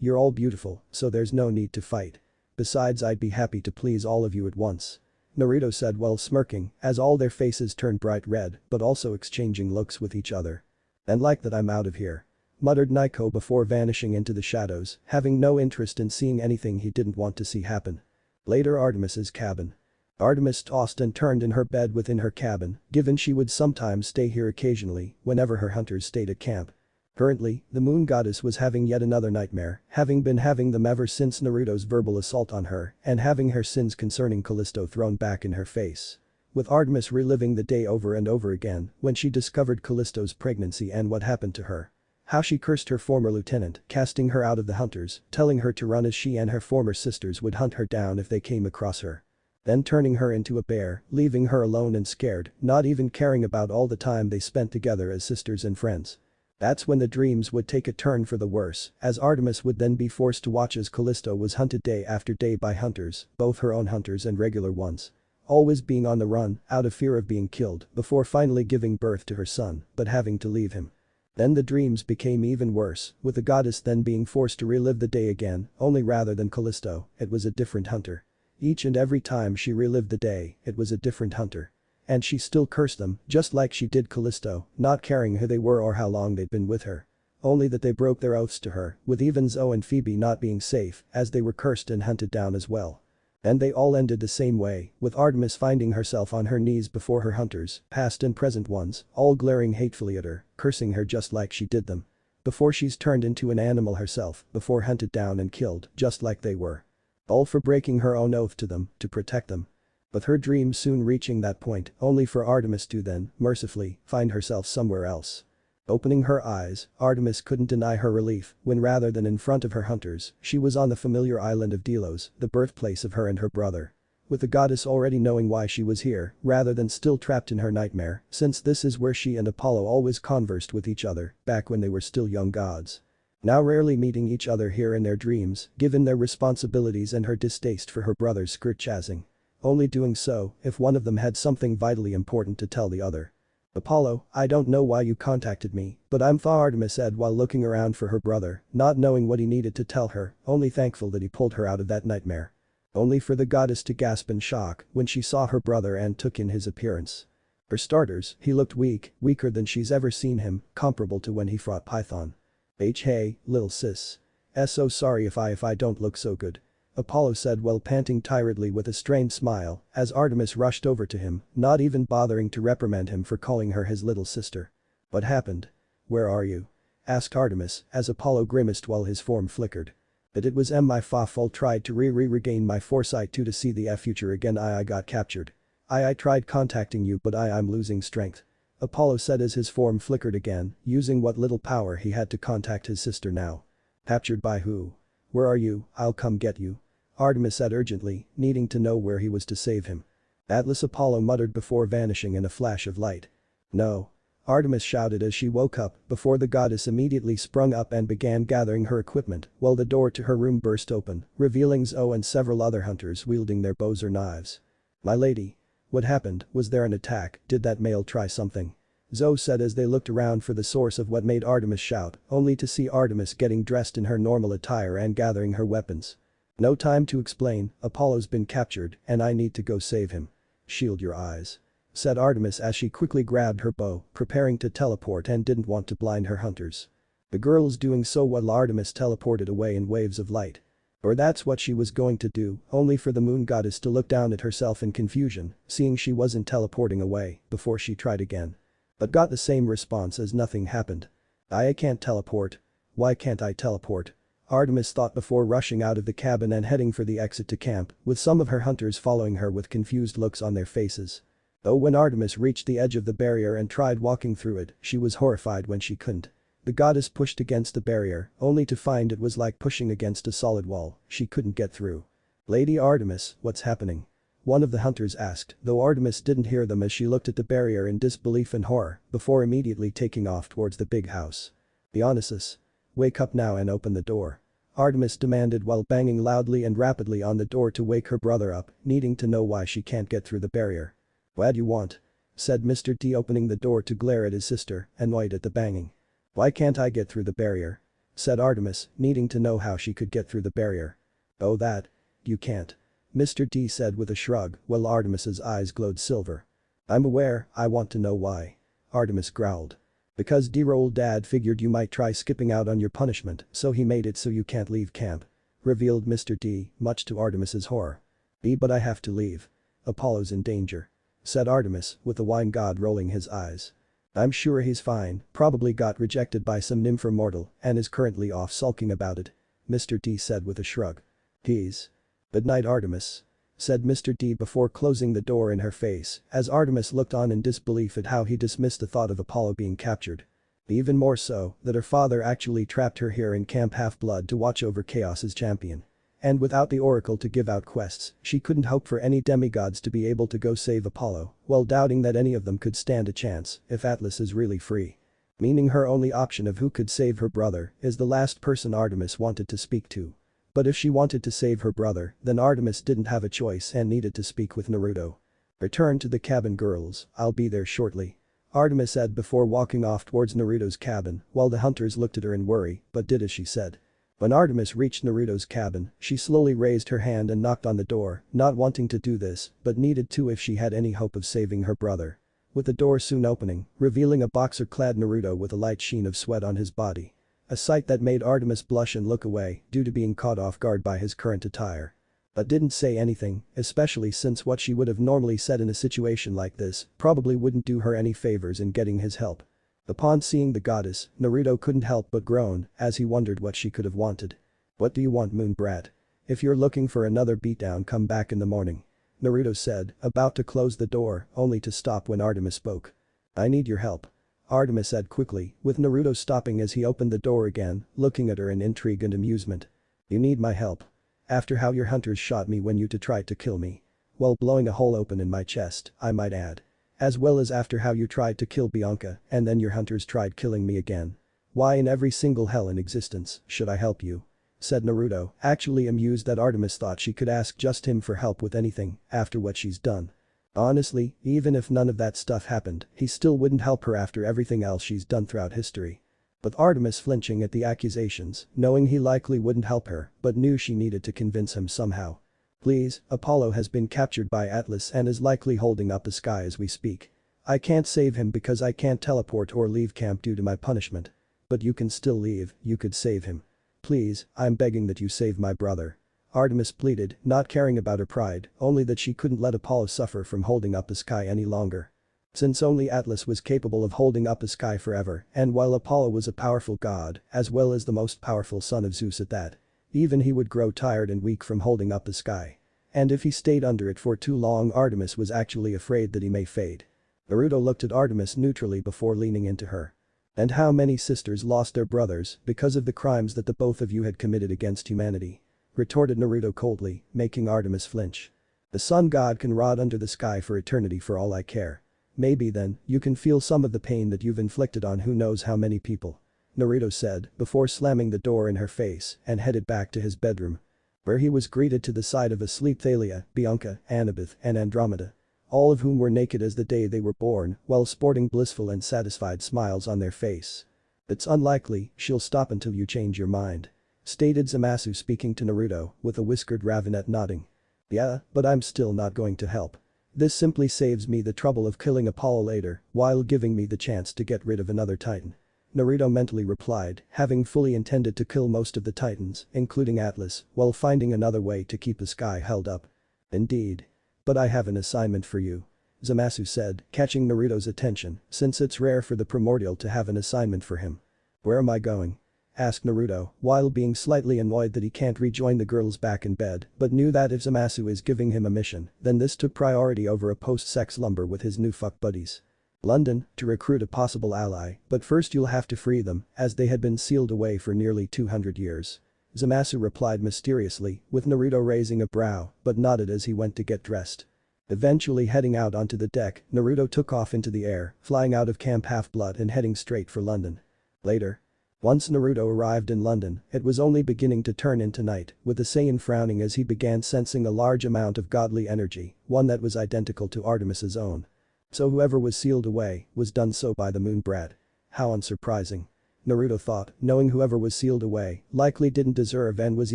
you're all beautiful, so there's no need to fight. Besides, I'd be happy to please all of you at once. Naruto said while smirking, as all their faces turned bright red, but also exchanging looks with each other. And like that I'm out of here. Muttered Naiko before vanishing into the shadows, having no interest in seeing anything he didn't want to see happen. Later Artemis's cabin. Artemis tossed and turned in her bed within her cabin, given she would sometimes stay here occasionally, whenever her hunters stayed at camp. Currently, the moon goddess was having yet another nightmare, having been having them ever since Naruto's verbal assault on her and having her sins concerning Callisto thrown back in her face. With Artemis reliving the day over and over again when she discovered Callisto's pregnancy and what happened to her. How she cursed her former lieutenant, casting her out of the hunters, telling her to run as she and her former sisters would hunt her down if they came across her. Then turning her into a bear, leaving her alone and scared, not even caring about all the time they spent together as sisters and friends. That's when the dreams would take a turn for the worse, as Artemis would then be forced to watch as Callisto was hunted day after day by hunters, both her own hunters and regular ones. Always being on the run, out of fear of being killed, before finally giving birth to her son, but having to leave him. Then the dreams became even worse, with the goddess then being forced to relive the day again, only rather than Callisto, it was a different hunter. Each and every time she relived the day, it was a different hunter. And she still cursed them, just like she did Callisto, not caring who they were or how long they'd been with her. Only that they broke their oaths to her, with even Zoe and Phoebe not being safe, as they were cursed and hunted down as well. And they all ended the same way, with Artemis finding herself on her knees before her hunters, past and present ones, all glaring hatefully at her, cursing her just like she did them. Before she's turned into an animal herself, before hunted down and killed, just like they were. All for breaking her own oath to them, to protect them. With her dreams soon reaching that point, only for Artemis to then, mercifully, find herself somewhere else. Opening her eyes, Artemis couldn't deny her relief when rather than in front of her hunters, she was on the familiar island of Delos, the birthplace of her and her brother. With the goddess already knowing why she was here, rather than still trapped in her nightmare, since this is where she and Apollo always conversed with each other, back when they were still young gods. Now rarely meeting each other here in their dreams, given their responsibilities and her distaste for her brother's skirt-chasing. Only doing so if one of them had something vitally important to tell the other. Apollo, I don't know why you contacted me, but I'm thaw Artemis said while looking around for her brother, not knowing what he needed to tell her, only thankful that he pulled her out of that nightmare. Only for the goddess to gasp in shock when she saw her brother and took in his appearance. For starters, he looked weak, weaker than she's ever seen him, comparable to when he fought Python. Hey, little sis. So sorry if I don't look so good. Apollo said while panting tiredly with a strained smile as Artemis rushed over to him, not even bothering to reprimand him for calling her his little sister. What happened? Where are you? Asked Artemis as Apollo grimaced while his form flickered. But it was my fault tried to regain my foresight to see the future again I got captured. I tried contacting you but I'm losing strength. Apollo said as his form flickered again, using what little power he had to contact his sister now. Captured by who? Where are you? I'll come get you. Artemis said urgently, needing to know where he was to save him. Atlas Apollo muttered before vanishing in a flash of light. No. Artemis shouted as she woke up before the goddess immediately sprung up and began gathering her equipment while the door to her room burst open, revealing Zoe and several other hunters wielding their bows or knives. My lady. What happened? Was there an attack? Did that male try something? Zoe said as they looked around for the source of what made Artemis shout, only to see Artemis getting dressed in her normal attire and gathering her weapons. No time to explain, Apollo's been captured and I need to go save him. Shield your eyes. Said Artemis as she quickly grabbed her bow, preparing to teleport and didn't want to blind her hunters. The girl's doing so while Artemis teleported away in waves of light. Or that's what she was going to do, only for the moon goddess to look down at herself in confusion, seeing she wasn't teleporting away, before she tried again. But got the same response as nothing happened. I can't teleport. Why can't I teleport? Artemis thought before rushing out of the cabin and heading for the exit to camp, with some of her hunters following her with confused looks on their faces. Though when Artemis reached the edge of the barrier and tried walking through it, she was horrified when she couldn't. The goddess pushed against the barrier, only to find it was like pushing against a solid wall, she couldn't get through. Lady Artemis, what's happening? One of the hunters asked, though Artemis didn't hear them as she looked at the barrier in disbelief and horror, before immediately taking off towards the big house. Dionysus. Wake up now and open the door. Artemis demanded while banging loudly and rapidly on the door to wake her brother up, needing to know why she can't get through the barrier. What do you want? Said Mr. T opening the door to glare at his sister, annoyed at the banging. Why can't I get through the barrier? Said Artemis, needing to know how she could get through the barrier. Oh that. You can't. Mr. D said with a shrug while Artemis's eyes glowed silver. I'm aware, I want to know why. Artemis growled. Because dear old dad figured you might try skipping out on your punishment, so he made it so you can't leave camp. Revealed Mr. D, much to Artemis's horror. But I have to leave. Apollo's in danger," said Artemis, with the wine god rolling his eyes. "I'm sure he's fine, probably got rejected by some nymph or mortal and is currently off sulking about it," Mr. D said with a shrug. "He's. Good night, Artemis," said Mr. D before closing the door in her face as Artemis looked on in disbelief at how he dismissed the thought of Apollo being captured. Even more so that her father actually trapped her here in Camp Half-Blood to watch over Chaos's champion. And without the Oracle to give out quests, she couldn't hope for any demigods to be able to go save Apollo, while doubting that any of them could stand a chance if Atlas is really free. Meaning her only option of who could save her brother is the last person Artemis wanted to speak to. But if she wanted to save her brother, then Artemis didn't have a choice and needed to speak with Naruto. "Return to the cabin, girls, I'll be there shortly," Artemis said before walking off towards Naruto's cabin while the hunters looked at her in worry but did as she said. When Artemis reached Naruto's cabin, she slowly raised her hand and knocked on the door, not wanting to do this, but needed to if she had any hope of saving her brother. With the door soon opening, revealing a boxer-clad Naruto with a light sheen of sweat on his body. A sight that made Artemis blush and look away due to being caught off guard by his current attire. But didn't say anything, especially since what she would have normally said in a situation like this probably wouldn't do her any favors in getting his help. Upon seeing the goddess, Naruto couldn't help but groan as he wondered what she could have wanted. "What do you want, moon brat? If you're looking for another beatdown, come back in the morning," Naruto said, about to close the door only to stop when Artemis spoke. "I need your help," Artemis said quickly, with Naruto stopping as he opened the door again, looking at her in intrigue and amusement. "You need my help? After how your hunters shot me when you tried to kill me? Well, blowing a hole open in my chest, I might add. As well as after how you tried to kill Bianca and then your hunters tried killing me again. Why in every single hell in existence should I help you?" said Naruto, actually amused that Artemis thought she could ask just him for help with anything after what she's done. Honestly, even if none of that stuff happened, he still wouldn't help her after everything else she's done throughout history. With Artemis flinching at the accusations, knowing he likely wouldn't help her, but knew she needed to convince him somehow. "Please, Apollo has been captured by Atlas and is likely holding up the sky as we speak. I can't save him because I can't teleport or leave camp due to my punishment. But you can still leave, you could save him. Please, I'm begging that you save my brother," Artemis pleaded, not caring about her pride, only that she couldn't let Apollo suffer from holding up the sky any longer. Since only Atlas was capable of holding up the sky forever, and while Apollo was a powerful god, as well as the most powerful son of Zeus at that, even he would grow tired and weak from holding up the sky. And if he stayed under it for too long, Artemis was actually afraid that he may fade. Naruto looked at Artemis neutrally before leaning into her. "And how many sisters lost their brothers because of the crimes that the both of you had committed against humanity?" retorted Naruto coldly, making Artemis flinch. "The sun god can rot under the sky for eternity for all I care. Maybe then, you can feel some of the pain that you've inflicted on who knows how many people," Naruto said before slamming the door in her face and headed back to his bedroom. Where he was greeted to the side of asleep Thalia, Bianca, Annabeth and Andromeda. All of whom were naked as the day they were born while sporting blissful and satisfied smiles on their face. "It's unlikely she'll stop until you change your mind," stated Zamasu speaking to Naruto with a whiskered ravenet nodding. "Yeah, but I'm still not going to help. This simply saves me the trouble of killing Apollo later while giving me the chance to get rid of another titan," Naruto mentally replied, having fully intended to kill most of the titans, including Atlas, while finding another way to keep the sky held up. "Indeed. But I have an assignment for you," Zamasu said, catching Naruto's attention since it's rare for the primordial to have an assignment for him. "Where am I going?" asked Naruto, while being slightly annoyed that he can't rejoin the girls back in bed, but knew that if Zamasu is giving him a mission, then this took priority over a post-sex slumber with his new fuck buddies. "London, to recruit a possible ally, but first you'll have to free them, as they had been sealed away for nearly 200 years. Zamasu replied mysteriously, with Naruto raising a brow, but nodded as he went to get dressed. Eventually heading out onto the deck, Naruto took off into the air, flying out of Camp Half-Blood and heading straight for London. Later. Once Naruto arrived in London, it was only beginning to turn into night, with the Saiyan frowning as he began sensing a large amount of godly energy, one that was identical to Artemis's own. So whoever was sealed away was done so by the moon brat. How unsurprising. Naruto thought, knowing whoever was sealed away likely didn't deserve and was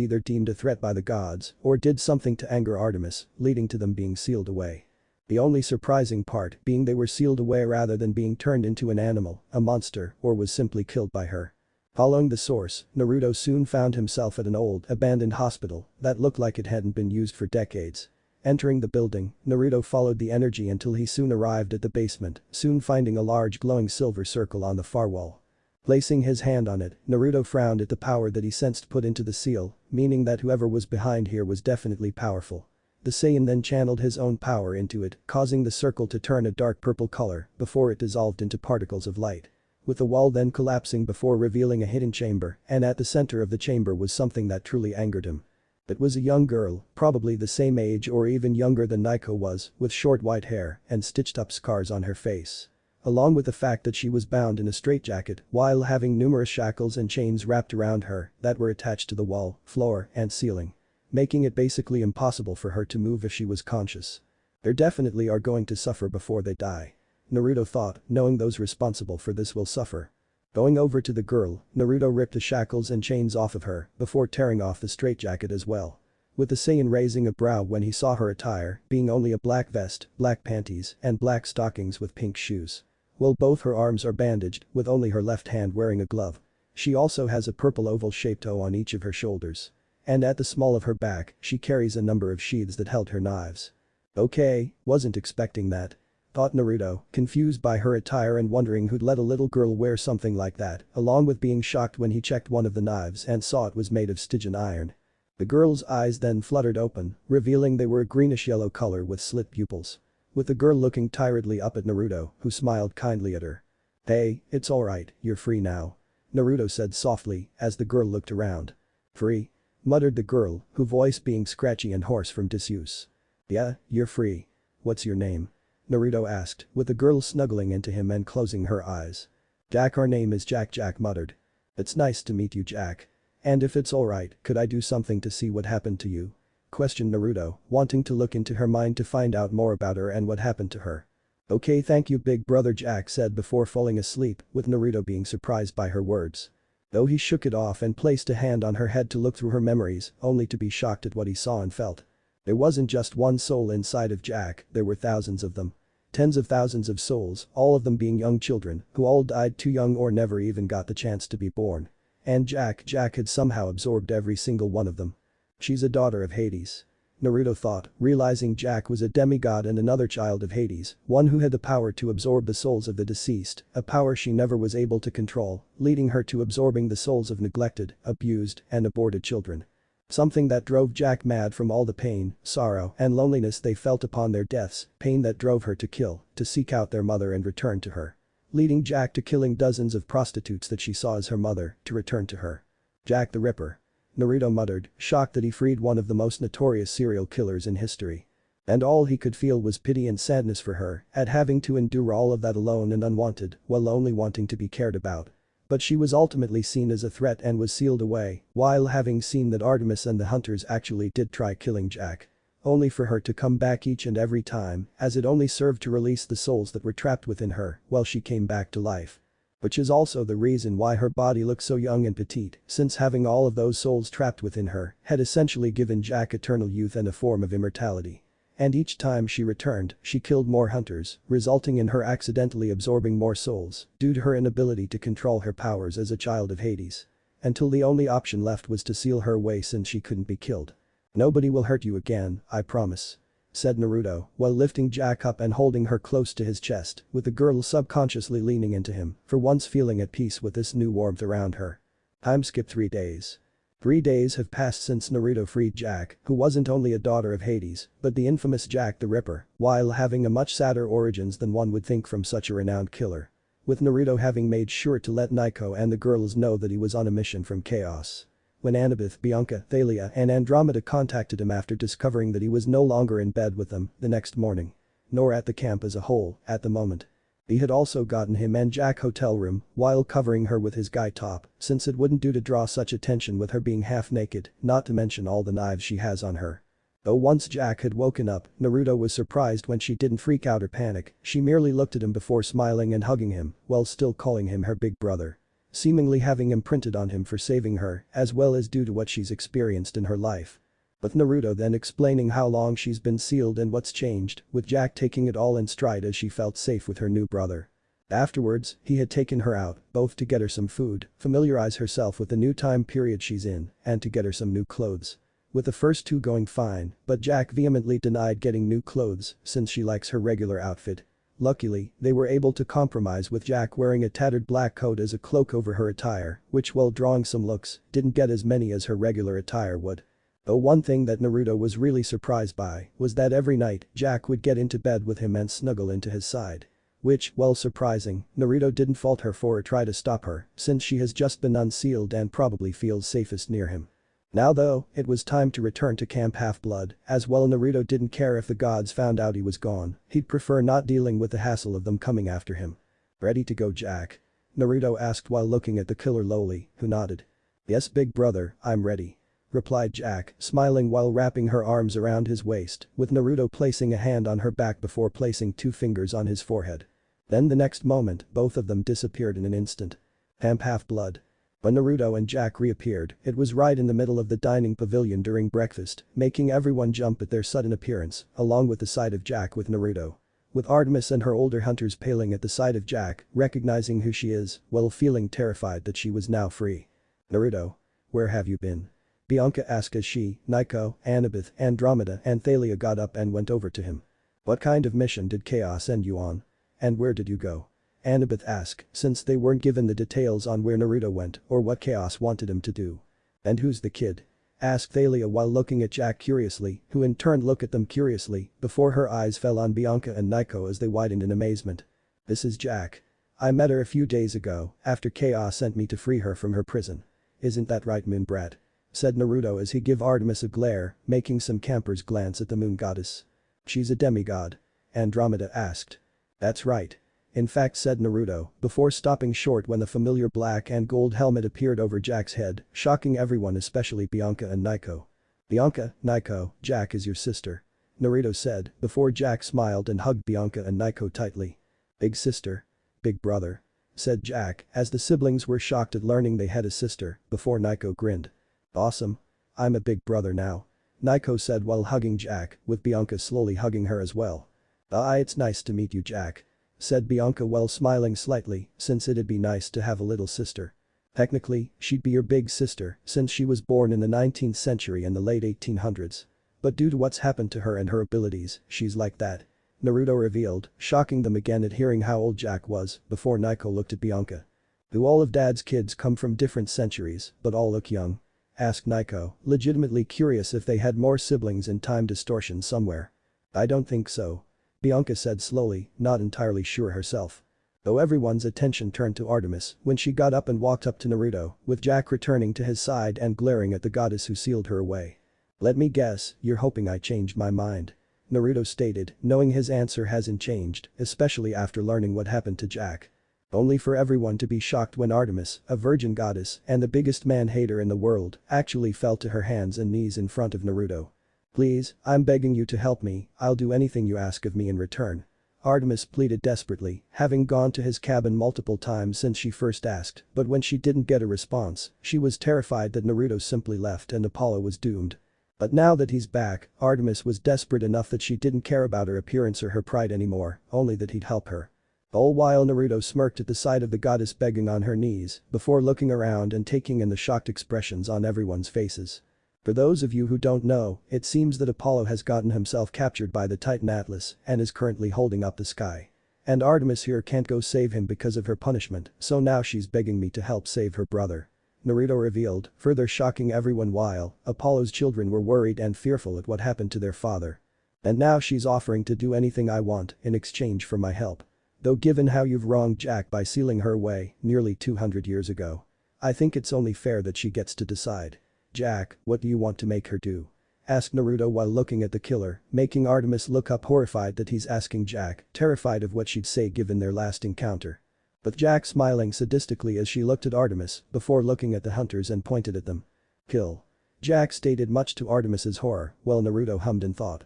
either deemed a threat by the gods or did something to anger Artemis, leading to them being sealed away. The only surprising part being they were sealed away rather than being turned into an animal, a monster, or was simply killed by her. Following the source, Naruto soon found himself at an old, abandoned hospital that looked like it hadn't been used for decades. Entering the building, Naruto followed the energy until he soon arrived at the basement, soon finding a large glowing silver circle on the far wall. Placing his hand on it, Naruto frowned at the power that he sensed put into the seal, meaning that whoever was behind here was definitely powerful. The Saiyan then channeled his own power into it, causing the circle to turn a dark purple color before it dissolved into particles of light. With the wall then collapsing before revealing a hidden chamber, and at the center of the chamber was something that truly angered him. It was a young girl, probably the same age or even younger than Naiko was, with short white hair and stitched up scars on her face. Along with the fact that she was bound in a straitjacket while having numerous shackles and chains wrapped around her that were attached to the wall, floor, and ceiling. Making it basically impossible for her to move if she was conscious. They definitely are going to suffer before they die. Naruto thought, knowing those responsible for this will suffer. Going over to the girl, Naruto ripped the shackles and chains off of her before tearing off the straitjacket as well. With the Saiyan raising a brow when he saw her attire, being only a black vest, black panties, and black stockings with pink shoes. While both her arms are bandaged, with only her left hand wearing a glove. She also has a purple oval-shaped O on each of her shoulders. And at the small of her back, she carries a number of sheaths that held her knives. Okay, wasn't expecting that. Thought Naruto, confused by her attire and wondering who'd let a little girl wear something like that, along with being shocked when he checked one of the knives and saw it was made of Stygian iron. The girl's eyes then fluttered open, revealing they were a greenish-yellow color with slit pupils. With the girl looking tiredly up at Naruto, who smiled kindly at her. Hey, it's alright, you're free now. Naruto said softly as the girl looked around. Free? Muttered the girl, her voice being scratchy and hoarse from disuse. Yeah, you're free. What's your name? Naruto asked, with the girl snuggling into him and closing her eyes. Jack, our name is Jack, Jack muttered. It's nice to meet you, Jack. And if it's alright, could I do something to see what happened to you? Questioned Naruto, wanting to look into her mind to find out more about her and what happened to her. Okay, thank you, big brother, Jack said before falling asleep, with Naruto being surprised by her words. Though he shook it off and placed a hand on her head to look through her memories, only to be shocked at what he saw and felt. There wasn't just one soul inside of Jack, there were thousands of them. Tens of thousands of souls, all of them being young children, who all died too young or never even got the chance to be born. And Jack had somehow absorbed every single one of them. She's a daughter of Hades. Naruto thought, realizing Jack was a demigod and another child of Hades, one who had the power to absorb the souls of the deceased, a power she never was able to control, leading her to absorbing the souls of neglected, abused, and aborted children. Something that drove Jack mad from all the pain, sorrow, and loneliness they felt upon their deaths, pain that drove her to kill, to seek out their mother and return to her. Leading Jack to killing dozens of prostitutes that she saw as her mother, to return to her. Jack the Ripper. Naruto muttered, shocked that he freed one of the most notorious serial killers in history. And all he could feel was pity and sadness for her, at having to endure all of that alone and unwanted, while only wanting to be cared about. But she was ultimately seen as a threat and was sealed away, while having seen that Artemis and the hunters actually did try killing Jack. Only for her to come back each and every time, as it only served to release the souls that were trapped within her, while she came back to life. Which is also the reason why her body looked so young and petite, since having all of those souls trapped within her had essentially given Jack eternal youth and a form of immortality. And each time she returned, she killed more hunters, resulting in her accidentally absorbing more souls, due to her inability to control her powers as a child of Hades. Until the only option left was to seal her away since she couldn't be killed. Nobody will hurt you again, I promise. Said Naruto, while lifting Jack up and holding her close to his chest, with the girl subconsciously leaning into him, for once feeling at peace with this new warmth around her. Time skip 3 days. 3 days have passed since Naruto freed Jack, who wasn't only a daughter of Hades, but the infamous Jack the Ripper, while having a much sadder origins than one would think from such a renowned killer. With Naruto having made sure to let Naiko and the girls know that he was on a mission from Chaos. When Annabeth, Bianca, Thalia, and Andromeda contacted him after discovering that he was no longer in bed with them the next morning. Nor at the camp as a whole, at the moment. He had also gotten him and Jack hotel room while covering her with his guy top, since it wouldn't do to draw such attention with her being half naked, not to mention all the knives she has on her. Though once Jack had woken up, Naruto was surprised when she didn't freak out or panic, she merely looked at him before smiling and hugging him, while still calling him her big brother. Seemingly having imprinted on him for saving her, as well as due to what she's experienced in her life. With Naruto then explaining how long she's been sealed and what's changed, with Jack taking it all in stride as she felt safe with her new brother. Afterwards, he had taken her out, both to get her some food, familiarize herself with the new time period she's in, and to get her some new clothes. with the first two going fine, but Jack vehemently denied getting new clothes since she likes her regular outfit. Luckily, they were able to compromise with Jack wearing a tattered black coat as a cloak over her attire, which while drawing some looks, didn't get as many as her regular attire would. Though one thing that Naruto was really surprised by was that every night Jack would get into bed with him and snuggle into his side. Which, while surprising, Naruto didn't fault her for or try to stop her, since she has just been unsealed and probably feels safest near him. Now though, it was time to return to Camp Half-Blood, as well Naruto didn't care if the gods found out he was gone, he'd prefer not dealing with the hassle of them coming after him. Ready to go, Jack? Naruto asked while looking at the killer lowly, who nodded. Yes, big brother, I'm ready, replied Jack, smiling while wrapping her arms around his waist, with Naruto placing a hand on her back before placing two fingers on his forehead. Then the next moment, both of them disappeared in an instant. Camp Half-Blood. When Naruto and Jack reappeared, it was right in the middle of the dining pavilion during breakfast, making everyone jump at their sudden appearance, along with the sight of Jack with Naruto. With Artemis and her older hunters paling at the sight of Jack, recognizing who she is, while feeling terrified that she was now free. Naruto. Where have you been? Bianca asked as she, Nico, Annabeth, Andromeda and Thalia got up and went over to him. What kind of mission did Chaos send you on? And where did you go? Annabeth asked, since they weren't given the details on where Naruto went or what Chaos wanted him to do. And who's the kid? Asked Thalia while looking at Jack curiously, who in turn looked at them curiously, before her eyes fell on Bianca and Nico as they widened in amazement. This is Jack. I met her a few days ago, after Chaos sent me to free her from her prison. Isn't that right, moon brat? Said Naruto as he gave Artemis a glare, making some campers glance at the moon goddess. She's a demigod. Andromeda asked. That's right. In fact, said Naruto, before stopping short when the familiar black and gold helmet appeared over Jack's head, shocking everyone especially Bianca and Nico. Bianca, Nico, Jack is your sister. Naruto said, before Jack smiled and hugged Bianca and Nico tightly. Big sister? Big brother? Said Jack, as the siblings were shocked at learning they had a sister, before Nico grinned. Awesome. I'm a big brother now. Nico said while hugging Jack, with Bianca slowly hugging her as well. It's nice to meet you, Jack. Said Bianca while smiling slightly, since it'd be nice to have a little sister. Technically, she'd be your big sister, since she was born in the 19th century and the late 1800s. But due to what's happened to her and her abilities, she's like that. Naruto revealed, shocking them again at hearing how old Jack was, before Nico looked at Bianca. Do all of Dad's kids come from different centuries, but all look young? Asked Nico, legitimately curious if they had more siblings in time distortion somewhere. I don't think so. Bianca said slowly, not entirely sure herself. Though everyone's attention turned to Artemis when she got up and walked up to Naruto, with Jack returning to his side and glaring at the goddess who sealed her away. Let me guess, you're hoping I changed my mind. Naruto stated, knowing his answer hasn't changed, especially after learning what happened to Jack. Only for everyone to be shocked when Artemis, a virgin goddess and the biggest man-hater in the world, actually fell to her hands and knees in front of Naruto. Please, I'm begging you to help me, I'll do anything you ask of me in return. Artemis pleaded desperately, having gone to his cabin multiple times since she first asked, but when she didn't get a response, she was terrified that Naruto simply left and Apollo was doomed. But now that he's back, Artemis was desperate enough that she didn't care about her appearance or her pride anymore, only that he'd help her. All while Naruto smirked at the sight of the goddess begging on her knees, before looking around and taking in the shocked expressions on everyone's faces. For those of you who don't know, it seems that Apollo has gotten himself captured by the Titan Atlas and is currently holding up the sky. And Artemis here can't go save him because of her punishment, so now she's begging me to help save her brother. Naruto revealed, further shocking everyone while Apollo's children were worried and fearful at what happened to their father. And now she's offering to do anything I want in exchange for my help. Though given how you've wronged Jack by sealing her away nearly 200 years ago, I think it's only fair that she gets to decide. Jack, what do you want to make her do? Asked Naruto while looking at the killer, making Artemis look up horrified that he's asking Jack, terrified of what she'd say given their last encounter. But Jack smiling sadistically as she looked at Artemis before looking at the hunters and pointed at them. Kill. Jack stated much to Artemis's horror, while Naruto hummed in thought.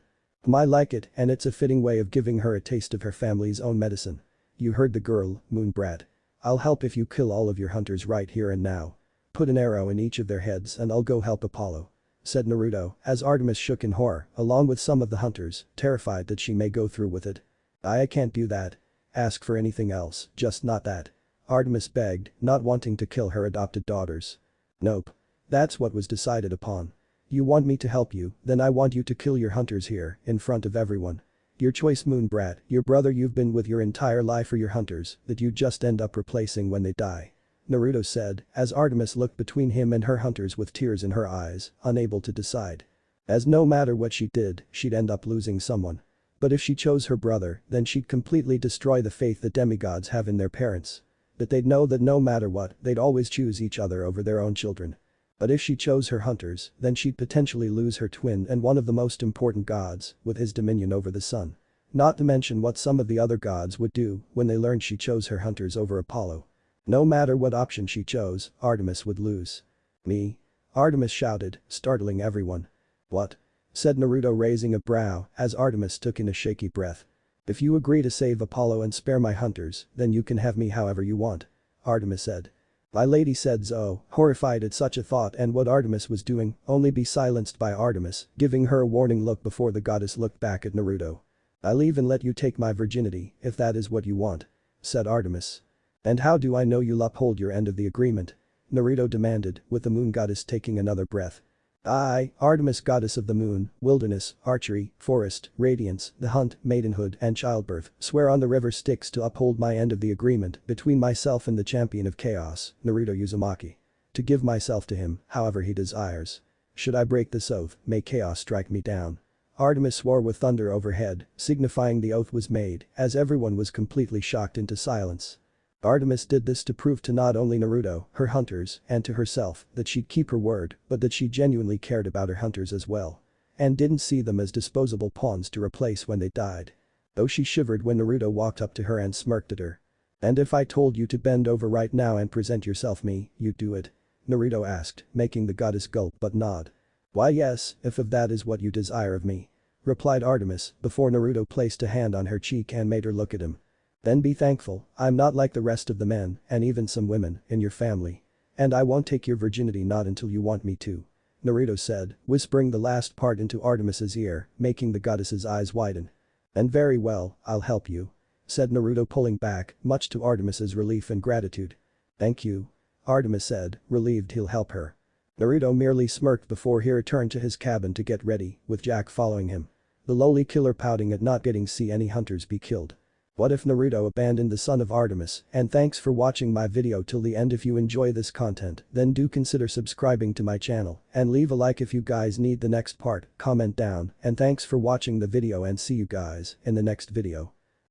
I like it and it's a fitting way of giving her a taste of her family's own medicine. You heard the girl, moon brat. I'll help if you kill all of your hunters right here and now. Put an arrow in each of their heads and I'll go help Apollo. Said Naruto, as Artemis shook in horror, along with some of the hunters, terrified that she may go through with it. I can't do that. Ask for anything else, just not that. Artemis begged, not wanting to kill her adopted daughters. Nope. That's what was decided upon. You want me to help you, then I want you to kill your hunters here, in front of everyone. Your choice moon brat, your brother you've been with your entire life or your hunters that you just end up replacing when they die. Naruto said, as Artemis looked between him and her hunters with tears in her eyes, unable to decide. As no matter what she did, she'd end up losing someone. But if she chose her brother, then she'd completely destroy the faith that demigods have in their parents. But they'd know that no matter what, they'd always choose each other over their own children. But if she chose her hunters, then she'd potentially lose her twin and one of the most important gods, with his dominion over the sun. Not to mention what some of the other gods would do when they learned she chose her hunters over Apollo. No matter what option she chose, Artemis would lose. Me? Artemis shouted, startling everyone. What? Said Naruto raising a brow as Artemis took in a shaky breath. If you agree to save Apollo and spare my hunters, then you can have me however you want. Artemis said. My lady said Zo, horrified at such a thought and what Artemis was doing, only be silenced by Artemis, giving her a warning look before the goddess looked back at Naruto. I'll even let you take my virginity, if that is what you want. Said Artemis. And how do I know you'll uphold your end of the agreement? Naruto demanded, with the moon goddess taking another breath. I, Artemis goddess of the moon, wilderness, archery, forest, radiance, the hunt, maidenhood and childbirth, swear on the river Styx to uphold my end of the agreement between myself and the champion of chaos, Naruto Uzumaki. To give myself to him, however he desires. Should I break this oath, may chaos strike me down. Artemis swore with thunder overhead, signifying the oath was made, as everyone was completely shocked into silence. Artemis did this to prove to not only Naruto, her hunters, and to herself that she'd keep her word but that she genuinely cared about her hunters as well. And didn't see them as disposable pawns to replace when they died. Though she shivered when Naruto walked up to her and smirked at her. And if I told you to bend over right now and present yourself me, you'd do it? Naruto asked, making the goddess gulp but nod. Why yes, if that is what you desire of me. Replied Artemis before Naruto placed a hand on her cheek and made her look at him. Then be thankful, I'm not like the rest of the men, and even some women, in your family. And I won't take your virginity not until you want me to. Naruto said, whispering the last part into Artemis's ear, making the goddess's eyes widen. And very well, I'll help you. Said Naruto pulling back, much to Artemis's relief and gratitude. Thank you. Artemis said, relieved he'll help her. Naruto merely smirked before he returned to his cabin to get ready, with Jack following him. The lowly killer pouting at not getting to see any hunters be killed. What if Naruto abandoned the son of Artemis? And thanks for watching my video till the end. If you enjoy this content, then do consider subscribing to my channel and leave a like if you guys need the next part, comment down, and thanks for watching the video and see you guys in the next video.